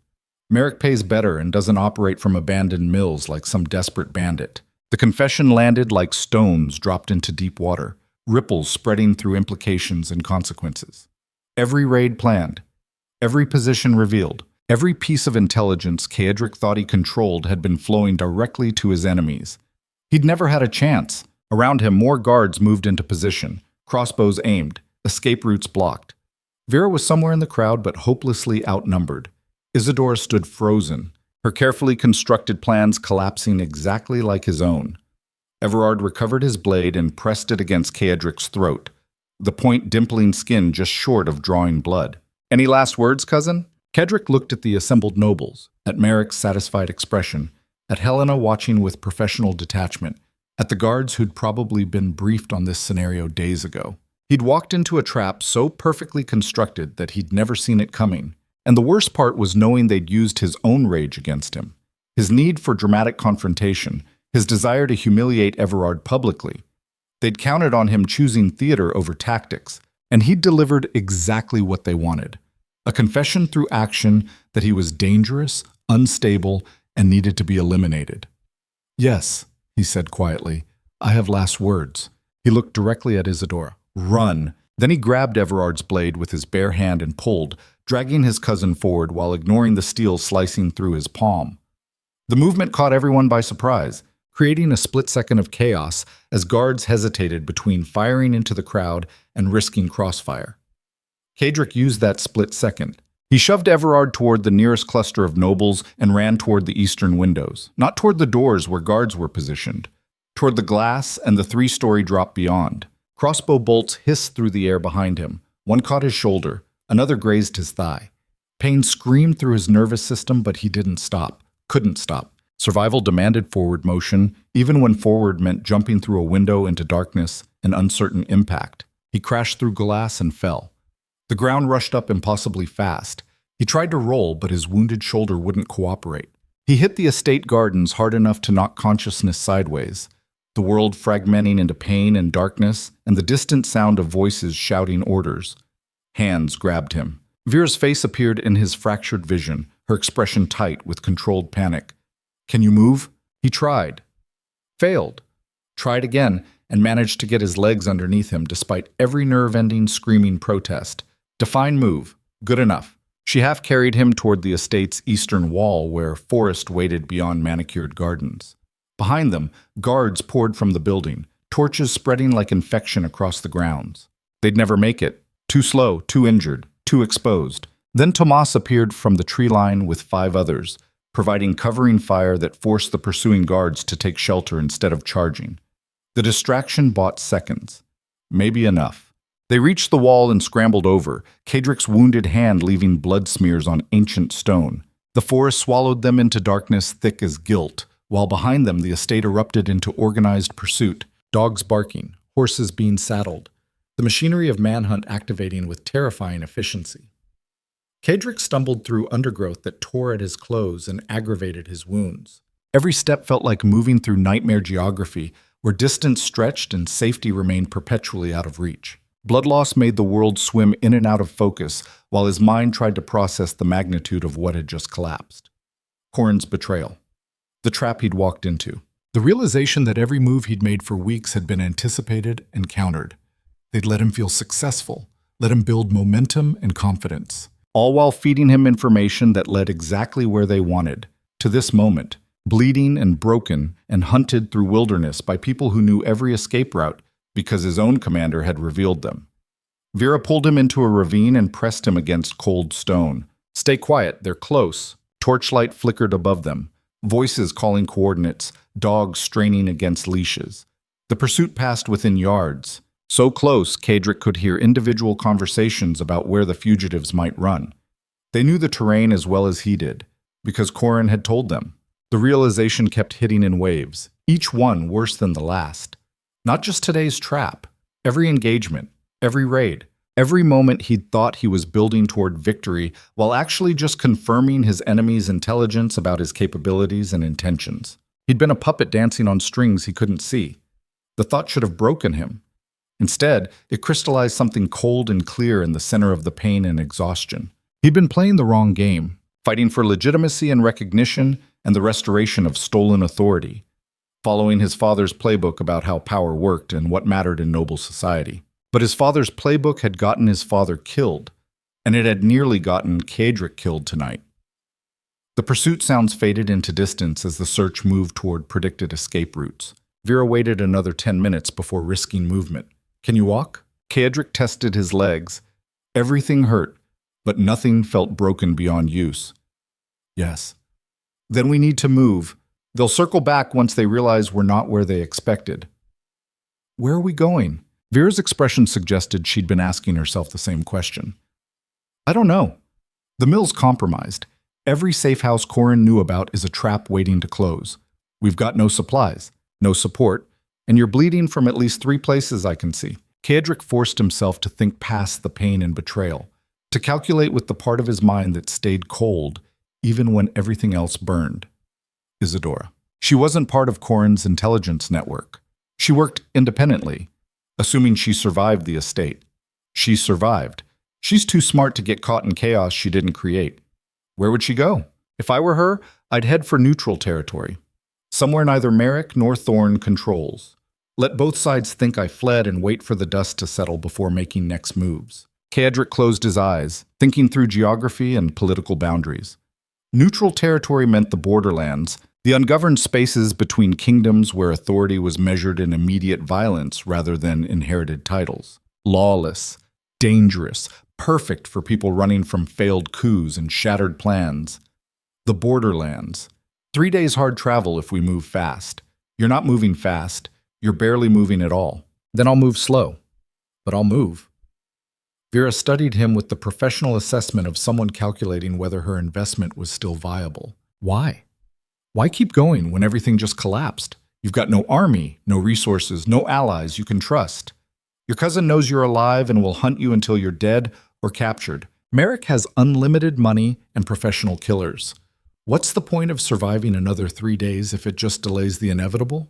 Merrick pays better and doesn't operate from abandoned mills like some desperate bandit. The confession landed like stones dropped into deep water, ripples spreading through implications and consequences. Every raid planned, every position revealed, every piece of intelligence Caedric thought he controlled had been flowing directly to his enemies. He'd never had a chance. Around him, more guards moved into position, crossbows aimed, escape routes blocked. Vera was somewhere in the crowd but hopelessly outnumbered. Isadora stood frozen, her carefully constructed plans collapsing exactly like his own. Everard recovered his blade and pressed it against Caedric's throat, the point dimpling skin just short of drawing blood. Any last words, cousin? Caedric looked at the assembled nobles, at Merrick's satisfied expression, at Helena watching with professional detachment, at the guards who'd probably been briefed on this scenario days ago. He'd walked into a trap so perfectly constructed that he'd never seen it coming, and the worst part was knowing they'd used his own rage against him. His need for dramatic confrontation, his desire to humiliate Everard publicly. They'd counted on him choosing theater over tactics, and he'd delivered exactly what they wanted. A confession through action that he was dangerous, unstable, and needed to be eliminated. Yes, he said quietly, I have last words. He looked directly at Isadora. Run! Then he grabbed Everard's blade with his bare hand and pulled, dragging his cousin forward while ignoring the steel slicing through his palm. The movement caught everyone by surprise, creating a split second of chaos as guards hesitated between firing into the crowd and risking crossfire. Caedric used that split second. He shoved Everard toward the nearest cluster of nobles and ran toward the eastern windows, not toward the doors where guards were positioned, toward the glass and the three-story drop beyond. Crossbow bolts hissed through the air behind him. One caught his shoulder, another grazed his thigh. Pain screamed through his nervous system, but he didn't stop, couldn't stop. Survival demanded forward motion, even when forward meant jumping through a window into darkness and uncertain impact. He crashed through glass and fell. The ground rushed up impossibly fast. He tried to roll, but his wounded shoulder wouldn't cooperate. He hit the estate gardens hard enough to knock consciousness sideways, the world fragmenting into pain and darkness, and the distant sound of voices shouting orders. Hands grabbed him. Vera's face appeared in his fractured vision, her expression tight with controlled panic. Can you move? He tried. Failed. Tried again, and managed to get his legs underneath him despite every nerve-ending screaming protest. Define move. Good enough. She half carried him toward the estate's eastern wall where forest waited beyond manicured gardens. Behind them, guards poured from the building, torches spreading like infection across the grounds. They'd never make it. Too slow, too injured, too exposed. Then Tomas appeared from the tree line with 5 others, providing covering fire that forced the pursuing guards to take shelter instead of charging. The distraction bought seconds. Maybe enough. They reached the wall and scrambled over, Caedric's wounded hand leaving blood smears on ancient stone. The forest swallowed them into darkness thick as guilt, while behind them the estate erupted into organized pursuit, dogs barking, horses being saddled, the machinery of manhunt activating with terrifying efficiency. Caedric stumbled through undergrowth that tore at his clothes and aggravated his wounds. Every step felt like moving through nightmare geography, where distance stretched and safety remained perpetually out of reach. Blood loss made the world swim in and out of focus, while his mind tried to process the magnitude of what had just collapsed. Corin's betrayal. The trap he'd walked into. The realization that every move he'd made for weeks had been anticipated and countered. They'd let him feel successful, let him build momentum and confidence, all while feeding him information that led exactly where they wanted, to this moment, bleeding and broken and hunted through wilderness by people who knew every escape route because his own commander had revealed them. Vera pulled him into a ravine and pressed him against cold stone. Stay quiet, they're close. Torchlight flickered above them, voices calling coordinates, dogs straining against leashes. The pursuit passed within yards. So close, Caedric could hear individual conversations about where the fugitives might run. They knew the terrain as well as he did, because Corin had told them. The realization kept hitting in waves, each one worse than the last. Not just today's trap, every engagement, Every raid, every moment he'd thought he was building toward victory while actually just confirming his enemy's intelligence about his capabilities and intentions. He'd been a puppet dancing on strings he couldn't see. The thought should have broken him. Instead, it crystallized something cold and clear in the center of the pain and exhaustion. He'd been playing the wrong game, fighting for legitimacy and recognition and the restoration of stolen authority, following his father's playbook about how power worked and what mattered in noble society. But his father's playbook had gotten his father killed, and it had nearly gotten Caedric killed tonight. The pursuit sounds faded into distance as the search moved toward predicted escape routes. Vera waited another 10 minutes before risking movement. Can you walk? Caedric tested his legs. Everything hurt, but nothing felt broken beyond use. Yes. Then we need to move. They'll circle back once they realize we're not where they expected. Where are we going? Vera's expression suggested she'd been asking herself the same question. I don't know. The mill's compromised. Every safe house Corin knew about is a trap waiting to close. We've got no supplies, no support, and you're bleeding from at least 3 places I can see. Caedric forced himself to think past the pain and betrayal, to calculate with the part of his mind that stayed cold, even when everything else burned. Isadora. She wasn't part of Corin's intelligence network. She worked independently, assuming she survived the estate. She survived. She's too smart to get caught in chaos she didn't create. Where would she go? If I were her, I'd head for neutral territory, somewhere neither Merrick nor Thorn controls. Let both sides think I fled and wait for the dust to settle before making next moves. Caedric closed his eyes, thinking through geography and political boundaries. Neutral territory meant the borderlands, the ungoverned spaces between kingdoms where authority was measured in immediate violence rather than inherited titles. Lawless, dangerous, perfect for people running from failed coups and shattered plans. The borderlands. 3 days hard travel if we move fast. You're not moving fast. You're barely moving at all. Then I'll move slow. But I'll move. Vera studied him with the professional assessment of someone calculating whether her investment was still viable. Why? Why keep going when everything just collapsed? You've got no army, no resources, no allies you can trust. Your cousin knows you're alive and will hunt you until you're dead or captured. Merrick has unlimited money and professional killers. What's the point of surviving another 3 days if it just delays the inevitable?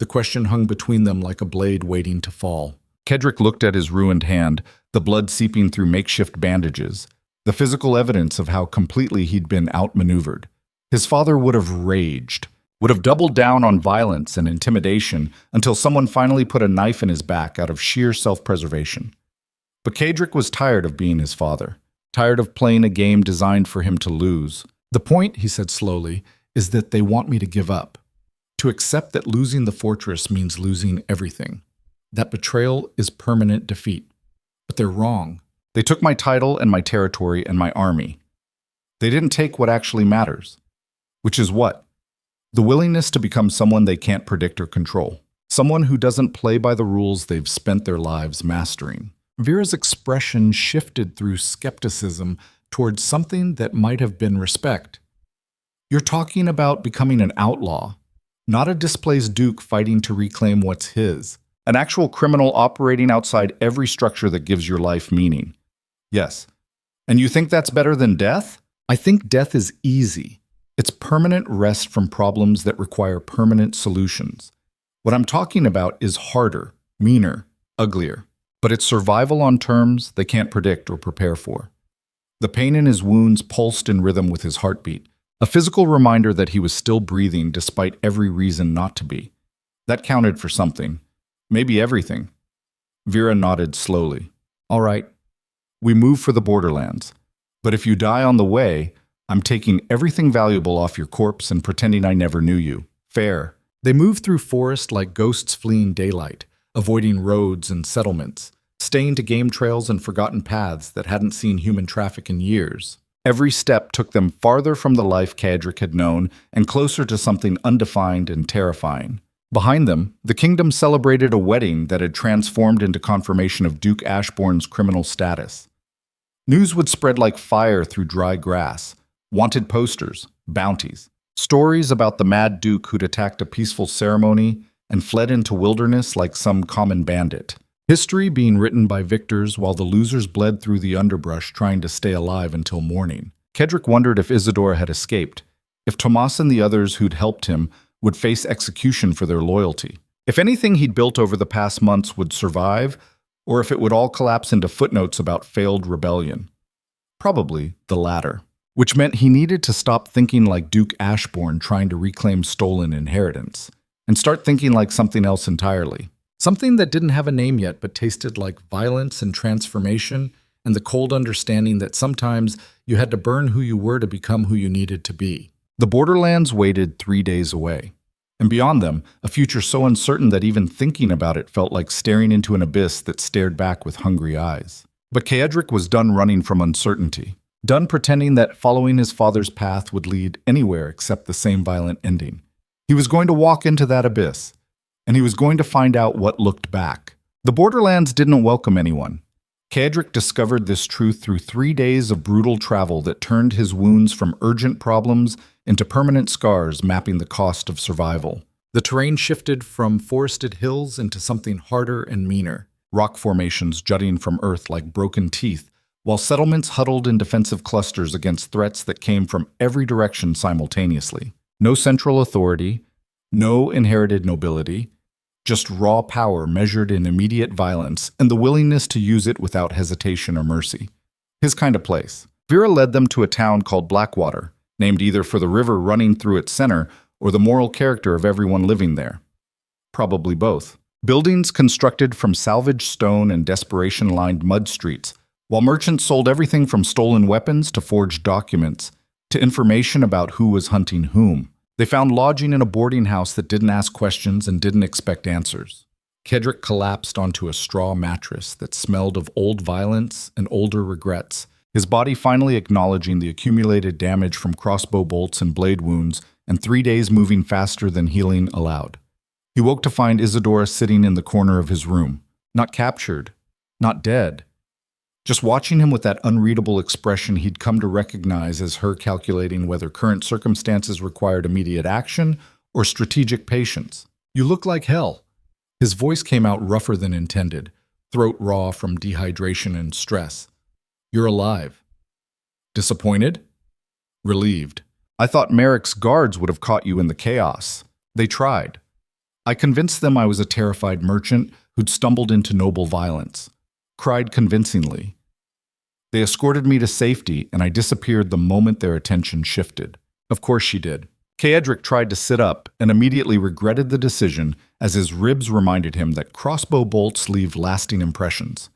The question hung between them like a blade waiting to fall. Caedric looked at his ruined hand, the blood seeping through makeshift bandages, the physical evidence of how completely he'd been outmaneuvered. His father would have raged, would have doubled down on violence and intimidation until someone finally put a knife in his back out of sheer self-preservation. But Caedric was tired of being his father, tired of playing a game designed for him to lose. The point, he said slowly, is that they want me to give up, to accept that losing the fortress means losing everything. That betrayal is permanent defeat. But they're wrong. They took my title and my territory and my army. They didn't take what actually matters. Which is what? The willingness to become someone they can't predict or control. Someone who doesn't play by the rules they've spent their lives mastering. Vera's expression shifted through skepticism towards something that might have been respect. You're talking about becoming an outlaw, not a displaced duke fighting to reclaim what's his. An actual criminal operating outside every structure that gives your life meaning. Yes. And you think that's better than death? I think death is easy. It's permanent rest from problems that require permanent solutions. What I'm talking about is harder, meaner, uglier. But it's survival on terms they can't predict or prepare for. The pain in his wounds pulsed in rhythm with his heartbeat, a physical reminder that he was still breathing despite every reason not to be. That counted for something. Maybe everything. Vera nodded slowly. All right, we move for the borderlands. But if you die on the way, I'm taking everything valuable off your corpse and pretending I never knew you. Fair. They moved through forest like ghosts fleeing daylight, avoiding roads and settlements, staying to game trails and forgotten paths that hadn't seen human traffic in years. Every step took them farther from the life Caedric had known and closer to something undefined and terrifying. Behind them, the kingdom celebrated a wedding that had transformed into confirmation of Duke Ashborne's criminal status. News would spread like fire through dry grass, wanted posters, bounties, stories about the mad duke who'd attacked a peaceful ceremony and fled into wilderness like some common bandit. History being written by victors while the losers bled through the underbrush trying to stay alive until morning. Caedric wondered if Isidora had escaped, if Tomas and the others who'd helped him would face execution for their loyalty. If anything he'd built over the past months would survive, or if it would all collapse into footnotes about failed rebellion. Probably the latter, which meant he needed to stop thinking like Duke Ashborne trying to reclaim stolen inheritance, and start thinking like something else entirely. Something that didn't have a name yet but tasted like violence and transformation and the cold understanding that sometimes you had to burn who you were to become who you needed to be. The borderlands waited 3 days away, and beyond them, a future so uncertain that even thinking about it felt like staring into an abyss that stared back with hungry eyes. But Caedric was done running from uncertainty, done pretending that following his father's path would lead anywhere except the same violent ending. He was going to walk into that abyss, and he was going to find out what looked back. The borderlands didn't welcome anyone. Caedric discovered this truth through 3 days of brutal travel that turned his wounds from urgent problems into permanent scars mapping the cost of survival. The terrain shifted from forested hills into something harder and meaner, rock formations jutting from earth like broken teeth, while settlements huddled in defensive clusters against threats that came from every direction simultaneously. No central authority, no inherited nobility, just raw power measured in immediate violence and the willingness to use it without hesitation or mercy. His kind of place. Vera led them to a town called Blackwater, named either for the river running through its center or the moral character of everyone living there. Probably both. Buildings constructed from salvaged stone and desperation-lined mud streets, while merchants sold everything from stolen weapons to forged documents, to information about who was hunting whom. They found lodging in a boarding house that didn't ask questions and didn't expect answers. Caedric collapsed onto a straw mattress that smelled of old violence and older regrets, his body finally acknowledging the accumulated damage from crossbow bolts and blade wounds, and 3 days moving faster than healing allowed. He woke to find Isidora sitting in the corner of his room, not captured, not dead, just watching him with that unreadable expression he'd come to recognize as her calculating whether current circumstances required immediate action or strategic patience. "You look like hell." His voice came out rougher than intended, throat raw from dehydration and stress. "You're alive." Disappointed? Relieved. "I thought Merrick's guards would have caught you in the chaos. They tried. I convinced them I was a terrified merchant who'd stumbled into noble violence. Cried convincingly. They escorted me to safety, and I disappeared the moment their attention shifted." Of course she did. Caedric tried to sit up and immediately regretted the decision as his ribs reminded him that crossbow bolts leave lasting impressions.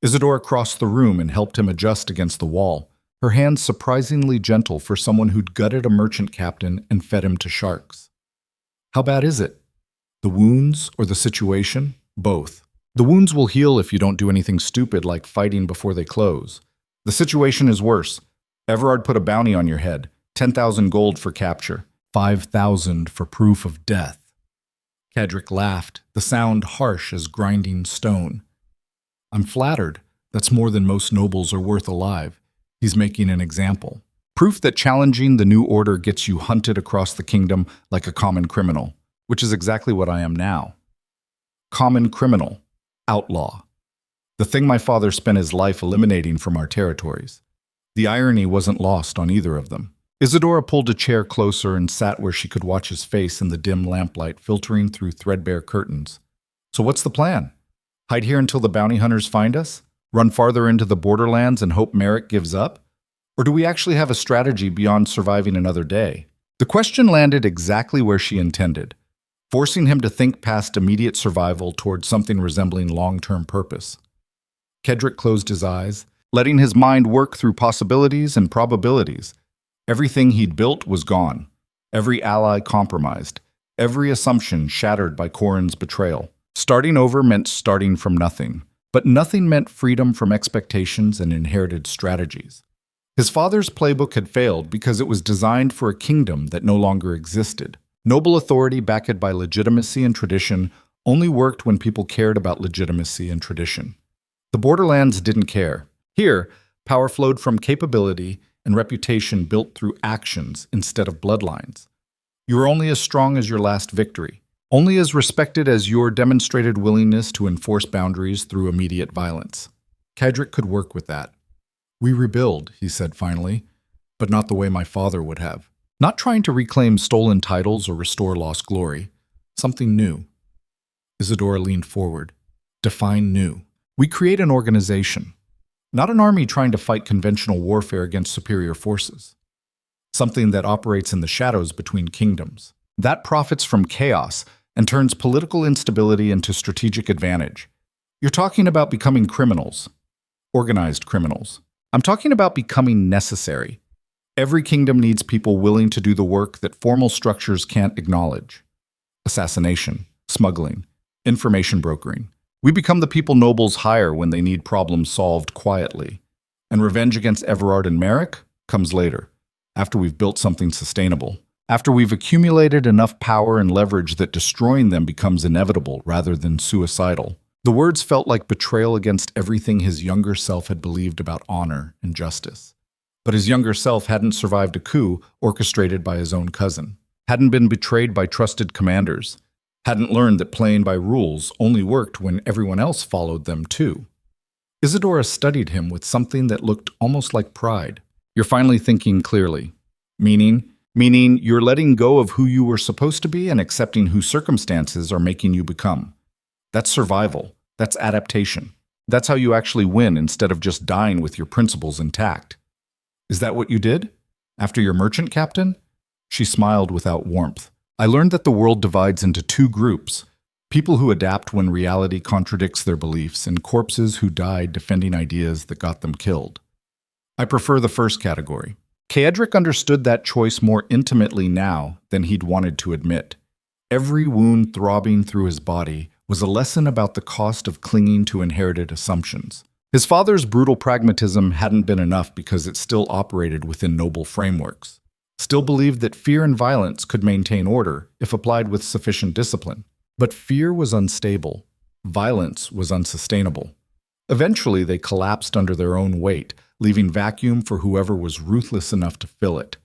Isidora crossed the room and helped him adjust against the wall, her hands surprisingly gentle for someone who'd gutted a merchant captain and fed him to sharks. "How bad is it? The wounds or the situation?" "Both. The wounds will heal if you don't do anything stupid like fighting before they close. The situation is worse. Everard put a bounty on your head, 10,000 gold for capture, 5,000 for proof of death." Caedric laughed, the sound harsh as grinding stone. "I'm flattered. That's more than most nobles are worth alive." He's making an example. Proof that challenging the new order gets you hunted across the kingdom like a common criminal, which is exactly what I am now. Common criminal. Outlaw. The thing my father spent his life eliminating from our territories. The irony wasn't lost on either of them. Isidora pulled a chair closer and sat where she could watch his face in the dim lamplight filtering through threadbare curtains. "So what's the plan? Hide here until the bounty hunters find us? Run farther into the borderlands and hope Merrick gives up? Or do we actually have a strategy beyond surviving another day?" The question landed exactly where she intended, forcing him to think past immediate survival toward something resembling long-term purpose. Caedric closed his eyes, letting his mind work through possibilities and probabilities. Everything he'd built was gone, every ally compromised, every assumption shattered by Corrin's betrayal. Starting over meant starting from nothing, but nothing meant freedom from expectations and inherited strategies. His father's playbook had failed because it was designed for a kingdom that no longer existed. Noble authority backed by legitimacy and tradition only worked when people cared about legitimacy and tradition. The borderlands didn't care. Here, power flowed from capability and reputation built through actions instead of bloodlines. You were only as strong as your last victory. Only as respected as your demonstrated willingness to enforce boundaries through immediate violence. Caedric could work with that. We rebuild, he said finally, but not the way my father would have. Not trying to reclaim stolen titles or restore lost glory. Something new. Isadora leaned forward. Define new. We create an organization. Not an army trying to fight conventional warfare against superior forces. Something that operates in the shadows between kingdoms. That profits from chaos and turns political instability into strategic advantage. You're talking about becoming criminals. Organized criminals. I'm talking about becoming necessary. Every kingdom needs people willing to do the work that formal structures can't acknowledge. Assassination, smuggling, information brokering. We become the people nobles hire when they need problems solved quietly. And revenge against Everard and Merrick comes later, after we've built something sustainable. After we've accumulated enough power and leverage that destroying them becomes inevitable rather than suicidal. The words felt like betrayal against everything his younger self had believed about honor and justice. But his younger self hadn't survived a coup orchestrated by his own cousin, hadn't been betrayed by trusted commanders, hadn't learned that playing by rules only worked when everyone else followed them too. Isadora studied him with something that looked almost like pride. You're finally thinking clearly. Meaning you're letting go of who you were supposed to be and accepting who circumstances are making you become. That's survival. That's adaptation. That's how you actually win instead of just dying with your principles intact. Is that what you did? After your merchant captain? She smiled without warmth. I learned that the world divides into two groups. People who adapt when reality contradicts their beliefs and corpses who died defending ideas that got them killed. I prefer the first category. Caedric understood that choice more intimately now than he'd wanted to admit. Every wound throbbing through his body was a lesson about the cost of clinging to inherited assumptions. His father's brutal pragmatism hadn't been enough because it still operated within noble frameworks, still believed that fear and violence could maintain order if applied with sufficient discipline. But fear was unstable. Violence was unsustainable. Eventually, they collapsed under their own weight, leaving vacuum for whoever was ruthless enough to fill it.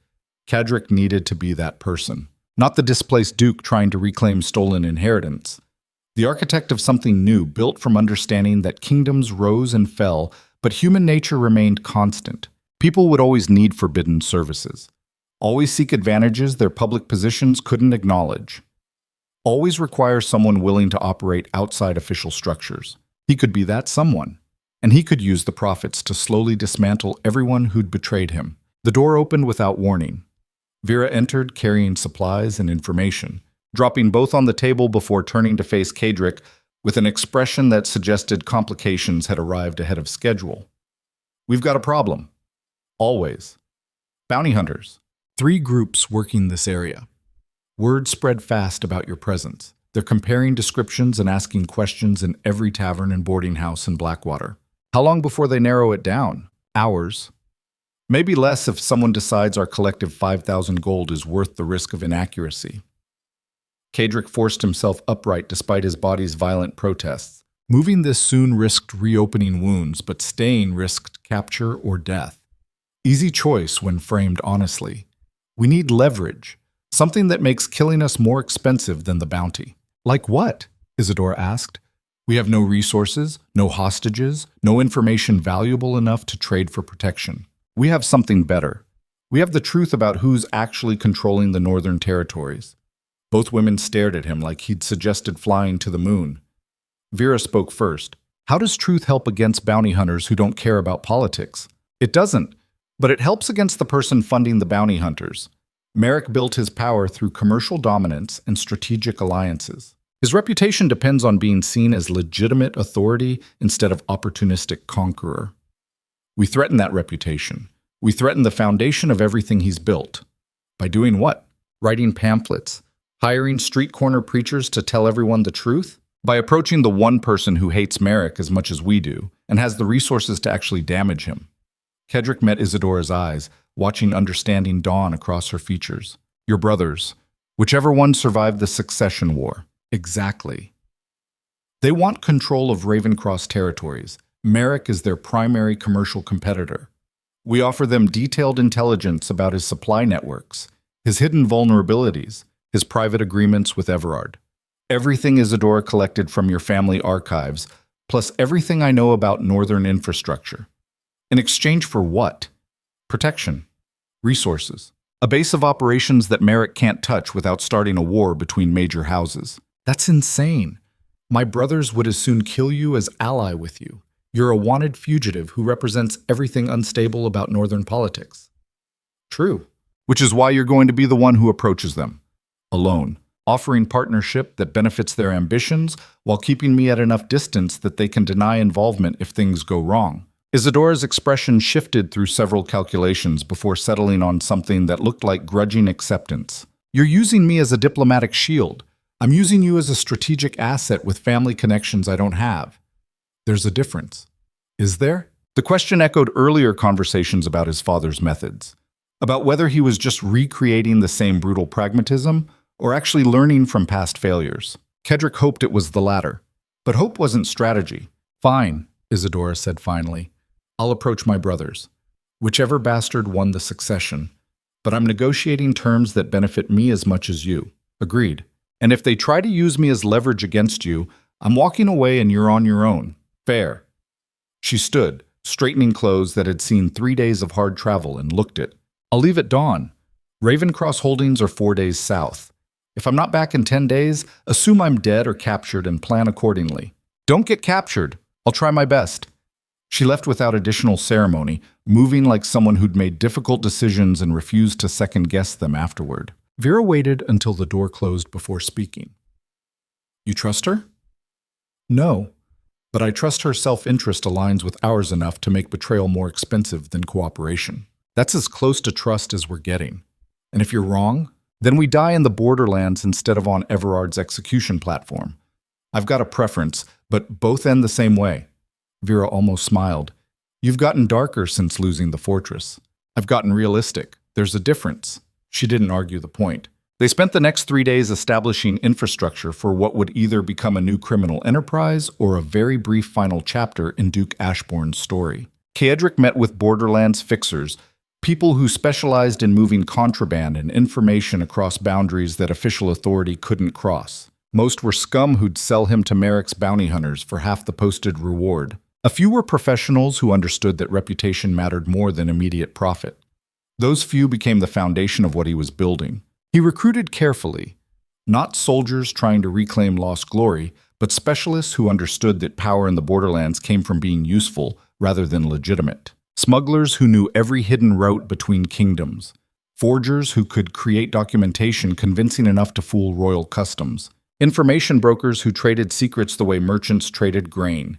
Caedric needed to be that person, not the displaced duke trying to reclaim stolen inheritance. The architect of something new, built from understanding that kingdoms rose and fell, but human nature remained constant. People would always need forbidden services, always seek advantages their public positions couldn't acknowledge, always require someone willing to operate outside official structures. He could be that someone, and he could use the profits to slowly dismantle everyone who'd betrayed him. The door opened without warning. Vera entered carrying supplies and information, dropping both on the table before turning to face Caedric with an expression that suggested complications had arrived ahead of schedule. We've got a problem. Always. Bounty hunters. 3 groups working this area. Word spread fast about your presence. They're comparing descriptions and asking questions in every tavern and boarding house in Blackwater. How long before they narrow it down? Hours. Maybe less if someone decides our collective 5,000 gold is worth the risk of inaccuracy. Caedric forced himself upright despite his body's violent protests. Moving this soon risked reopening wounds, but staying risked capture or death. Easy choice when framed honestly. We need leverage, something that makes killing us more expensive than the bounty. Like what? Isadora asked. We have no resources, no hostages, no information valuable enough to trade for protection. We have something better. We have the truth about who's actually controlling the northern territories. Both women stared at him like he'd suggested flying to the moon. Vera spoke first. How does truth help against bounty hunters who don't care about politics? It doesn't, but it helps against the person funding the bounty hunters. Merrick built his power through commercial dominance and strategic alliances. His reputation depends on being seen as legitimate authority instead of opportunistic conqueror. We threaten that reputation. We threaten the foundation of everything he's built. By doing what? Writing pamphlets? Hiring street corner preachers to tell everyone the truth? By approaching the one person who hates Merrick as much as we do and has the resources to actually damage him. Caedric met Isadora's eyes, watching understanding dawn across her features. Your brothers. Whichever one survived the succession war. Exactly. They want control of Ravencross territories. Merrick is their primary commercial competitor. We offer them detailed intelligence about his supply networks, his hidden vulnerabilities, his private agreements with Everard. Everything Isadora collected from your family archives, plus everything I know about Northern infrastructure. In exchange for what? Protection. Resources. A base of operations that Merrick can't touch without starting a war between major houses. That's insane. My brothers would as soon kill you as ally with you. You're a wanted fugitive who represents everything unstable about Northern politics. True. Which is why you're going to be the one who approaches them. Alone. Offering partnership that benefits their ambitions while keeping me at enough distance that they can deny involvement if things go wrong. Isadora's expression shifted through several calculations before settling on something that looked like grudging acceptance. You're using me as a diplomatic shield. I'm using you as a strategic asset with family connections I don't have. There's a difference. Is there? The question echoed earlier conversations about his father's methods, about whether he was just recreating the same brutal pragmatism or actually learning from past failures. Caedric hoped it was the latter. But hope wasn't strategy. Fine, Isadora said finally. I'll approach my brothers. Whichever bastard won the succession. But I'm negotiating terms that benefit me as much as you. Agreed. And if they try to use me as leverage against you, I'm walking away and you're on your own. Fair. She stood, straightening clothes that had seen 3 days of hard travel, and looked at. I'll leave at dawn. Ravencross Holdings are 4 days south. If I'm not back in 10 days, assume I'm dead or captured and plan accordingly. Don't get captured. I'll try my best. She left without additional ceremony, moving like someone who'd made difficult decisions and refused to second-guess them afterward. Vera waited until the door closed before speaking. You trust her? No, but I trust her self-interest aligns with ours enough to make betrayal more expensive than cooperation. That's as close to trust as we're getting. And if you're wrong, then we die in the borderlands instead of on Everard's execution platform. I've got a preference, but both end the same way. Vera almost smiled. You've gotten darker since losing the fortress. I've gotten realistic. There's a difference. She didn't argue the point. They spent the next 3 days establishing infrastructure for what would either become a new criminal enterprise or a very brief final chapter in Duke Ashborne's story. Caedric met with Borderlands fixers, people who specialized in moving contraband and information across boundaries that official authority couldn't cross. Most were scum who'd sell him to Merrick's bounty hunters for half the posted reward. A few were professionals who understood that reputation mattered more than immediate profit. Those few became the foundation of what he was building. He recruited carefully, not soldiers trying to reclaim lost glory, but specialists who understood that power in the Borderlands came from being useful rather than legitimate. Smugglers who knew every hidden route between kingdoms. Forgers who could create documentation convincing enough to fool royal customs. Information brokers who traded secrets the way merchants traded grain.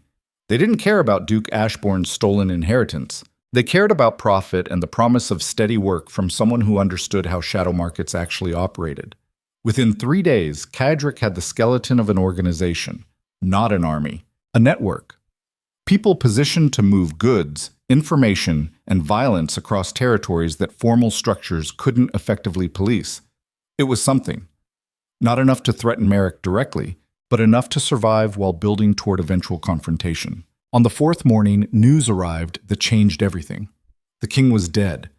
They didn't care about Duke Ashborne's stolen inheritance. They cared about profit and the promise of steady work from someone who understood how shadow markets actually operated. Within 3 days, Caedric had the skeleton of an organization, not an army, a network. People positioned to move goods, information, and violence across territories that formal structures couldn't effectively police. It was something. Not enough to threaten Merrick directly, but enough to survive while building toward eventual confrontation. On the 4th morning, news arrived that changed everything. The king was dead,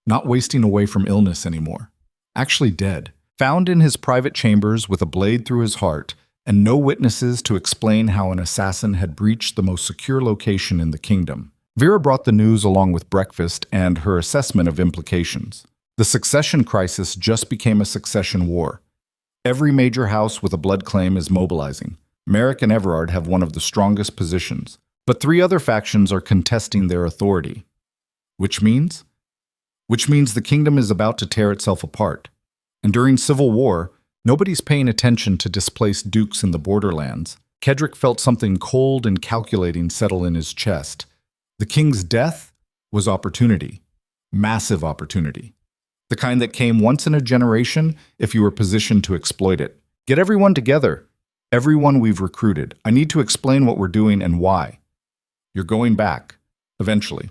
not wasting away from illness anymore. Actually dead, found in his private chambers with a blade through his heart, and no witnesses to explain how an assassin had breached the most secure location in the kingdom. Vera brought the news along with breakfast and her assessment of implications. The succession crisis just became a succession war. Every major house with a blood claim is mobilizing. Merrick and Everard have one of the strongest positions, but 3 other factions are contesting their authority. Which means the kingdom is about to tear itself apart. And during civil war, nobody's paying attention to displaced dukes in the borderlands. Caedric felt something cold and calculating settle in his chest. The king's death was opportunity. Massive opportunity. The kind that came once in a generation if you were positioned to exploit it. Get everyone together. Everyone we've recruited. I need to explain what we're doing and why. You're going back, eventually,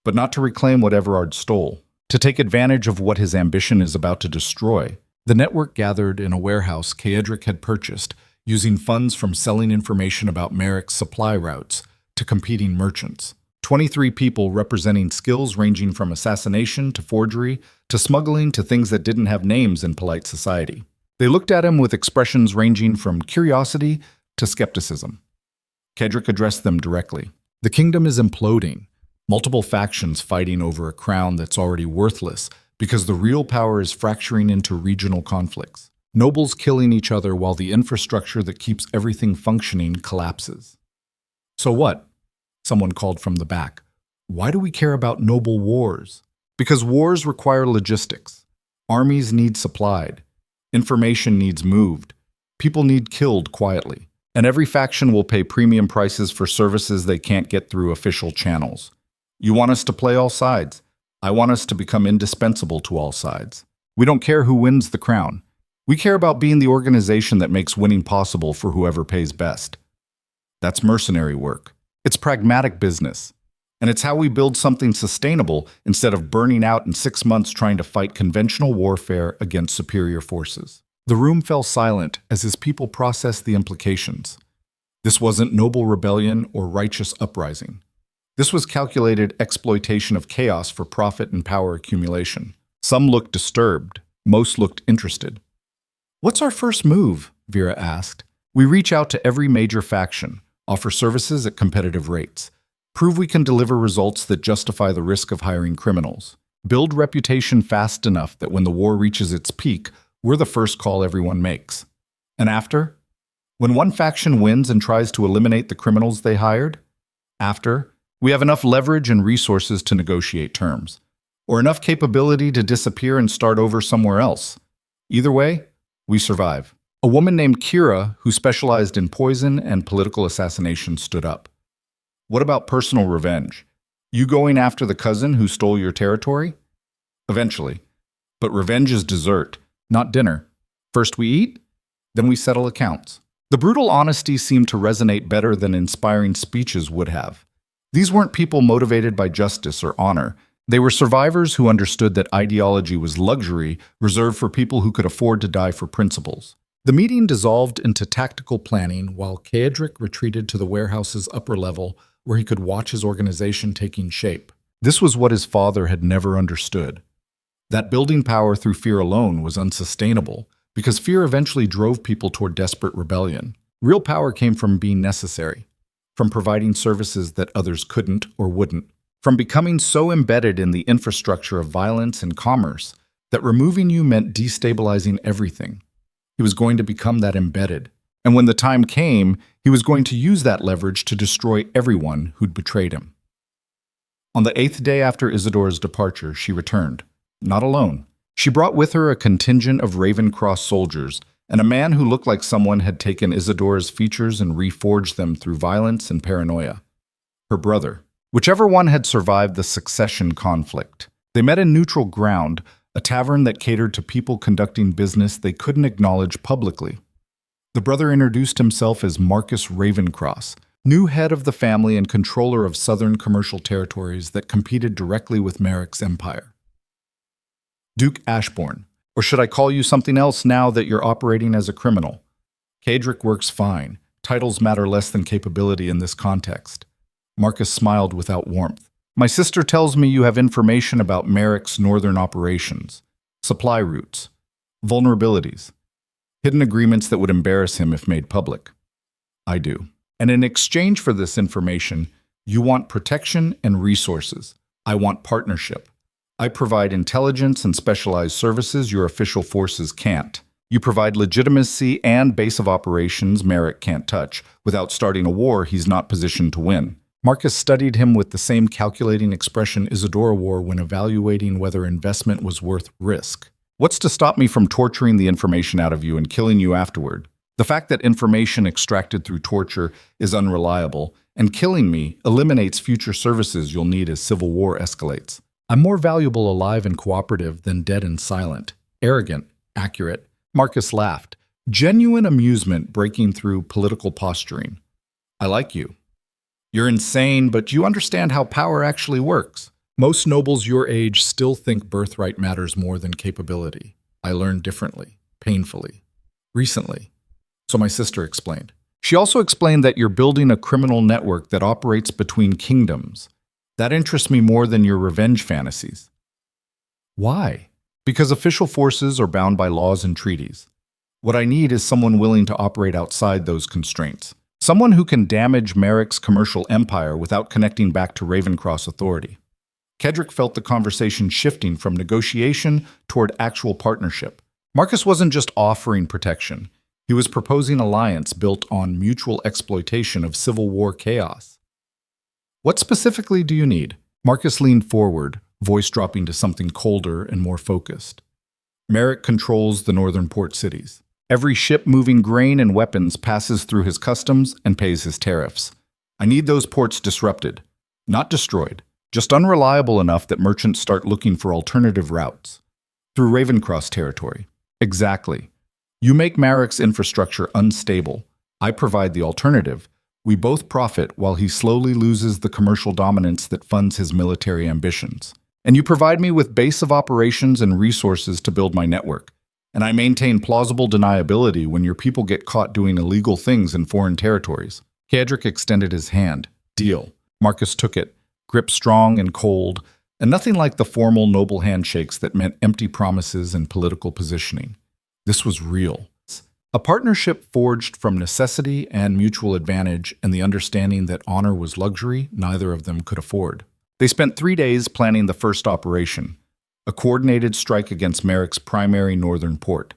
but not to reclaim what Everard stole, to take advantage of what his ambition is about to destroy. The network gathered in a warehouse Caedric had purchased, using funds from selling information about Merrick's supply routes to competing merchants. 23 people representing skills ranging from assassination to forgery to smuggling to things that didn't have names in polite society. They looked at him with expressions ranging from curiosity to skepticism. Caedric addressed them directly. The kingdom is imploding. Multiple factions fighting over a crown that's already worthless because the real power is fracturing into regional conflicts. Nobles killing each other while the infrastructure that keeps everything functioning collapses. So what? Someone called from the back. Why do we care about noble wars? Because wars require logistics. Armies need supplied. Information needs moved. People need killed quietly. And every faction will pay premium prices for services they can't get through official channels. You want us to play all sides. I want us to become indispensable to all sides. We don't care who wins the crown. We care about being the organization that makes winning possible for whoever pays best. That's mercenary work. It's pragmatic business. And it's how we build something sustainable instead of burning out in 6 months trying to fight conventional warfare against superior forces. The room fell silent as his people processed the implications. This wasn't noble rebellion or righteous uprising. This was calculated exploitation of chaos for profit and power accumulation. Some looked disturbed. Most looked interested. "What's our first move?" Vera asked. "We reach out to every major faction, offer services at competitive rates, prove we can deliver results that justify the risk of hiring criminals, build reputation fast enough that when the war reaches its peak, we're the first call everyone makes. And after? When one faction wins and tries to eliminate the criminals they hired? After, we have enough leverage and resources to negotiate terms, or enough capability to disappear and start over somewhere else. Either way, we survive." A woman named Kira, who specialized in poison and political assassination, stood up. "What about personal revenge? You going after the cousin who stole your territory?" "Eventually. But revenge is dessert, not dinner. First we eat, then we settle accounts." The brutal honesty seemed to resonate better than inspiring speeches would have. These weren't people motivated by justice or honor. They were survivors who understood that ideology was luxury reserved for people who could afford to die for principles. The meeting dissolved into tactical planning while Caedric retreated to the warehouse's upper level where he could watch his organization taking shape. This was what his father had never understood. That building power through fear alone was unsustainable because fear eventually drove people toward desperate rebellion. Real power came from being necessary, from providing services that others couldn't or wouldn't, from becoming so embedded in the infrastructure of violence and commerce that removing you meant destabilizing everything. He was going to become that embedded. And when the time came, he was going to use that leverage to destroy everyone who'd betrayed him. On the 8th day after Isidore's departure, she returned. Not alone. She brought with her a contingent of Ravencross soldiers and a man who looked like someone had taken Isidore's features and reforged them through violence and paranoia. Her brother. Whichever one had survived the succession conflict. They met in neutral ground, a tavern that catered to people conducting business they couldn't acknowledge publicly. The brother introduced himself as Marcus Ravencross, new head of the family and controller of southern commercial territories that competed directly with Merrick's empire. "Duke Ashborne, or should I call you something else now that you're operating as a criminal? Caedric works fine. Titles matter less than capability in this context." Marcus smiled without warmth. "My sister tells me you have information about Merrick's northern operations, supply routes, vulnerabilities, hidden agreements that would embarrass him if made public." "I do. And in exchange for this information, you want protection and resources. I want partnership. I provide intelligence and specialized services your official forces can't. You provide legitimacy and base of operations Merrick can't touch. Without starting a war, he's not positioned to win." Marcus studied him with the same calculating expression Isidora wore when evaluating whether investment was worth risk. "What's to stop me from torturing the information out of you and killing you afterward? The fact that information extracted through torture is unreliable, and killing me eliminates future services you'll need as civil war escalates. I'm more valuable alive and cooperative than dead and silent." Arrogant, accurate. Marcus laughed, genuine amusement breaking through political posturing. "I like you. You're insane, but you understand how power actually works. Most nobles your age still think birthright matters more than capability. I learned differently, painfully, recently." So my sister explained. She also explained that you're building a criminal network that operates between kingdoms. That interests me more than your revenge fantasies. Why? Because official forces are bound by laws and treaties. What I need is someone willing to operate outside those constraints. Someone who can damage Merrick's commercial empire without connecting back to Ravencross authority. Caedric felt the conversation shifting from negotiation toward actual partnership. Marcus wasn't just offering protection. He was proposing alliance built on mutual exploitation of Civil War chaos. What specifically do you need? Marcus leaned forward, voice dropping to something colder and more focused. Merrick controls the northern port cities. Every ship moving grain and weapons passes through his customs and pays his tariffs. I need those ports disrupted, not destroyed, just unreliable enough that merchants start looking for alternative routes. Through Ravencross territory. Exactly. You make Merrick's infrastructure unstable. I provide the alternative. We both profit while he slowly loses the commercial dominance that funds his military ambitions. And you provide me with base of operations and resources to build my network. And I maintain plausible deniability when your people get caught doing illegal things in foreign territories. Caedric extended his hand. Deal. Marcus took it, grip strong and cold, and nothing like the formal noble handshakes that meant empty promises and political positioning. This was real. A partnership forged from necessity and mutual advantage and the understanding that honor was luxury neither of them could afford. They spent 3 days planning the first operation, a coordinated strike against Merrick's primary northern port.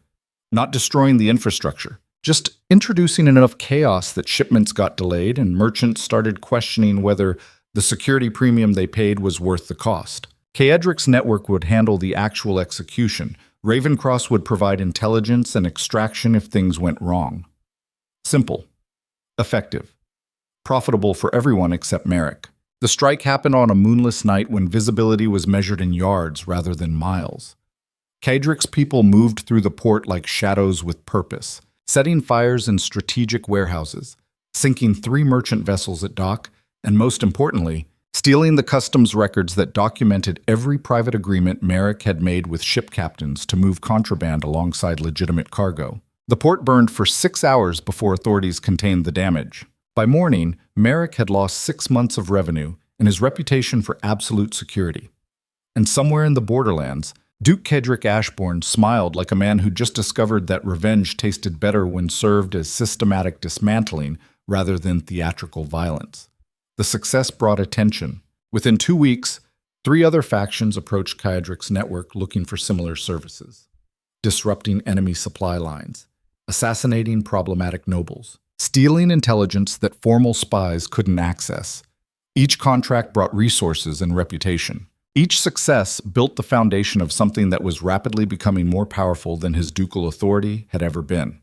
Not destroying the infrastructure, just introducing enough chaos that shipments got delayed and merchants started questioning whether the security premium they paid was worth the cost. Caedric's network would handle the actual execution. Ravencross would provide intelligence and extraction if things went wrong. Simple. Effective. Profitable for everyone except Merrick. The strike happened on a moonless night when visibility was measured in yards rather than miles. Caedric's people moved through the port like shadows with purpose, setting fires in strategic warehouses, sinking 3 merchant vessels at dock, and most importantly, stealing the customs records that documented every private agreement Merrick had made with ship captains to move contraband alongside legitimate cargo. The port burned for 6 hours before authorities contained the damage. By morning, Merrick had lost 6 months of revenue and his reputation for absolute security. And somewhere in the borderlands, Duke Caedric Ashborne smiled like a man who just discovered that revenge tasted better when served as systematic dismantling rather than theatrical violence. The success brought attention. Within 2 weeks, 3 other factions approached Caedric's network looking for similar services. Disrupting enemy supply lines, assassinating problematic nobles, stealing intelligence that formal spies couldn't access. Each contract brought resources and reputation. Each success built the foundation of something that was rapidly becoming more powerful than his ducal authority had ever been.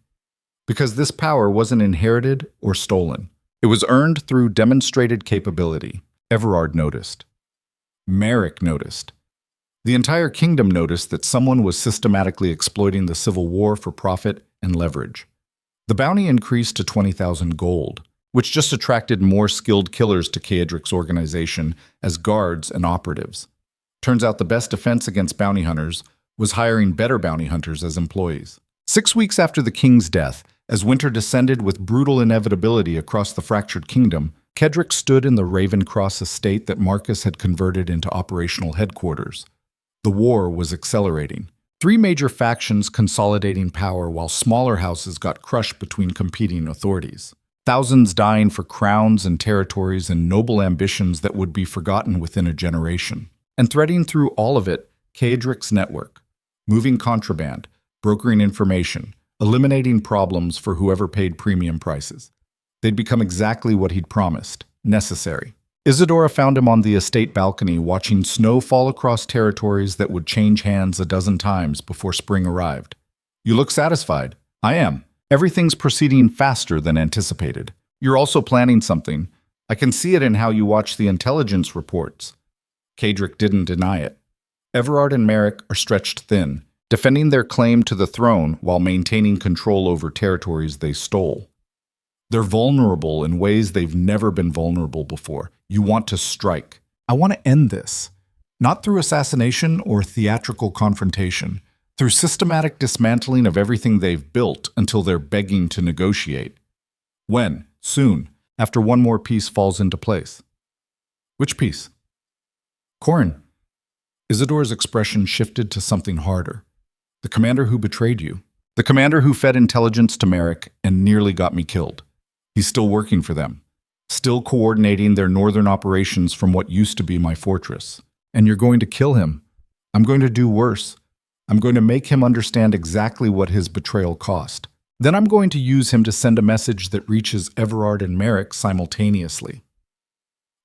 Because this power wasn't inherited or stolen. It was earned through demonstrated capability. Everard noticed. Merrick noticed. The entire kingdom noticed that someone was systematically exploiting the Civil War for profit and leverage. The bounty increased to 20,000 gold, which just attracted more skilled killers to Caedric's organization as guards and operatives. Turns out the best defense against bounty hunters was hiring better bounty hunters as employees. 6 weeks after the king's death, as winter descended with brutal inevitability across the fractured kingdom, Caedric stood in the Ravencross estate that Marcus had converted into operational headquarters. The war was accelerating. 3 major factions consolidating power while smaller houses got crushed between competing authorities. Thousands dying for crowns and territories and noble ambitions that would be forgotten within a generation. And threading through all of it, Caedric's network. Moving contraband, brokering information, eliminating problems for whoever paid premium prices. They'd become exactly what he'd promised, necessary. Isadora found him on the estate balcony watching snow fall across territories that would change hands a dozen times before spring arrived. You look satisfied. I am. Everything's proceeding faster than anticipated. You're also planning something. I can see it in how you watch the intelligence reports. Caedric didn't deny it. Everard and Merrick are stretched thin, defending their claim to the throne while maintaining control over territories they stole. They're vulnerable in ways they've never been vulnerable before. You want to strike. I want to end this. Not through assassination or theatrical confrontation, through systematic dismantling of everything they've built until they're begging to negotiate. When? Soon, after one more piece falls into place. Which piece? Corin. Isadora's expression shifted to something harder. The commander who betrayed you. The commander who fed intelligence to Merrick and nearly got me killed. He's still working for them, still coordinating their northern operations from what used to be my fortress. And you're going to kill him. I'm going to do worse. I'm going to make him understand exactly what his betrayal cost. Then I'm going to use him to send a message that reaches Everard and Merrick simultaneously.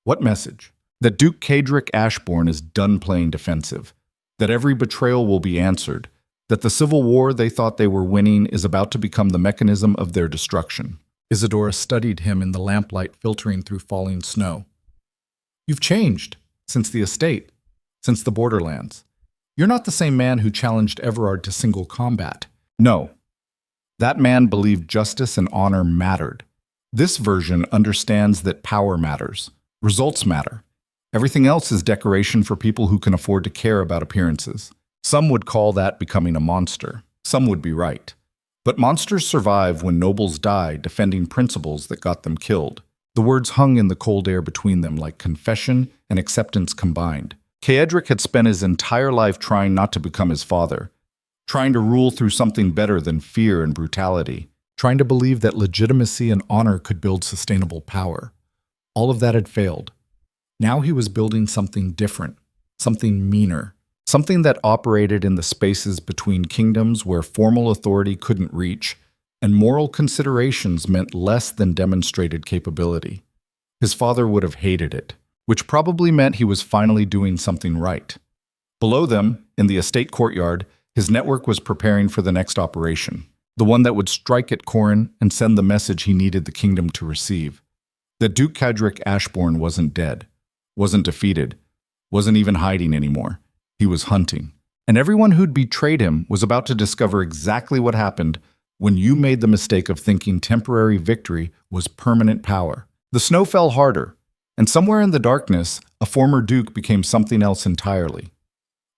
What message? That Duke Caedric Ashborne is done playing defensive, that every betrayal will be answered, that the civil war they thought they were winning is about to become the mechanism of their destruction. Isadora studied him in the lamplight filtering through falling snow. You've changed since the estate, since the borderlands. You're not the same man who challenged Everard to single combat. No. That man believed justice and honor mattered. This version understands that power matters. Results matter. Everything else is decoration for people who can afford to care about appearances. Some would call that becoming a monster. Some would be right. But monsters survive when nobles die defending principles that got them killed. The words hung in the cold air between them like confession and acceptance combined. Caedric had spent his entire life trying not to become his father, trying to rule through something better than fear and brutality, trying to believe that legitimacy and honor could build sustainable power. All of that had failed. Now he was building something different, something meaner, something that operated in the spaces between kingdoms where formal authority couldn't reach, and moral considerations meant less than demonstrated capability. His father would have hated it, which probably meant he was finally doing something right. Below them, in the estate courtyard, his network was preparing for the next operation, the one that would strike at Corrin and send the message he needed the kingdom to receive. That Duke Caedric Ashborne wasn't dead, wasn't defeated, wasn't even hiding anymore. He was hunting. And everyone who'd betrayed him was about to discover exactly what happened when you made the mistake of thinking temporary victory was permanent power. The snow fell harder, and somewhere in the darkness, a former duke became something else entirely.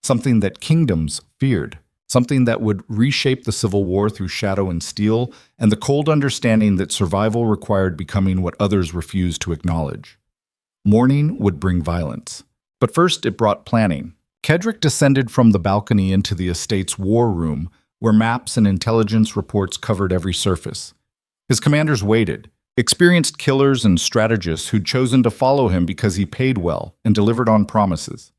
Something that kingdoms feared. Something that would reshape the civil war through shadow and steel, and the cold understanding that survival required becoming what others refused to acknowledge. Mourning would bring violence. But first it brought planning. Caedric descended from the balcony into the estate's war room, where maps and intelligence reports covered every surface. His commanders waited, experienced killers and strategists who'd chosen to follow him because he paid well and delivered on promises.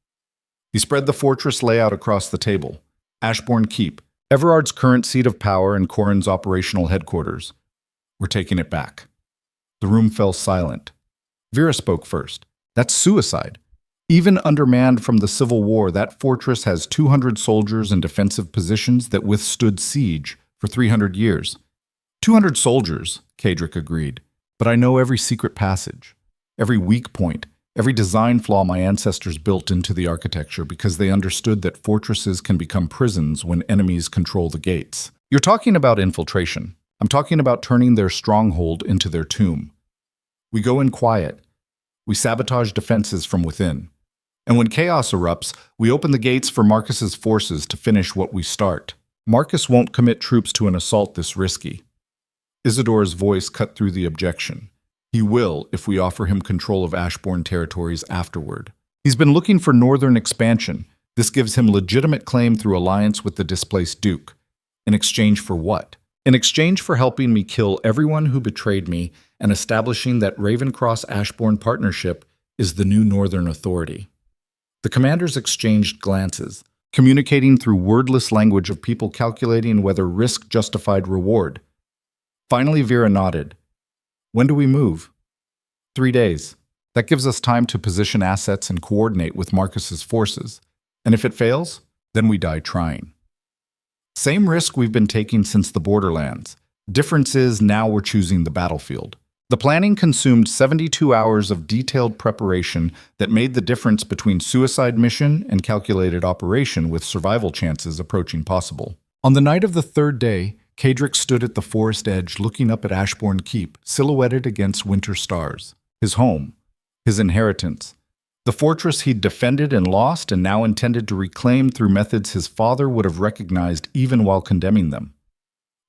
He spread the fortress layout across the table. Ashborne Keep, Everard's current seat of power and Corrin's operational headquarters. We're taking it back. The room fell silent. Vera spoke first. That's suicide. Even undermanned from the Civil War, that fortress has 200 soldiers in defensive positions that withstood siege for 300 years. 200 soldiers, Caedric agreed, but I know every secret passage, every weak point, every design flaw my ancestors built into the architecture because they understood that fortresses can become prisons when enemies control the gates. You're talking about infiltration. I'm talking about turning their stronghold into their tomb. We go in quiet. We sabotage defenses from within. And when chaos erupts, we open the gates for Marcus's forces to finish what we start. Marcus won't commit troops to an assault this risky. Isadora's voice cut through the objection. He will if we offer him control of Ashborne territories afterward. He's been looking for northern expansion. This gives him legitimate claim through alliance with the displaced duke. In exchange for what? In exchange for helping me kill everyone who betrayed me and establishing that Ravencross-Ashborne partnership is the new northern authority. The commanders exchanged glances, communicating through wordless language of people calculating whether risk justified reward. Finally, Vera nodded. When do we move? 3 days. That gives us time to position assets and coordinate with Marcus's forces. And if it fails, then we die trying. Same risk we've been taking since the borderlands. Difference is now we're choosing the battlefield. The planning consumed 72 hours of detailed preparation that made the difference between suicide mission and calculated operation with survival chances approaching possible. On the night of the 3rd day, Caedric stood at the forest edge looking up at Ashborne Keep, silhouetted against winter stars. His home, his inheritance, the fortress he'd defended and lost and now intended to reclaim through methods his father would have recognized even while condemning them.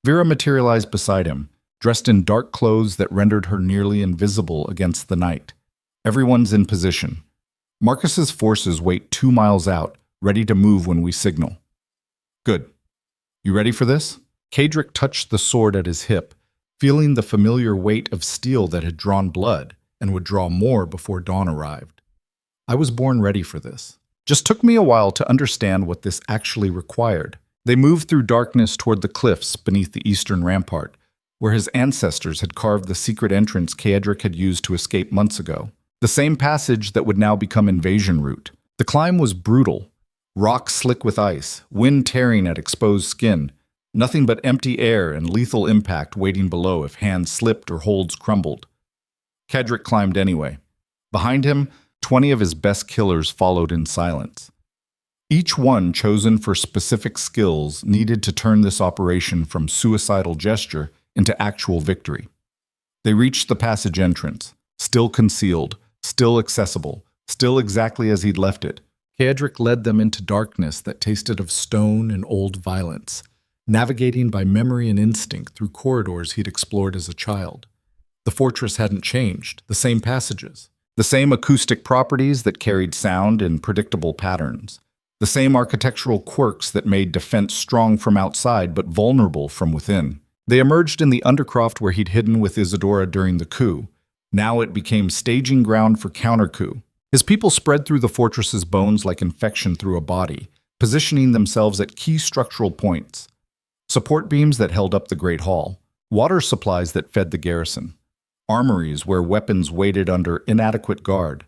Vera materialized beside him, dressed in dark clothes that rendered her nearly invisible against the night. Everyone's in position. Marcus's forces wait 2 miles out, ready to move when we signal. Good. You ready for this? Caedric touched the sword at his hip, feeling the familiar weight of steel that had drawn blood and would draw more before dawn arrived. I was born ready for this. Just took me a while to understand what this actually required. They moved through darkness toward the cliffs beneath the eastern rampart, where his ancestors had carved the secret entrance Caedric had used to escape months ago. The same passage that would now become invasion route. The climb was brutal. Rock slick with ice, wind tearing at exposed skin, nothing but empty air and lethal impact waiting below if hands slipped or holds crumbled. Caedric climbed anyway. Behind him, 20 of his best killers followed in silence. Each one chosen for specific skills needed to turn this operation from suicidal gesture into actual victory. They reached the passage entrance, still concealed, still accessible, still exactly as he'd left it. Caedric led them into darkness that tasted of stone and old violence, navigating by memory and instinct through corridors he'd explored as a child. The fortress hadn't changed, the same passages, the same acoustic properties that carried sound in predictable patterns, the same architectural quirks that made defense strong from outside but vulnerable from within. They emerged in the undercroft where he'd hidden with Isadora during the coup. Now it became staging ground for counter-coup. His people spread through the fortress's bones like infection through a body, positioning themselves at key structural points. Support beams that held up the Great Hall, water supplies that fed the garrison, armories where weapons waited under inadequate guard.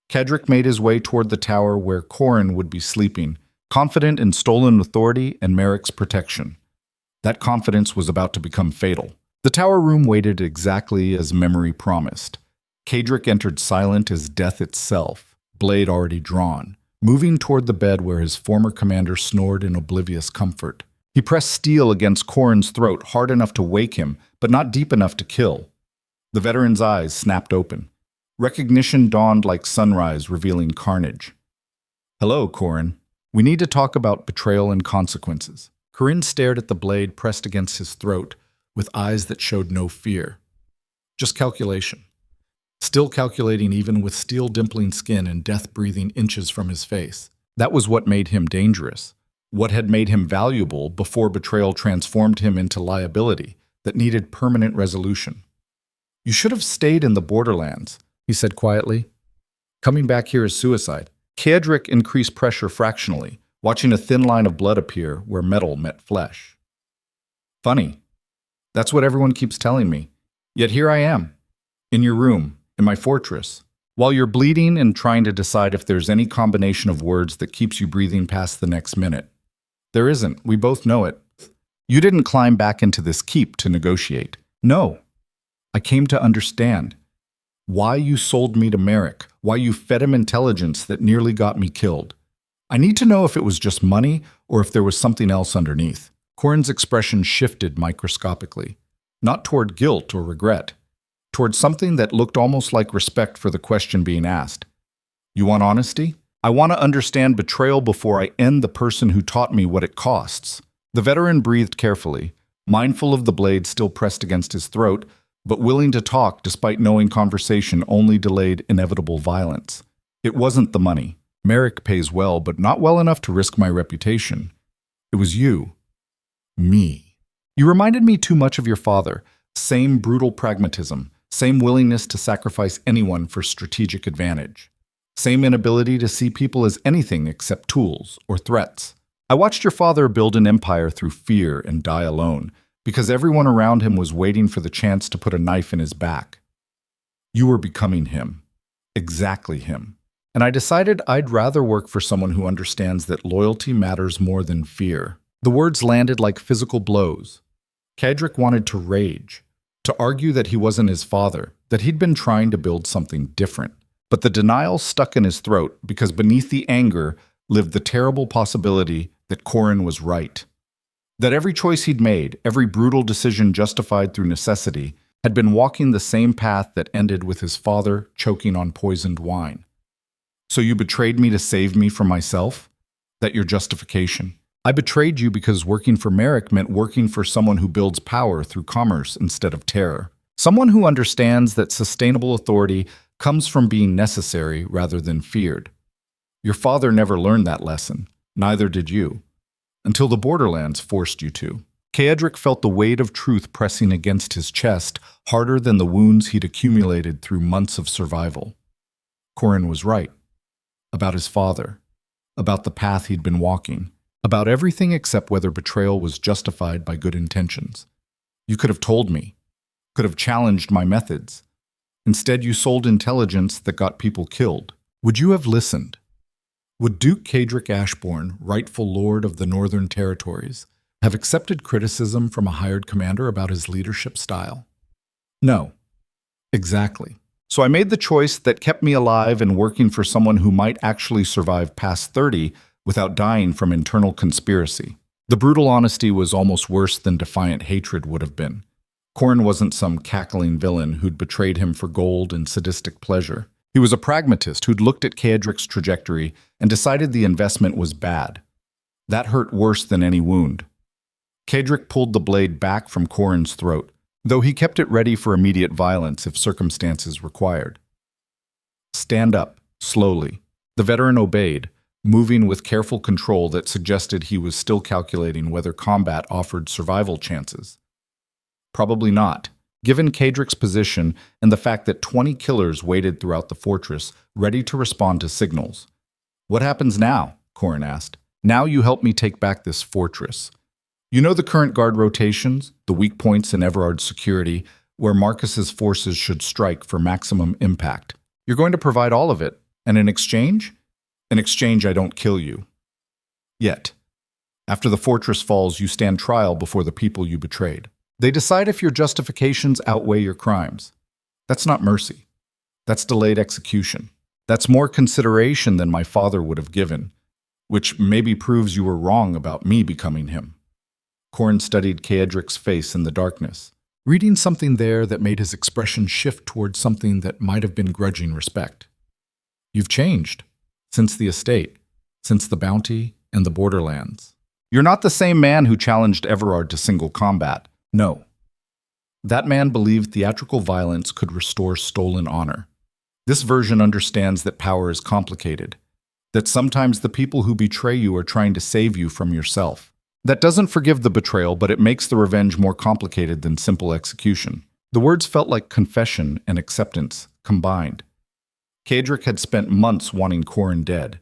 Caedric made his way toward the tower where Corin would be sleeping, confident in stolen authority and Merrick's protection. That confidence was about to become fatal. The tower room waited exactly as memory promised. Caedric entered silent as death itself, blade already drawn, moving toward the bed where his former commander snored in oblivious comfort. He pressed steel against Corin's throat hard enough to wake him, but not deep enough to kill. The veteran's eyes snapped open. Recognition dawned like sunrise, revealing carnage. "Hello, Corin. We need to talk about betrayal and consequences." Corin stared at the blade pressed against his throat with eyes that showed no fear. Just calculation. Still calculating even with steel-dimpling skin and death breathing inches from his face. That was what made him dangerous. What had made him valuable before betrayal transformed him into liability that needed permanent resolution. "You should have stayed in the borderlands," he said quietly. "Coming back here is suicide." Caedric increased pressure fractionally, watching a thin line of blood appear where metal met flesh. "Funny. That's what everyone keeps telling me. Yet here I am, in your room, in my fortress, while you're bleeding and trying to decide if there's any combination of words that keeps you breathing past the next minute. There isn't. We both know it. You didn't climb back into this keep to negotiate. No. I came to understand why you sold me to Merrick, why you fed him intelligence that nearly got me killed. I need to know if it was just money or if there was something else underneath." Corin's expression shifted microscopically, not toward guilt or regret, toward something that looked almost like respect for the question being asked. "You want honesty? I want to understand betrayal before I end the person who taught me what it costs." The veteran breathed carefully, mindful of the blade still pressed against his throat, but willing to talk despite knowing conversation only delayed inevitable violence. "It wasn't the money. Merrick pays well, but not well enough to risk my reputation. It was you. Me. You reminded me too much of your father. Same brutal pragmatism, same willingness to sacrifice anyone for strategic advantage. Same inability to see people as anything except tools or threats. I watched your father build an empire through fear and die alone, because everyone around him was waiting for the chance to put a knife in his back. You were becoming him. Exactly him. And I decided I'd rather work for someone who understands that loyalty matters more than fear." The words landed like physical blows. Caedric wanted to rage, to argue that he wasn't his father, that he'd been trying to build something different. But the denial stuck in his throat because beneath the anger lived the terrible possibility that Corin was right. That every choice he'd made, every brutal decision justified through necessity, had been walking the same path that ended with his father choking on poisoned wine. "So you betrayed me to save me from myself? That your justification? I betrayed you because working for Merrick meant working for someone who builds power through commerce instead of terror. Someone who understands that sustainable authority comes from being necessary rather than feared. Your father never learned that lesson. Neither did you. Until the borderlands forced you to." Caedric felt the weight of truth pressing against his chest, harder than the wounds he'd accumulated through months of survival. Corin was right. About his father. About the path he'd been walking. About everything except whether betrayal was justified by good intentions. You could have told me. Could have challenged my methods. Instead, you sold intelligence that got people killed. Would you have listened? Would Duke Caedric Ashborne, rightful lord of the Northern Territories, have accepted criticism from a hired commander about his leadership style? No. Exactly. So I made the choice that kept me alive and working for someone who might actually survive past 30 without dying from internal conspiracy. The brutal honesty was almost worse than defiant hatred would have been. Corin wasn't some cackling villain who'd betrayed him for gold and sadistic pleasure. He was a pragmatist who'd looked at Caedric's trajectory and decided the investment was bad. That hurt worse than any wound. Caedric pulled the blade back from Corin's throat, though he kept it ready for immediate violence if circumstances required. Stand up, slowly. The veteran obeyed, moving with careful control that suggested he was still calculating whether combat offered survival chances. Probably not, given Caedric's position and the fact that 20 killers waited throughout the fortress, ready to respond to signals. What happens now? Corin asked. Now you help me take back this fortress. You know the current guard rotations, the weak points in Everard's security, where Marcus's forces should strike for maximum impact. You're going to provide all of it, and in exchange? In exchange, I don't kill you. Yet. After the fortress falls, you stand trial before the people you betrayed. They decide if your justifications outweigh your crimes. That's not mercy. That's delayed execution. That's more consideration than my father would have given, which maybe proves you were wrong about me becoming him. Corin studied Caedric's face in the darkness, reading something there that made his expression shift towards something that might have been grudging respect. You've changed. Since the estate, since the bounty, and the borderlands. You're not the same man who challenged Everard to single combat. No. That man believed theatrical violence could restore stolen honor. This version understands that power is complicated, that sometimes the people who betray you are trying to save you from yourself. That doesn't forgive the betrayal, but it makes the revenge more complicated than simple execution. The words felt like confession and acceptance combined. Caedric had spent months wanting Corin dead,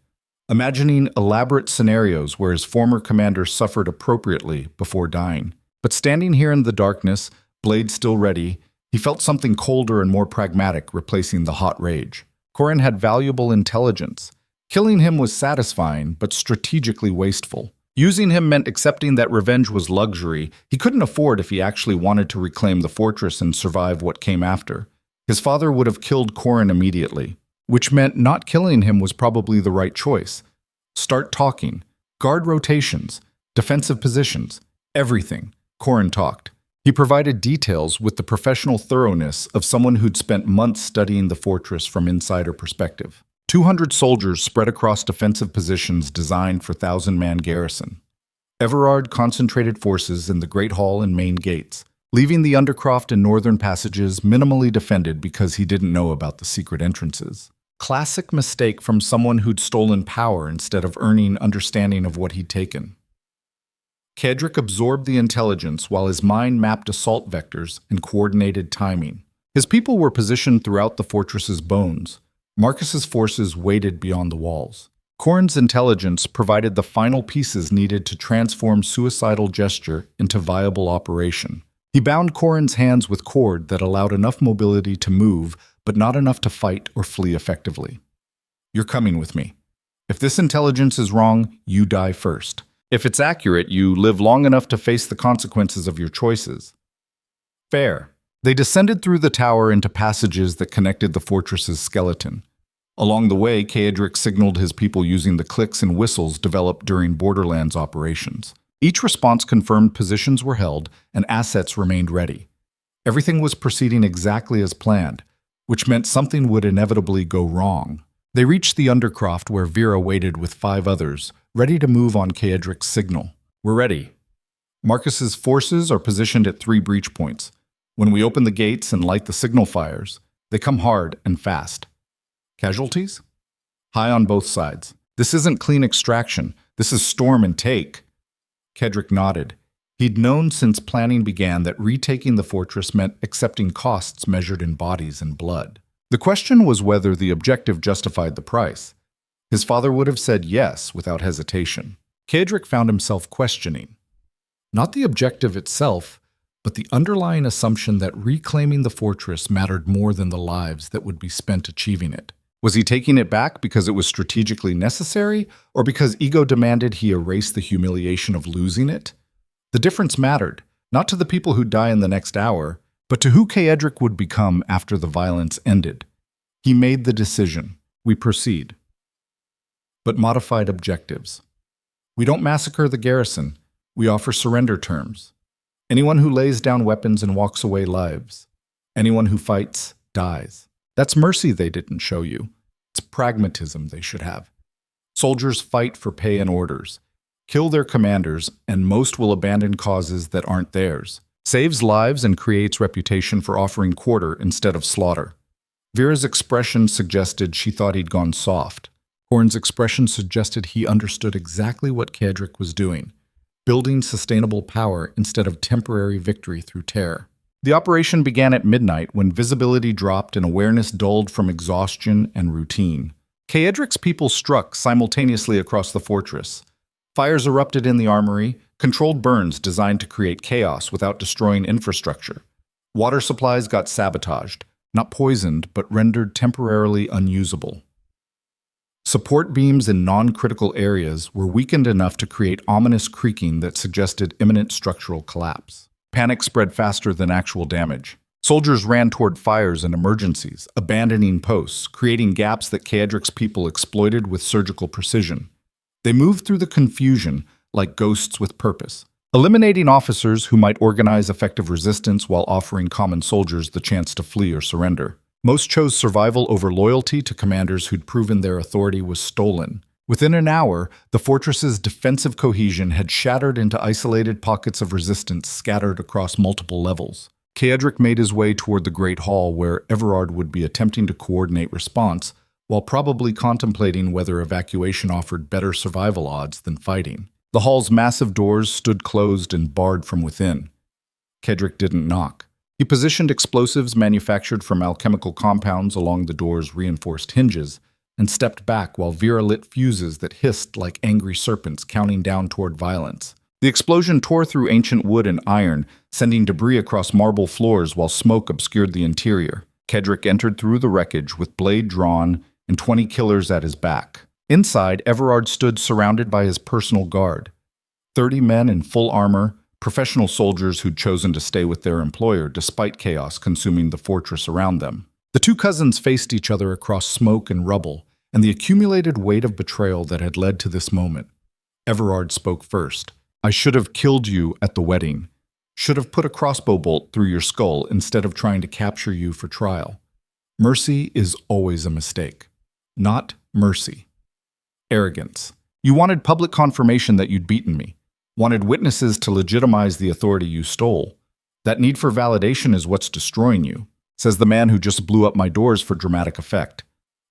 imagining elaborate scenarios where his former commander suffered appropriately before dying. But standing here in the darkness, blade still ready, he felt something colder and more pragmatic replacing the hot rage. Corin had valuable intelligence. Killing him was satisfying, but strategically wasteful. Using him meant accepting that revenge was luxury he couldn't afford if he actually wanted to reclaim the fortress and survive what came after. His father would have killed Corin immediately, which meant not killing him was probably the right choice. Start talking. Guard rotations. Defensive positions. Everything. Corin talked. He provided details with the professional thoroughness of someone who'd spent months studying the fortress from insider perspective. 200 soldiers spread across defensive positions designed for 1,000-man garrison. Everard concentrated forces in the Great Hall and main gates, leaving the Undercroft and northern passages minimally defended because he didn't know about the secret entrances. Classic mistake from someone who'd stolen power instead of earning understanding of what he'd taken. Caedric absorbed the intelligence while his mind mapped assault vectors and coordinated timing. His people were positioned throughout the fortress's bones. Marcus's forces waited beyond the walls. Corin's intelligence provided the final pieces needed to transform suicidal gesture into viable operation. He bound Corin's hands with cord that allowed enough mobility to move, but not enough to fight or flee effectively. You're coming with me. If this intelligence is wrong, you die first. If it's accurate, you live long enough to face the consequences of your choices. Fair. They descended through the tower into passages that connected the fortress's skeleton. Along the way, Caedric signaled his people using the clicks and whistles developed during Borderlands operations. Each response confirmed positions were held and assets remained ready. Everything was proceeding exactly as planned, which meant something would inevitably go wrong. They reached the Undercroft where Vera waited with 5 others, ready to move on Caedric's signal. We're ready. Marcus's forces are positioned at 3 breach points. When we open the gates and light the signal fires, they come hard and fast. Casualties? High on both sides. This isn't clean extraction. This is storm and take. Caedric nodded. He'd known since planning began that retaking the fortress meant accepting costs measured in bodies and blood. The question was whether the objective justified the price. His father would have said yes without hesitation. Caedric found himself questioning, not the objective itself, but the underlying assumption that reclaiming the fortress mattered more than the lives that would be spent achieving it. Was he taking it back because it was strategically necessary, or because ego demanded he erase the humiliation of losing it? The difference mattered, not to the people who'd die in the next hour, but to who Caedric would become after the violence ended. He made the decision. We proceed. But modified objectives. We don't massacre the garrison. We offer surrender terms. Anyone who lays down weapons and walks away lives. Anyone who fights dies. That's mercy they didn't show you. It's pragmatism they should have. Soldiers fight for pay and orders. Kill their commanders, and most will abandon causes that aren't theirs. Saves lives and creates reputation for offering quarter instead of slaughter. Vera's expression suggested she thought he'd gone soft. Horn's expression suggested he understood exactly what Caedric was doing, building sustainable power instead of temporary victory through terror. The operation began at midnight when visibility dropped and awareness dulled from exhaustion and routine. Caedric's people struck simultaneously across the fortress. Fires erupted in the armory, controlled burns designed to create chaos without destroying infrastructure. Water supplies got sabotaged, not poisoned, but rendered temporarily unusable. Support beams in non-critical areas were weakened enough to create ominous creaking that suggested imminent structural collapse. Panic spread faster than actual damage. Soldiers ran toward fires and emergencies, abandoning posts, creating gaps that Caedric's people exploited with surgical precision. They moved through the confusion like ghosts with purpose, eliminating officers who might organize effective resistance while offering common soldiers the chance to flee or surrender. Most chose survival over loyalty to commanders who'd proven their authority was stolen. Within an hour, the fortress's defensive cohesion had shattered into isolated pockets of resistance scattered across multiple levels. Caedric made his way toward the Great Hall where Everard would be attempting to coordinate response, while probably contemplating whether evacuation offered better survival odds than fighting. The hall's massive doors stood closed and barred from within. Caedric didn't knock. He positioned explosives manufactured from alchemical compounds along the door's reinforced hinges, and stepped back while Vera lit fuses that hissed like angry serpents counting down toward violence. The explosion tore through ancient wood and iron, sending debris across marble floors while smoke obscured the interior. Caedric entered through the wreckage with blade drawn and 20 killers at his back. Inside, Everard stood surrounded by his personal guard. 30 men in full armor, professional soldiers who'd chosen to stay with their employer despite chaos consuming the fortress around them. The two cousins faced each other across smoke and rubble, and the accumulated weight of betrayal that had led to this moment. Everard spoke first. "I should have killed you at the wedding. Should have put a crossbow bolt through your skull instead of trying to capture you for trial. Mercy is always a mistake. Not mercy. Arrogance. You wanted public confirmation that you'd beaten me. Wanted witnesses to legitimize the authority you stole. That need for validation is what's destroying you," says the man who just blew up my doors for dramatic effect.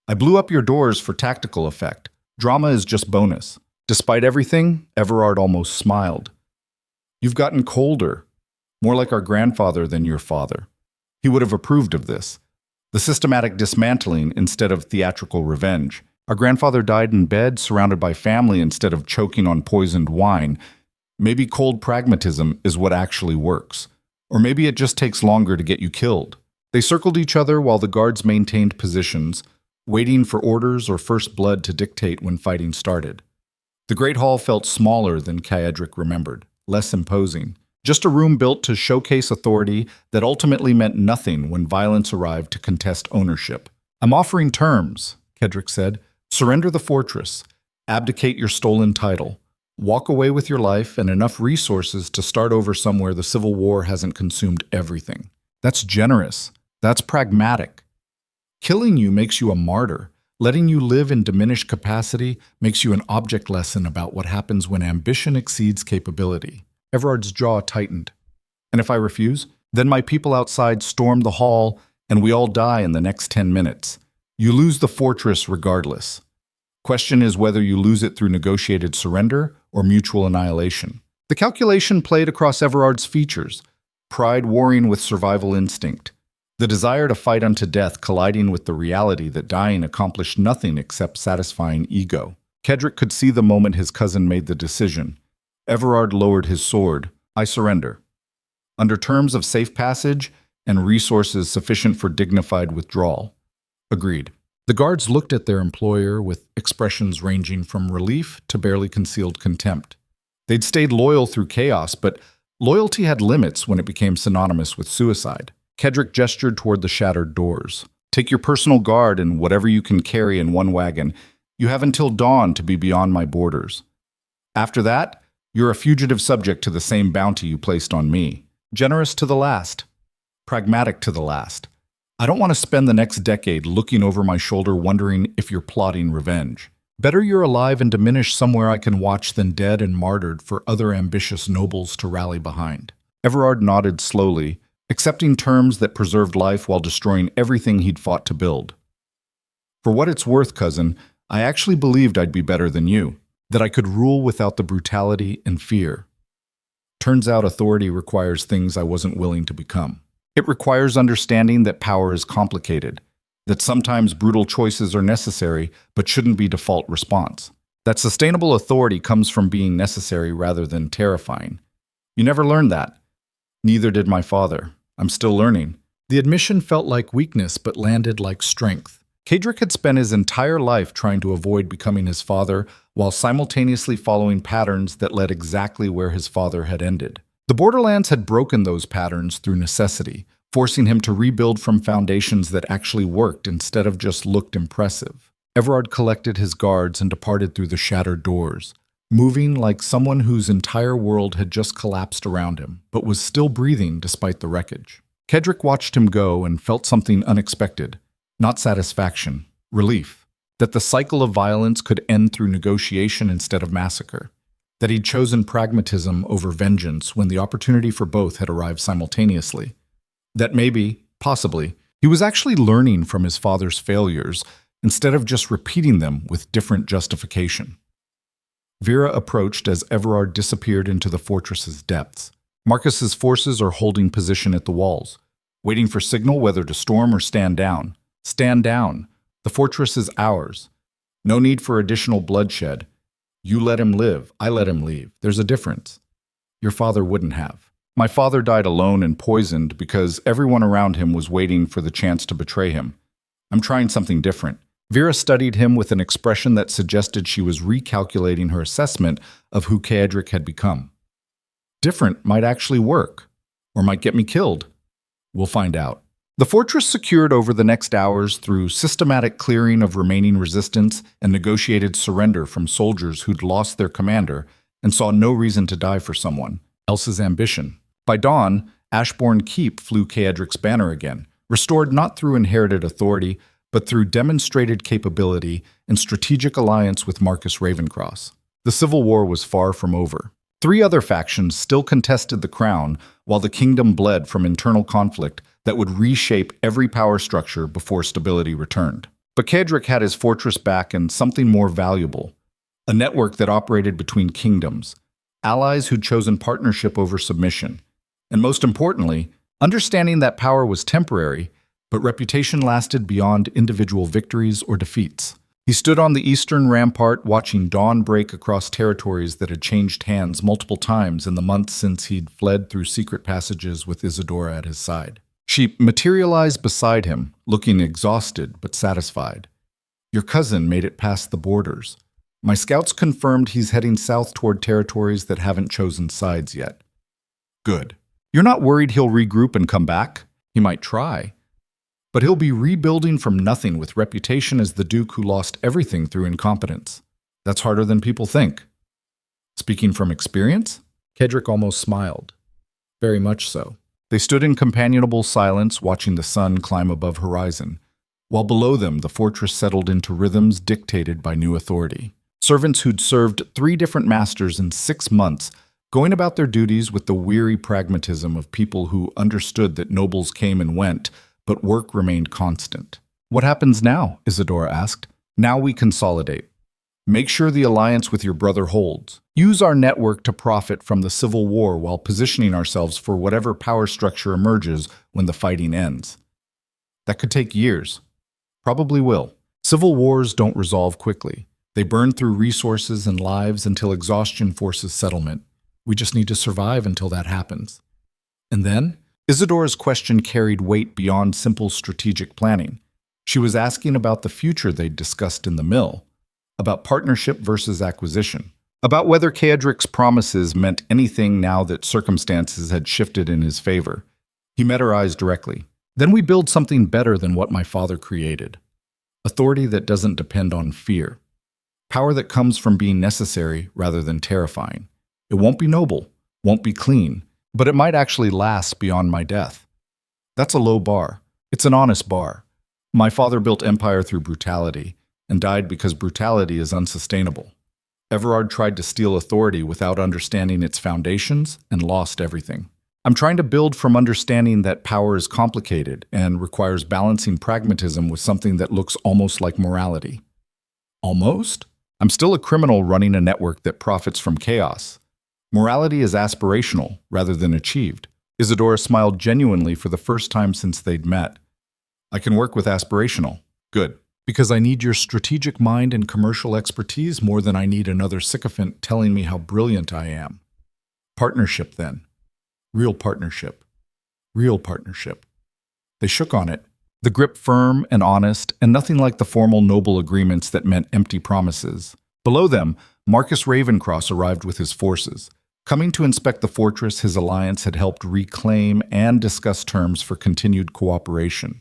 "I blew up your doors for tactical effect. Drama is just bonus." Despite everything, Everard almost smiled. "You've gotten colder. More like our grandfather than your father." He would have approved of this. The systematic dismantling instead of theatrical revenge. Our grandfather died in bed, surrounded by family instead of choking on poisoned wine. Maybe cold pragmatism is what actually works. Or maybe it just takes longer to get you killed. They circled each other while the guards maintained positions, waiting for orders or first blood to dictate when fighting started. The Great Hall felt smaller than Caedric remembered, less imposing. Just a room built to showcase authority that ultimately meant nothing when violence arrived to contest ownership. "I'm offering terms," Caedric said. "Surrender the fortress. Abdicate your stolen title. Walk away with your life and enough resources to start over somewhere the Civil War hasn't consumed everything. That's generous. That's pragmatic. Killing you makes you a martyr. Letting you live in diminished capacity makes you an object lesson about what happens when ambition exceeds capability." Everard's jaw tightened. "And if I refuse? Then my people outside storm the hall, and we all die in the next 10 minutes. You lose the fortress regardless. Question is whether you lose it through negotiated surrender or mutual annihilation. The calculation played across Everard's features, pride warring with survival instinct, the desire to fight unto death colliding with the reality that dying accomplished nothing except satisfying ego. Caedric could see the moment his cousin made the decision. Everard lowered his sword. I surrender. Under terms of safe passage and resources sufficient for dignified withdrawal. Agreed. The guards looked at their employer with expressions ranging from relief to barely concealed contempt. They'd stayed loyal through chaos, but loyalty had limits when it became synonymous with suicide. Caedric gestured toward the shattered doors. Take your personal guard and whatever you can carry in one wagon. You have until dawn to be beyond my borders. After that, you're a fugitive subject to the same bounty you placed on me. Generous to the last. Pragmatic to the last. I don't want to spend the next decade looking over my shoulder wondering if you're plotting revenge. Better you're alive and diminished somewhere I can watch than dead and martyred for other ambitious nobles to rally behind. Everard nodded slowly, accepting terms that preserved life while destroying everything he'd fought to build. For what it's worth, cousin, I actually believed I'd be better than you, that I could rule without the brutality and fear. Turns out authority requires things I wasn't willing to become. It requires understanding that power is complicated, that sometimes brutal choices are necessary but shouldn't be default response. That sustainable authority comes from being necessary rather than terrifying. You never learned that. Neither did my father. I'm still learning. The admission felt like weakness but landed like strength. Caedric had spent his entire life trying to avoid becoming his father while simultaneously following patterns that led exactly where his father had ended. The Borderlands had broken those patterns through necessity, forcing him to rebuild from foundations that actually worked instead of just looked impressive. Everard collected his guards and departed through the shattered doors, moving like someone whose entire world had just collapsed around him, but was still breathing despite the wreckage. Caedric watched him go and felt something unexpected, not satisfaction, relief, that the cycle of violence could end through negotiation instead of massacre, that he'd chosen pragmatism over vengeance when the opportunity for both had arrived simultaneously, that maybe, possibly, he was actually learning from his father's failures instead of just repeating them with different justification. Vera approached as Everard disappeared into the fortress's depths. Marcus's forces are holding position at the walls, waiting for signal whether to storm or stand down. Stand down. The fortress is ours. No need for additional bloodshed. You let him live, I let him leave. There's a difference. Your father wouldn't have. My father died alone and poisoned because everyone around him was waiting for the chance to betray him. I'm trying something different. Vera studied him with an expression that suggested she was recalculating her assessment of who Caedric had become. Different might actually work, or might get me killed. We'll find out. The fortress secured over the next hours through systematic clearing of remaining resistance and negotiated surrender from soldiers who'd lost their commander and saw no reason to die for someone else's ambition. By dawn, Ashborne Keep flew Caedric's banner again, restored not through inherited authority, but through demonstrated capability and strategic alliance with Marcus Ravencross. The Civil War was far from over. 3 other factions still contested the crown while the kingdom bled from internal conflict that would reshape every power structure before stability returned. But Caedric had his fortress back and something more valuable, a network that operated between kingdoms, allies who'd chosen partnership over submission, and most importantly, understanding that power was temporary, but reputation lasted beyond individual victories or defeats. He stood on the eastern rampart watching dawn break across territories that had changed hands multiple times in the months since he'd fled through secret passages with Isadora at his side. She materialized beside him, looking exhausted but satisfied. Your cousin made it past the borders. My scouts confirmed he's heading south toward territories that haven't chosen sides yet. Good. You're not worried he'll regroup and come back? He might try. But he'll be rebuilding from nothing with reputation as the Duke who lost everything through incompetence. That's harder than people think. Speaking from experience? Caedric almost smiled. Very much so. They stood in companionable silence, watching the sun climb above horizon, while below them the fortress settled into rhythms dictated by new authority. Servants who'd served 3 different masters in 6 months, going about their duties with the weary pragmatism of people who understood that nobles came and went, but work remained constant. What happens now? Isadora asked. Now we consolidate. Make sure the alliance with your brother holds. Use our network to profit from the civil war while positioning ourselves for whatever power structure emerges when the fighting ends. That could take years. Probably will. Civil wars don't resolve quickly. They burn through resources and lives until exhaustion forces settlement. We just need to survive until that happens. And then, Isidora's question carried weight beyond simple strategic planning. She was asking about the future they'd discussed in the mill, about partnership versus acquisition, about whether Caedric's promises meant anything now that circumstances had shifted in his favor. He met her eyes directly. Then we build something better than what my father created. Authority that doesn't depend on fear. Power that comes from being necessary rather than terrifying. It won't be noble, won't be clean, but it might actually last beyond my death. That's a low bar. It's an honest bar. My father built empire through brutality and died because brutality is unsustainable. Everard tried to steal authority without understanding its foundations and lost everything. I'm trying to build from understanding that power is complicated and requires balancing pragmatism with something that looks almost like morality. Almost? I'm still a criminal running a network that profits from chaos. Morality is aspirational rather than achieved. Isidora smiled genuinely for the first time since they'd met. I can work with aspirational. Good. Because I need your strategic mind and commercial expertise more than I need another sycophant telling me how brilliant I am. Partnership, then. Real partnership. Real partnership. They shook on it, the grip firm and honest, and nothing like the formal noble agreements that meant empty promises. Below them, Marcus Ravencross arrived with his forces. Coming to inspect the fortress his alliance had helped reclaim and discuss terms for continued cooperation.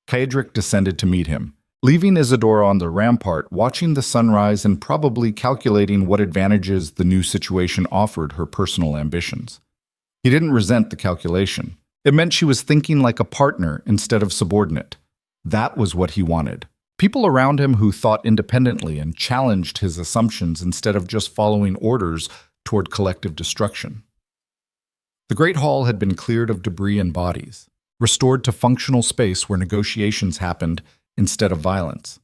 Caedric descended to meet him, leaving Isidora on the rampart, watching the sunrise and probably calculating what advantages the new situation offered her personal ambitions. He didn't resent the calculation. It meant she was thinking like a partner instead of subordinate. That was what he wanted. People around him who thought independently and challenged his assumptions instead of just following orders toward collective destruction. The Great Hall had been cleared of debris and bodies, restored to functional space where negotiations happened instead of violence.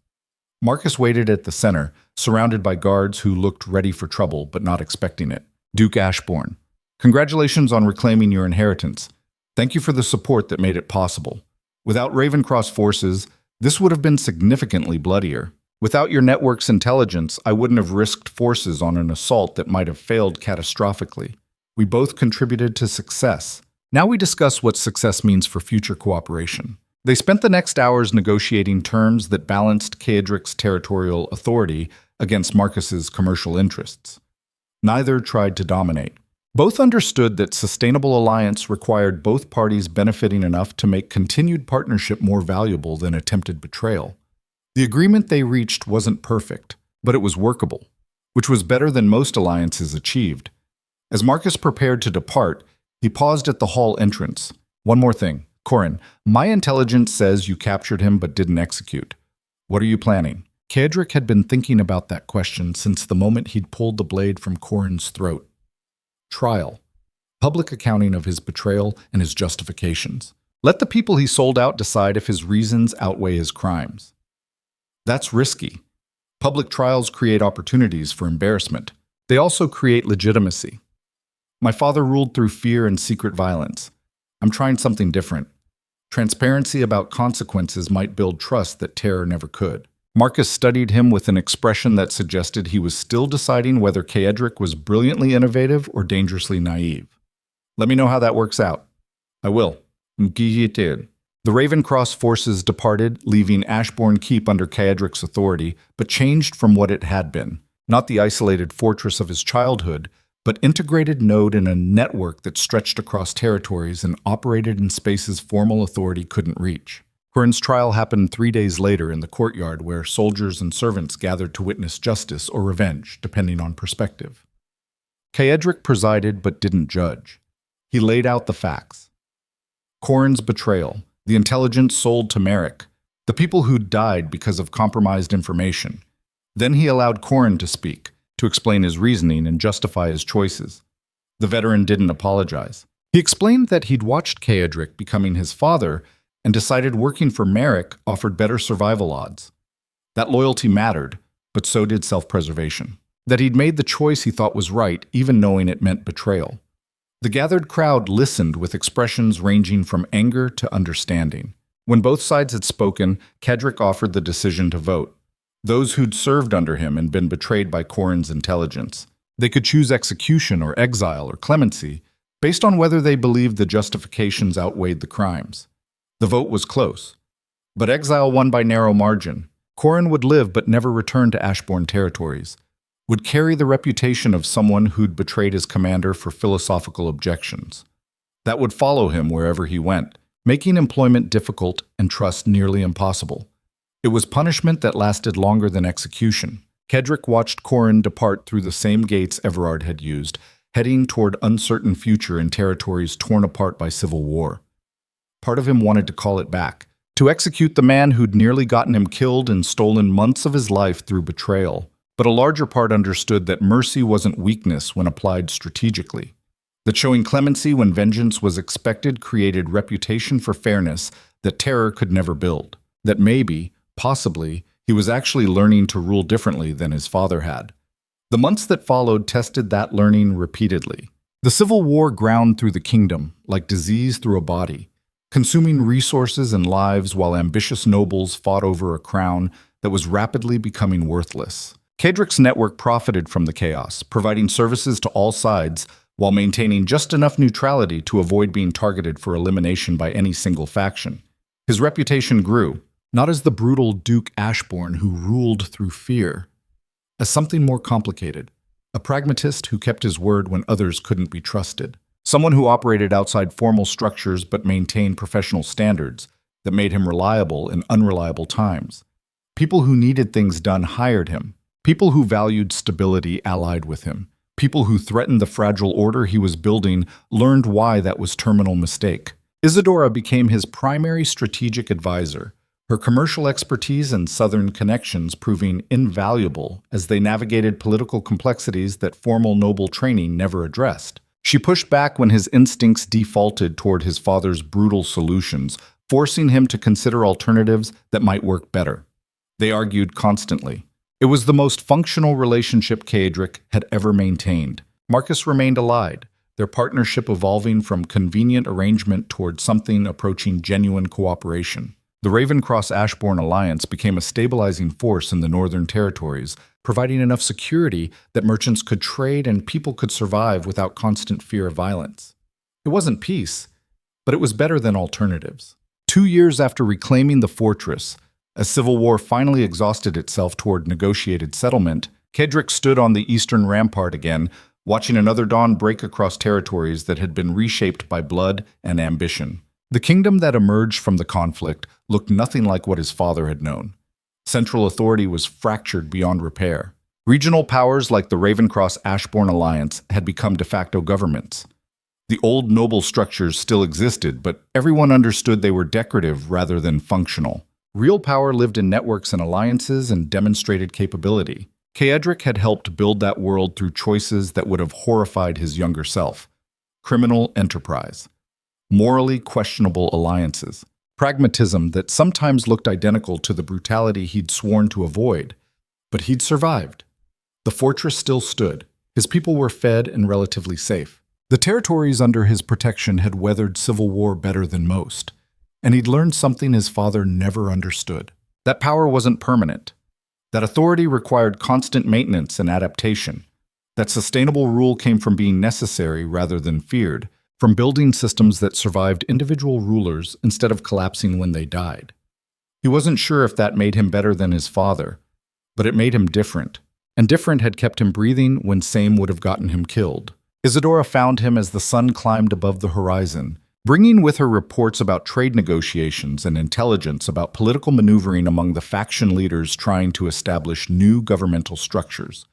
Marcus waited at the center, surrounded by guards who looked ready for trouble but not expecting it. Duke Ashborne. Congratulations on reclaiming your inheritance. Thank you for the support that made it possible. Without Ravencross forces, this would have been significantly bloodier. Without your network's intelligence, I wouldn't have risked forces on an assault that might have failed catastrophically. We both contributed to success. Now we discuss what success means for future cooperation. They spent the next hours negotiating terms that balanced Caedric's territorial authority against Marcus's commercial interests. Neither tried to dominate. Both understood that sustainable alliance required both parties benefiting enough to make continued partnership more valuable than attempted betrayal. The agreement they reached wasn't perfect, but it was workable, which was better than most alliances achieved. As Marcus prepared to depart, he paused at the hall entrance. One more thing. Corin, my intelligence says you captured him but didn't execute. What are you planning? Caedric had been thinking about that question since the moment he'd pulled the blade from Corin's throat. Trial. Public accounting of his betrayal and his justifications. Let the people he sold out decide if his reasons outweigh his crimes. That's risky. Public trials create opportunities for embarrassment. They also create legitimacy. My father ruled through fear and secret violence. I'm trying something different. Transparency about consequences might build trust that terror never could. Marcus studied him with an expression that suggested he was still deciding whether Caedric was brilliantly innovative or dangerously naive. Let me know how that works out. I will. The Ravencross forces departed, leaving Ashbourne Keep under Caedric's authority, but changed from what it had been. Not the isolated fortress of his childhood, but integrated node in a network that stretched across territories and operated in spaces formal authority couldn't reach. Corin's trial happened 3 days later in the courtyard where soldiers and servants gathered to witness justice or revenge, depending on perspective. Caedric presided but didn't judge. He laid out the facts. Corin's betrayal, the intelligence sold to Merrick, the people who'd died because of compromised information. Then he allowed Corin to speak, to explain his reasoning and justify his choices. The veteran didn't apologize. He explained that he'd watched Caedric becoming his father and decided working for Merrick offered better survival odds. That loyalty mattered, but so did self-preservation. That he'd made the choice he thought was right, even knowing it meant betrayal. The gathered crowd listened with expressions ranging from anger to understanding. When both sides had spoken, Caedric offered the decision to vote. Those who'd served under him and been betrayed by Corin's intelligence. They could choose execution or exile or clemency, based on whether they believed the justifications outweighed the crimes. The vote was close, but exile won by narrow margin. Corin would live but never return to Ashborne territories, would carry the reputation of someone who'd betrayed his commander for philosophical objections. That would follow him wherever he went, making employment difficult and trust nearly impossible. It was punishment that lasted longer than execution. Caedric watched Corin depart through the same gates Everard had used, heading toward uncertain future in territories torn apart by civil war. Part of him wanted to call it back, to execute the man who'd nearly gotten him killed and stolen months of his life through betrayal. But a larger part understood that mercy wasn't weakness when applied strategically. That showing clemency when vengeance was expected created reputation for fairness that terror could never build. That maybe, possibly, he was actually learning to rule differently than his father had. The months that followed tested that learning repeatedly. The civil war ground through the kingdom, like disease through a body, consuming resources and lives while ambitious nobles fought over a crown that was rapidly becoming worthless. Caedric's network profited from the chaos, providing services to all sides while maintaining just enough neutrality to avoid being targeted for elimination by any single faction. His reputation grew, not as the brutal Duke Ashborne who ruled through fear, as something more complicated, a pragmatist who kept his word when others couldn't be trusted, someone who operated outside formal structures but maintained professional standards that made him reliable in unreliable times. People who needed things done hired him. People who valued stability allied with him. People who threatened the fragile order he was building learned why that was terminal mistake. Isadora became his primary strategic advisor, her commercial expertise and southern connections proving invaluable as they navigated political complexities that formal noble training never addressed. She pushed back when his instincts defaulted toward his father's brutal solutions, forcing him to consider alternatives that might work better. They argued constantly. It was the most functional relationship Caedric had ever maintained. Marcus remained allied, their partnership evolving from convenient arrangement toward something approaching genuine cooperation. The Ravencross-Ashbourne alliance became a stabilizing force in the northern territories, providing enough security that merchants could trade and people could survive without constant fear of violence. It wasn't peace, but it was better than alternatives. 2 years after reclaiming the fortress, as civil war finally exhausted itself toward negotiated settlement, Caedric stood on the eastern rampart again, watching another dawn break across territories that had been reshaped by blood and ambition. The kingdom that emerged from the conflict looked nothing like what his father had known. Central authority was fractured beyond repair. Regional powers like the Ravencross-Ashbourne alliance had become de facto governments. The old noble structures still existed, but everyone understood they were decorative rather than functional. Real power lived in networks and alliances and demonstrated capability. Caedric had helped build that world through choices that would have horrified his younger self. Criminal enterprise. Morally questionable alliances. Pragmatism that sometimes looked identical to the brutality he'd sworn to avoid. But he'd survived. The fortress still stood. His people were fed and relatively safe. The territories under his protection had weathered civil war better than most. And he'd learned something his father never understood. That power wasn't permanent. That authority required constant maintenance and adaptation. That sustainable rule came from being necessary rather than feared, from building systems that survived individual rulers instead of collapsing when they died. He wasn't sure if that made him better than his father, but it made him different. And different had kept him breathing when same would have gotten him killed. Isadora found him as the sun climbed above the horizon, bringing with her reports about trade negotiations and intelligence about political maneuvering among the faction leaders trying to establish new governmental structures.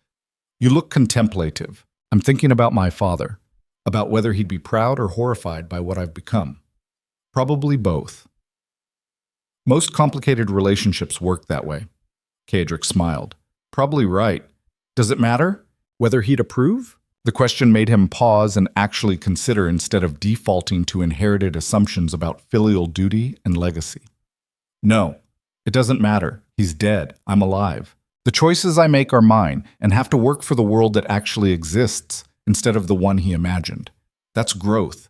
You look contemplative. I'm thinking about my father, about whether he'd be proud or horrified by what I've become. Probably both. Most complicated relationships work that way. Caedric smiled. Probably right. Does it matter? Whether he'd approve? The question made him pause and actually consider instead of defaulting to inherited assumptions about filial duty and legacy. No, it doesn't matter. He's dead. I'm alive. The choices I make are mine and have to work for the world that actually exists instead of the one he imagined. That's growth.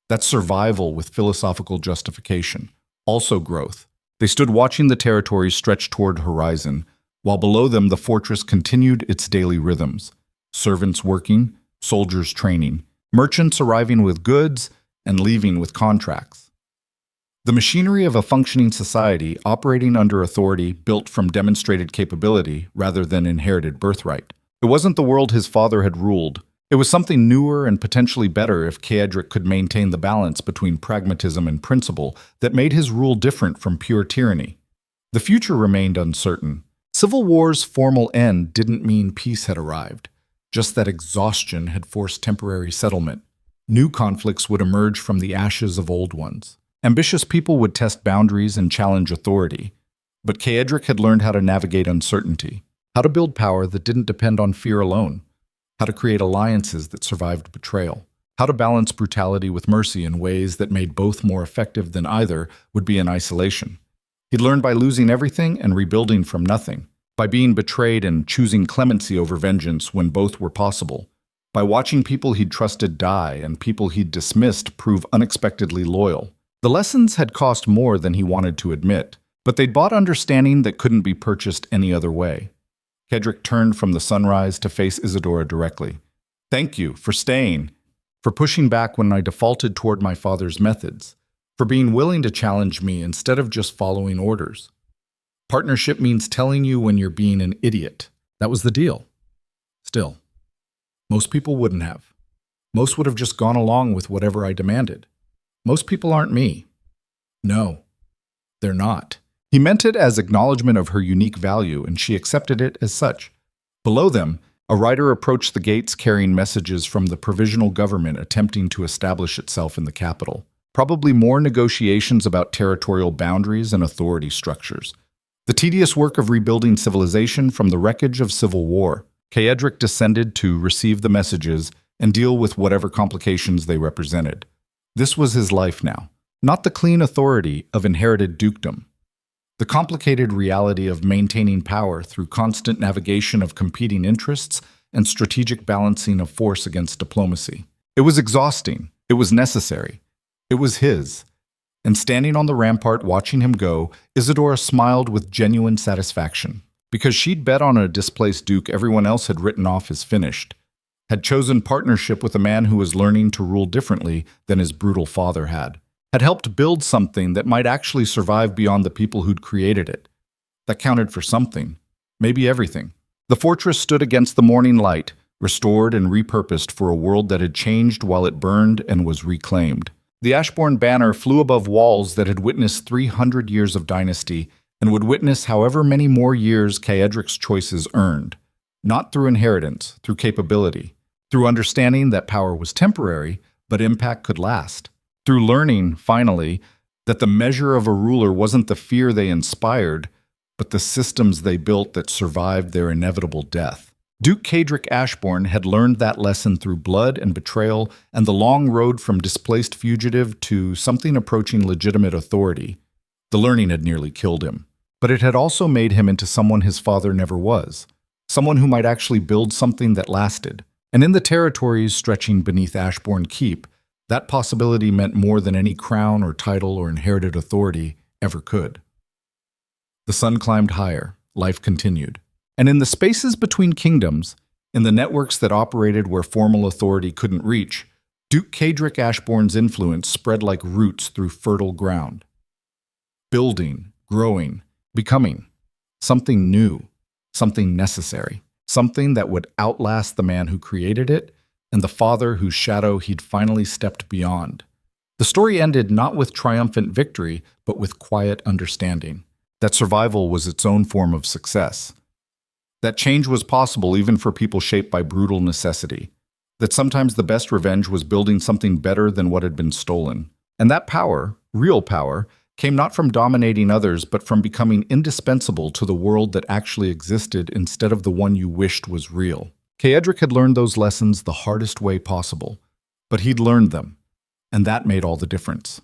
That's survival with philosophical justification. Also growth. They stood watching the territories stretch toward horizon, while below them the fortress continued its daily rhythms. Servants working, soldiers training, merchants arriving with goods and leaving with contracts. The machinery of a functioning society operating under authority built from demonstrated capability rather than inherited birthright. It wasn't the world his father had ruled. It was something newer and potentially better if Caedric could maintain the balance between pragmatism and principle that made his rule different from pure tyranny. The future remained uncertain. Civil war's formal end didn't mean peace had arrived, just that exhaustion had forced temporary settlement. New conflicts would emerge from the ashes of old ones. Ambitious people would test boundaries and challenge authority. But Caedric had learned how to navigate uncertainty, how to build power that didn't depend on fear alone, how to create alliances that survived betrayal, how to balance brutality with mercy in ways that made both more effective than either would be in isolation. He'd learned by losing everything and rebuilding from nothing, by being betrayed and choosing clemency over vengeance when both were possible, by watching people he'd trusted die and people he'd dismissed prove unexpectedly loyal. The lessons had cost more than he wanted to admit, but they'd bought understanding that couldn't be purchased any other way. Caedric turned from the sunrise to face Isadora directly. "Thank you for staying, for pushing back when I defaulted toward my father's methods, for being willing to challenge me instead of just following orders. Partnership means telling you when you're being an idiot. That was the deal. Still, most people wouldn't have. Most would have just gone along with whatever I demanded. Most people aren't me. No, they're not." He meant it as acknowledgement of her unique value, and she accepted it as such. Below them, a rider approached the gates carrying messages from the provisional government attempting to establish itself in the capital. Probably more negotiations about territorial boundaries and authority structures. The tedious work of rebuilding civilization from the wreckage of civil war. Caedric descended to receive the messages and deal with whatever complications they represented. This was his life now, not the clean authority of inherited dukedom. The complicated reality of maintaining power through constant navigation of competing interests and strategic balancing of force against diplomacy. It was exhausting. It was necessary. It was his. And standing on the rampart watching him go, Isadora smiled with genuine satisfaction. Because she'd bet on a displaced duke everyone else had written off as finished, had chosen partnership with a man who was learning to rule differently than his brutal father had helped build something that might actually survive beyond the people who'd created it. That counted for something, maybe everything. The fortress stood against the morning light, restored and repurposed for a world that had changed while it burned and was reclaimed. The Ashborne banner flew above walls that had witnessed 300 years of dynasty and would witness however many more years Caedric's choices earned. Not through inheritance, through capability, through understanding that power was temporary, but impact could last. Through learning, finally, that the measure of a ruler wasn't the fear they inspired, but the systems they built that survived their inevitable death. Duke Caedric Ashborne had learned that lesson through blood and betrayal and the long road from displaced fugitive to something approaching legitimate authority. The learning had nearly killed him, but it had also made him into someone his father never was, someone who might actually build something that lasted. And in the territories stretching beneath Ashborne Keep, that possibility meant more than any crown or title or inherited authority ever could. The sun climbed higher, life continued. And in the spaces between kingdoms, in the networks that operated where formal authority couldn't reach, Duke Caedric Ashborne's influence spread like roots through fertile ground. Building, growing, becoming. Something new, something necessary, something that would outlast the man who created it and the father whose shadow he'd finally stepped beyond. The story ended not with triumphant victory, but with quiet understanding. That survival was its own form of success. That change was possible even for people shaped by brutal necessity. That sometimes the best revenge was building something better than what had been stolen. And that power, real power, came not from dominating others, but from becoming indispensable to the world that actually existed instead of the one you wished was real. Caedric had learned those lessons the hardest way possible, but he'd learned them, and that made all the difference.